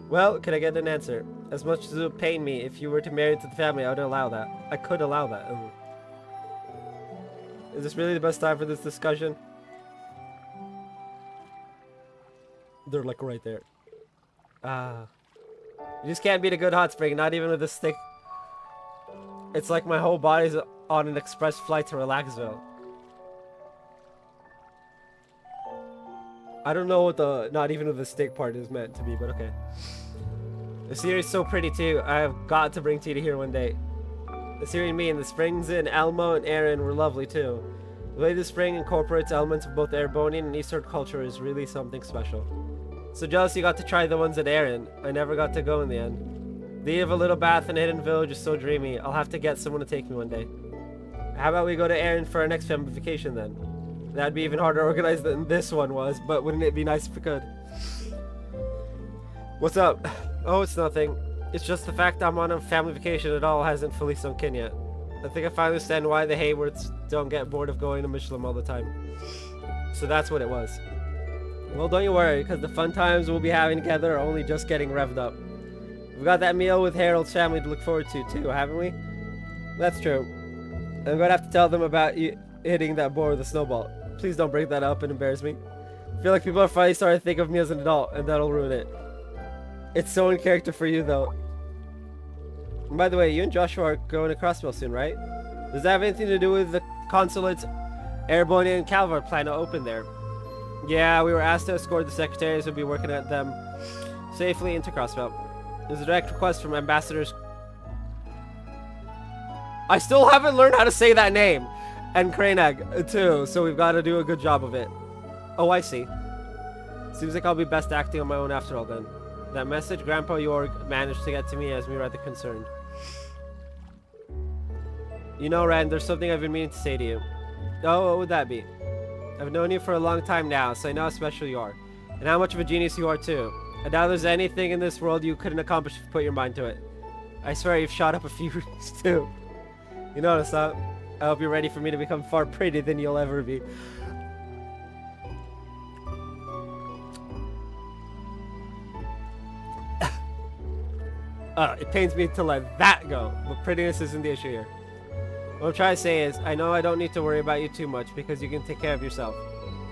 Well, can I get an answer? As much as it would pain me, if you were to marry into the family, I would allow that. I could allow that. Is this really the best time for this discussion? They're like right there. You just can't beat a good hot spring, not even with a stick. It's like my whole body's on an express flight to Relaxville. I don't know what the not even with the stick part is meant to be, but okay. The series is so pretty too. I have got to bring Tina here one day. The series and me and the springs in Elmo and Aaron were lovely too. The way the spring incorporates elements of both Erebonian and Eastern culture is really something special. So jealous you got to try the ones at Aaron. I never got to go in the end. The idea of a little bath in a hidden village is so dreamy. I'll have to get someone to take me one day. How about we go to Aaron for our next family vacation then? That'd be even harder to organize than this one was, but wouldn't it be nice if we could? What's up? Oh, it's nothing. It's just the fact I'm on a family vacation at all hasn't fully sunk in yet. I think I finally understand why the Haywards don't get bored of going to Michelin all the time. So that's what it was. Well, don't you worry, because the fun times we'll be having together are only just getting revved up. We've got that meal with Harold's family to look forward to, too, haven't we? That's true. I'm going to have to tell them about you hitting that boar with a snowball. Please don't bring that up and embarrass me. I feel like people are finally starting to think of me as an adult, and that'll ruin it. It's so in character for you, though. And by the way, you and Joshua are going to Crossville soon, right? Does that have anything to do with the consulates Erebonian and Calvar plan to open there? Yeah, we were asked to escort the secretaries who'll be working at them safely into Crossville. There's a direct request from ambassadors. I still haven't learned how to say that name. And Cranag, too, so we've got to do a good job of it. Oh, I see. Seems like I'll be best acting on my own after all, then. That message Grandpa York managed to get to me has me rather concerned. You know, Ren, there's something I've been meaning to say to you. Oh, what would that be? I've known you for a long time now, so I know how special you are. And how much of a genius you are, too. I doubt there's anything in this world you couldn't accomplish if you put your mind to it. I swear you've shot up a few roots, too. You notice, huh? I hope you're ready for me to become far prettier than you'll ever be. It pains me to let that go, but prettiness isn't the issue here. What I'm trying to say is, I know I don't need to worry about you too much because you can take care of yourself.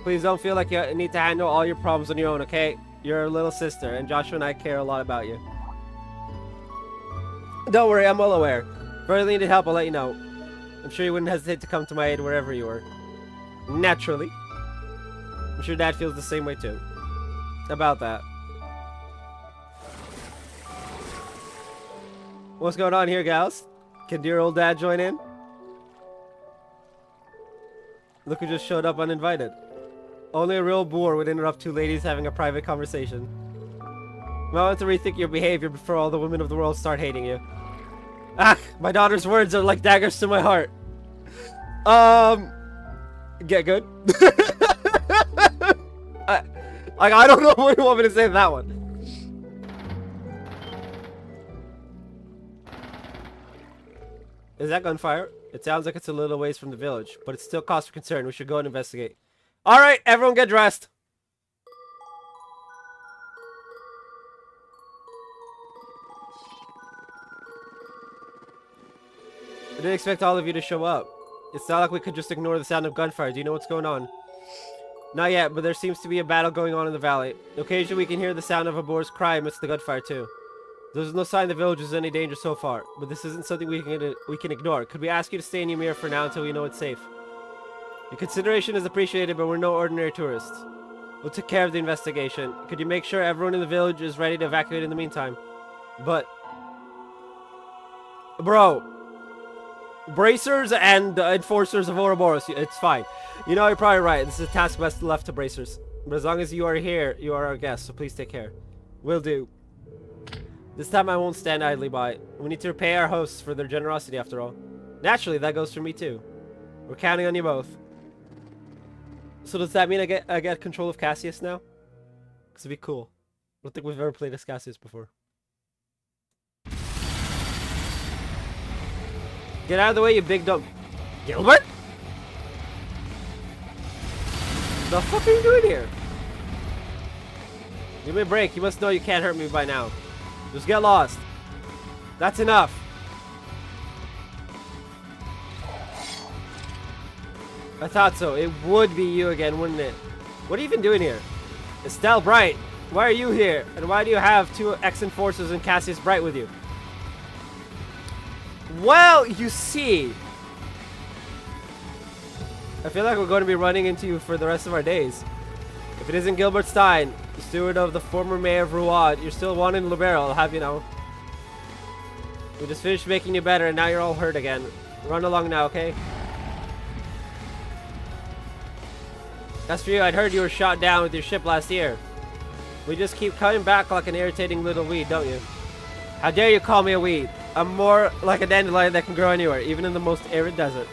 Please don't feel like you need to handle all your problems on your own, okay? You're a little sister, and Joshua and I care a lot about you. Don't worry, I'm well aware. If I really needed help, I'll let you know. I'm sure you wouldn't hesitate to come to my aid wherever you were. Naturally. I'm sure Dad feels the same way too. About that. What's going on here, gals? Can dear old Dad join in? Look who just showed up uninvited. Only a real bore would interrupt two ladies having a private conversation. You might want to rethink your behavior before all the women of the world start hating you. Ah, my daughter's words are like daggers to my heart. Get good. I don't know what you want me to say to that one. Is that gunfire? It sounds like it's a little ways from the village, but it's still cause for concern. We should go and investigate. Alright, everyone get dressed. didn't expect all of you to show up. It's not like we could just ignore the sound of gunfire. Do you know what's going on? Not yet, but there seems to be a battle going on in the valley. Occasionally we can hear the sound of a boar's cry amidst the gunfire too. There's no sign the village is in any danger so far, but this isn't something we can ignore. Could we ask you to stay in Ymir for now until we know it's safe? Your consideration is appreciated, but we're no ordinary tourists. We'll take care of the investigation. Could you make sure everyone in the village is ready to evacuate in the meantime? But... Bro. Bracers and enforcers of Ouroboros, it's fine. You know, you're probably right. This is a task best left to bracers. But as long as you are here, you are our guests, so please take care. Will do. This time I won't stand idly by. We need to repay our hosts for their generosity after all. Naturally, that goes for me too. We're counting on you both. So does that mean I get control of Cassius now? Because it'd be cool. I don't think we've ever played as Cassius before. Get out of the way, you big dumb... Gilbert? The fuck are you doing here? Give me a break. You must know you can't hurt me by now. Just get lost. That's enough. I thought so. It would be you again, wouldn't it? What are you even doing here? Estelle Bright, why are you here? And why do you have two ex-enforcers and Cassius Bright with you? Well, you see. I feel like we're going to be running into you for the rest of our days. If it isn't Gilbert Stein, the steward of the former mayor of Ruad, you're still wanted in Libero, I'll have you know. We just finished making you better and now you're all hurt again. Run along now, okay? As for you, I'd heard you were shot down with your ship last year. We just keep coming back like an irritating little weed, don't you? How dare you call me a weed? I'm more like a dandelion that can grow anywhere, even in the most arid desert.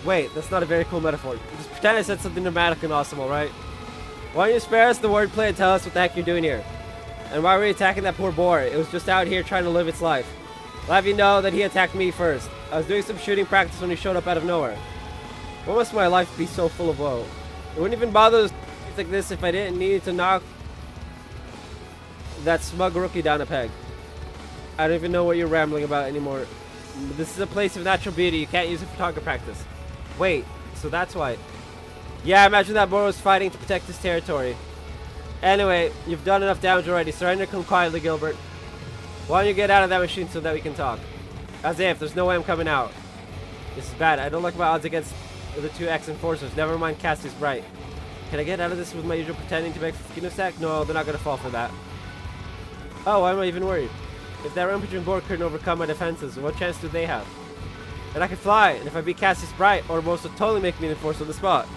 Wait, that's not a very cool metaphor. Just pretend I said something dramatic and awesome, alright? Why don't you spare us the wordplay and tell us what the heck you're doing here? And why were you attacking that poor boar? It was just out here trying to live its life. I'll have you know that he attacked me first. I was doing some shooting practice when he showed up out of nowhere. Why must my life be so full of woe? It wouldn't even bother things like this if I didn't need to knock that smug rookie down a peg. I don't even know what you're rambling about anymore. This is a place of natural beauty. You can't use it for target practice. Wait, so that's why. Yeah, I imagine that boar was fighting to protect his territory. Anyway, you've done enough damage already. Surrender, come quietly, Gilbert. Why don't you get out of that machine so that we can talk? As if, there's no way I'm coming out. This is bad. I don't like my odds against the two ex-enforcers. Never mind Cassius Bright. Can I get out of this with my usual pretending to beg for forgiveness act? No, they're not going to fall for that. Oh, why am I even worried? If that rampaging boar couldn't overcome my defenses, what chance do they have? And I can fly, and if I beat Cassius Bright, Ouroboros will totally make me an enforcer on the spot.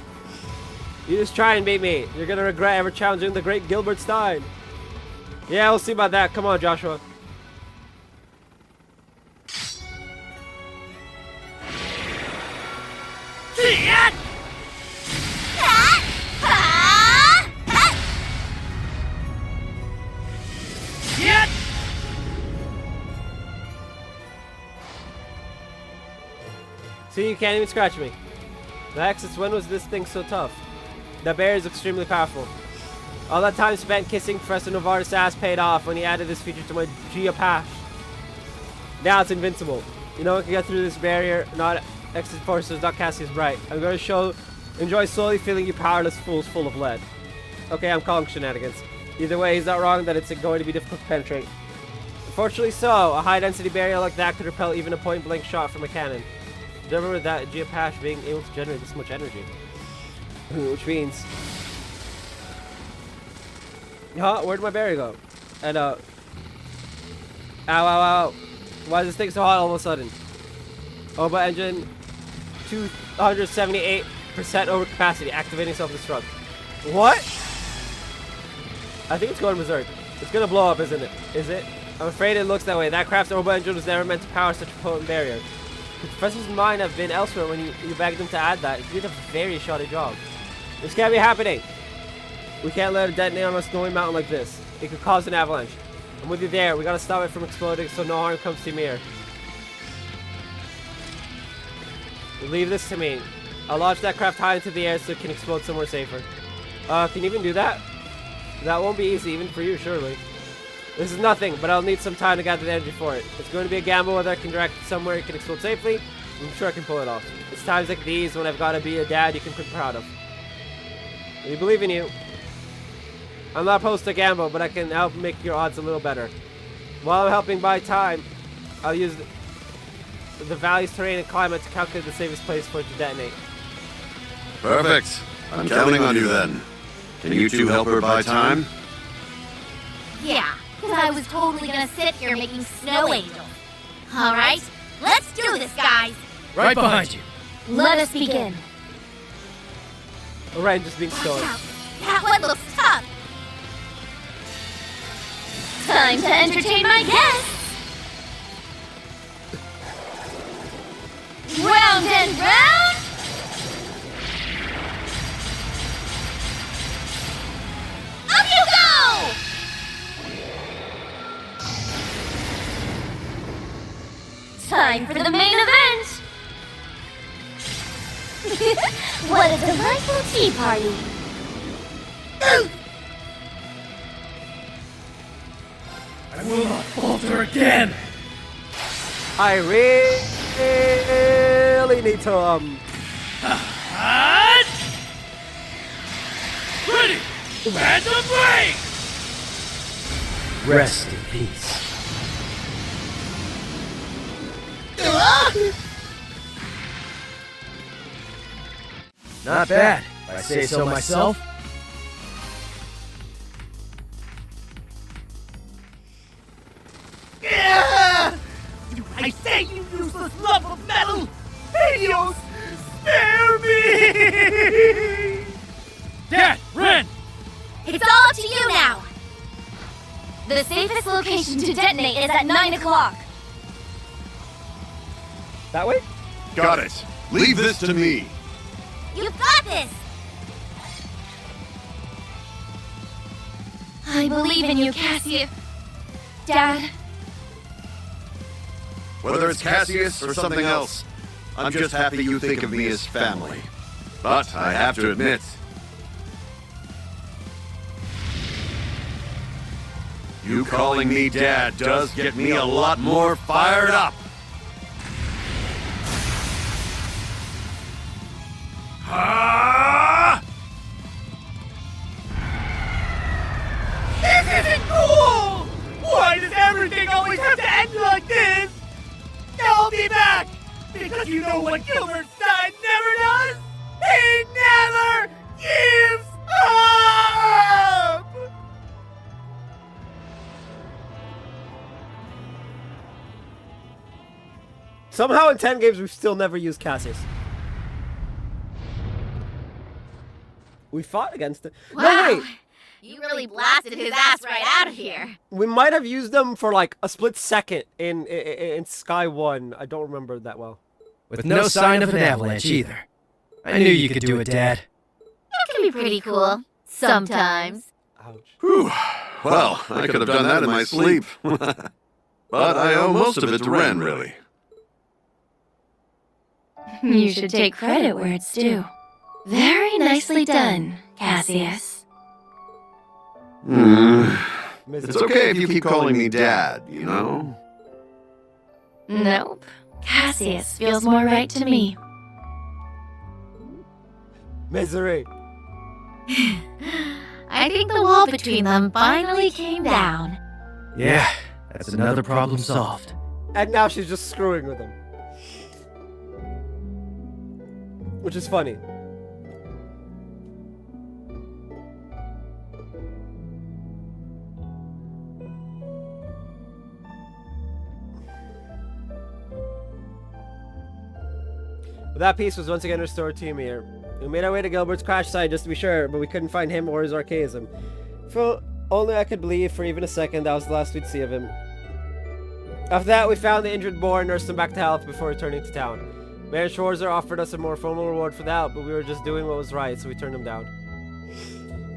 You just try and beat me. You're gonna regret ever challenging the great Gilbert Stein. Yeah, we'll see about that. Come on, Joshua. See, you can't even scratch me. Max, since when was this thing so tough? That bear is extremely powerful. All that time spent kissing Professor Novartis' ass paid off when he added this feature to my Geopath. Now it's invincible. You know, I can get through this barrier, not ex-enforcers, not Cassius Bright. I'm going to enjoy slowly filling you powerless fools full of lead. Okay, I'm calling shenanigans. Either way, he's not wrong that it's going to be difficult to penetrate. Unfortunately so, a high-density barrier like that could repel even a point-blank shot from a cannon. Never that Geopath being able to generate this much energy. Which means... Huh? Where'd my berry go? And, Ow, ow, ow. Why is this thing so hot all of a sudden? Oh, but engine 278% over capacity. Activating self-destruct. What? I think it's going berserk. It's gonna blow up, isn't it? Is it? I'm afraid it looks that way. That craft's orbital engine was never meant to power such a potent barrier. The professor's mind have been elsewhere when you begged him to add that. He did a very shoddy job. This can't be happening. We can't let it detonate on a snowy mountain like this. It could cause an avalanche. I'm with you there. We gotta stop it from exploding so no harm comes to Ymir. Leave this to me. I'll launch that craft high into the air so it can explode somewhere safer. Can you even do that? That won't be easy, even for you, surely. This is nothing, but I'll need some time to gather the energy for it. It's going to be a gamble whether I can direct it somewhere it can explode safely, I'm sure I can pull it off. It's times like these when I've got to be a dad you can be proud of. We believe in you. I'm not opposed to gamble, but I can help make your odds a little better. While I'm helping buy time, I'll use the values, terrain, and climate to calculate the safest place for it to detonate. Perfect. I'm counting on you then. Can you two help her buy time? Yeah, because I was totally gonna sit here making snow angels. Alright, let's do this, guys! Right behind you. Let us begin. Orion just being stoic. That one looks tough! Time to entertain my guests! Round and round! Up you go! Time for the main event! What a delightful tea party! I will not falter again! I really need to, Ready! Phantom break! Rest in peace. Not bad, if I say so myself. I say, you useless lump of metal! Helios, spare me! Dad! Ren! It's all up to you now! The safest location to detonate is at 9 o'clock. that way? Got it. Leave this to me. You've got this! I believe in you, Cassius. Dad. Whether it's Cassius or something else, I'm just happy you think of me as family. But I have to admit, you calling me Dad does get me a lot more fired up. This isn't cool! Why does everything always have to end like this? I'll be back! Because you know what Gilbert Stein never does? He never gives up! Somehow in 10 games we've still never used Cassius. We fought against it. Wow! No, wait! You really blasted his ass right out of here. We might have used them for like a split second in Sky 1. I don't remember that well. With no sign of an avalanche either. I knew you could do it, Dad. That can be pretty cool. Sometimes. Ouch. Whew. Well, I could have done that in my sleep. But I owe most of it to Ren, really. You should take credit where it's due. Very nicely done, Cassius. It's okay if you keep calling me Dad, you know? Nope. Cassius feels more right to me. Misery. I think the wall between them finally came down. Yeah, that's another problem solved. And now she's just screwing with him. Which is funny. But that piece was once again restored to Ymir. We made our way to Gilbert's crash site just to be sure, but we couldn't find him or his archaism. For only I could believe for even a second that was the last we'd see of him. After that, we found the injured boar and nursed him back to health before returning to town. Baron Schwarzer offered us a more formal reward for that, but we were just doing what was right, so we turned him down.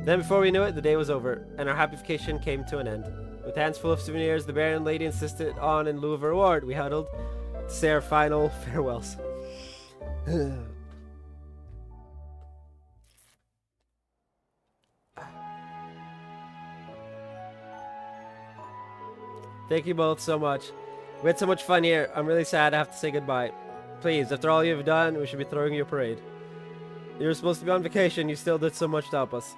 Then before we knew it, the day was over, and our happy vacation came to an end. With hands full of souvenirs, the Baron and Lady insisted on in lieu of a reward. We huddled to say our final farewells. Thank you both so much. We had so much fun here. I'm really sad I have to say goodbye. Please, after all you've done, we should be throwing you a parade. You were supposed to be on vacation, you still did so much to help us.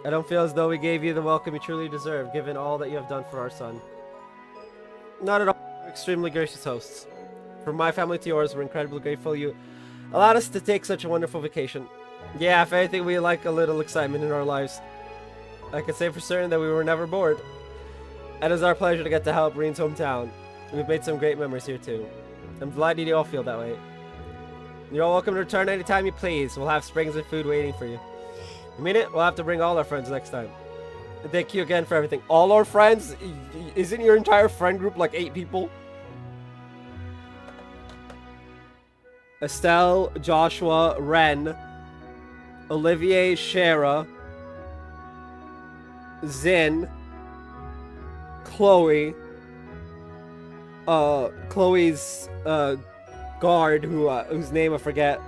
I don't feel as though we gave you the welcome you truly deserve, given all that you have done for our son. Not at all. We're extremely gracious hosts. From my family to yours, we're incredibly grateful you allowed us to take such a wonderful vacation. Yeah, if anything, we like a little excitement in our lives. I can say for certain that we were never bored. And it's our pleasure to get to help Reen's hometown. We've made some great memories here too. I'm delighted you all feel that way. You're all welcome to return anytime you please. We'll have springs and food waiting for you. You mean it? We'll have to bring all our friends next time. And thank you again for everything. All our friends? Isn't your entire friend group like 8 people? Estelle, Joshua, Ren, Olivier, Shara, Zin, Chloe, Chloe's guard, whose name I forget.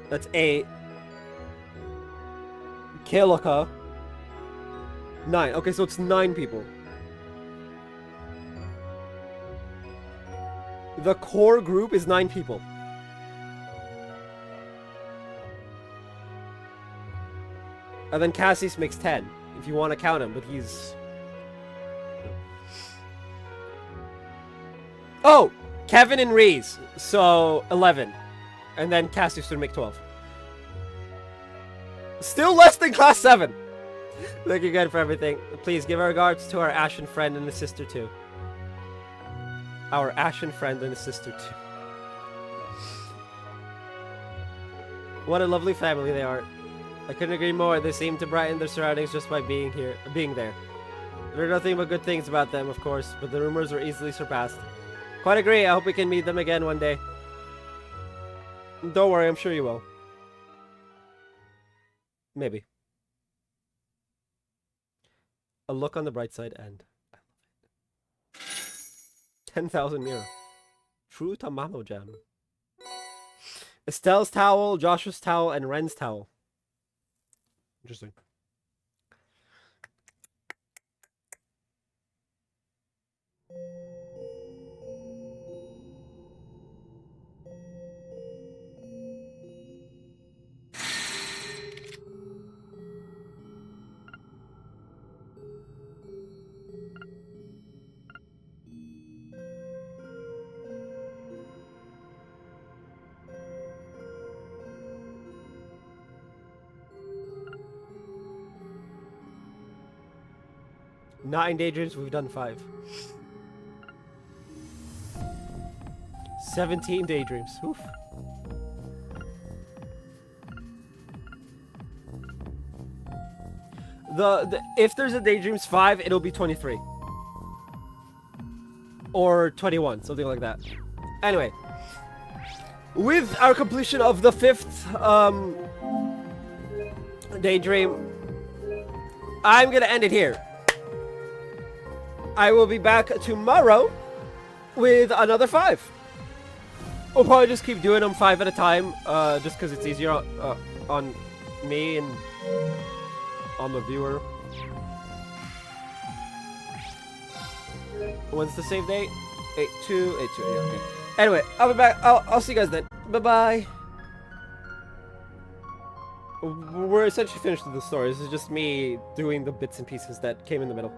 That's 8. Kalika. 9. Okay, so it's 9 people. The core group is 9 people. And then Cassius makes 10, if you want to count him, but he's... Oh! Kevin and Reese, so 11. And then Cassius would make 12. Still less than class 7! Thank you again for everything. Please give our regards to our Ashen friend and his sister too. Our Ashen friend and his sister too. What a lovely family they are. I couldn't agree more. They seem to brighten their surroundings just by being there. There are nothing but good things about them, of course, but the rumors were easily surpassed. Quite agree. I hope we can meet them again one day. Don't worry, I'm sure you will. Maybe. A look on the bright side and I love it. 10,000 Mira. True Tamamo Jam. Estelle's towel, Joshua's towel, and Ren's towel. Interesting. Nine daydreams, we've done 5. 17 daydreams. Oof. If there's a daydreams 5, it'll be 23. Or 21, something like that. Anyway. With our completion of the 5th daydream, I'm gonna end it here. I will be back tomorrow with another 5. We'll probably just keep doing them 5 at a time, just because it's easier on me and on the viewer. When's the save date? 8/2, yeah, okay. Anyway, I'll be back. I'll see you guys then. Bye-bye. We're essentially finished with the story. This is just me doing the bits and pieces that came in the middle.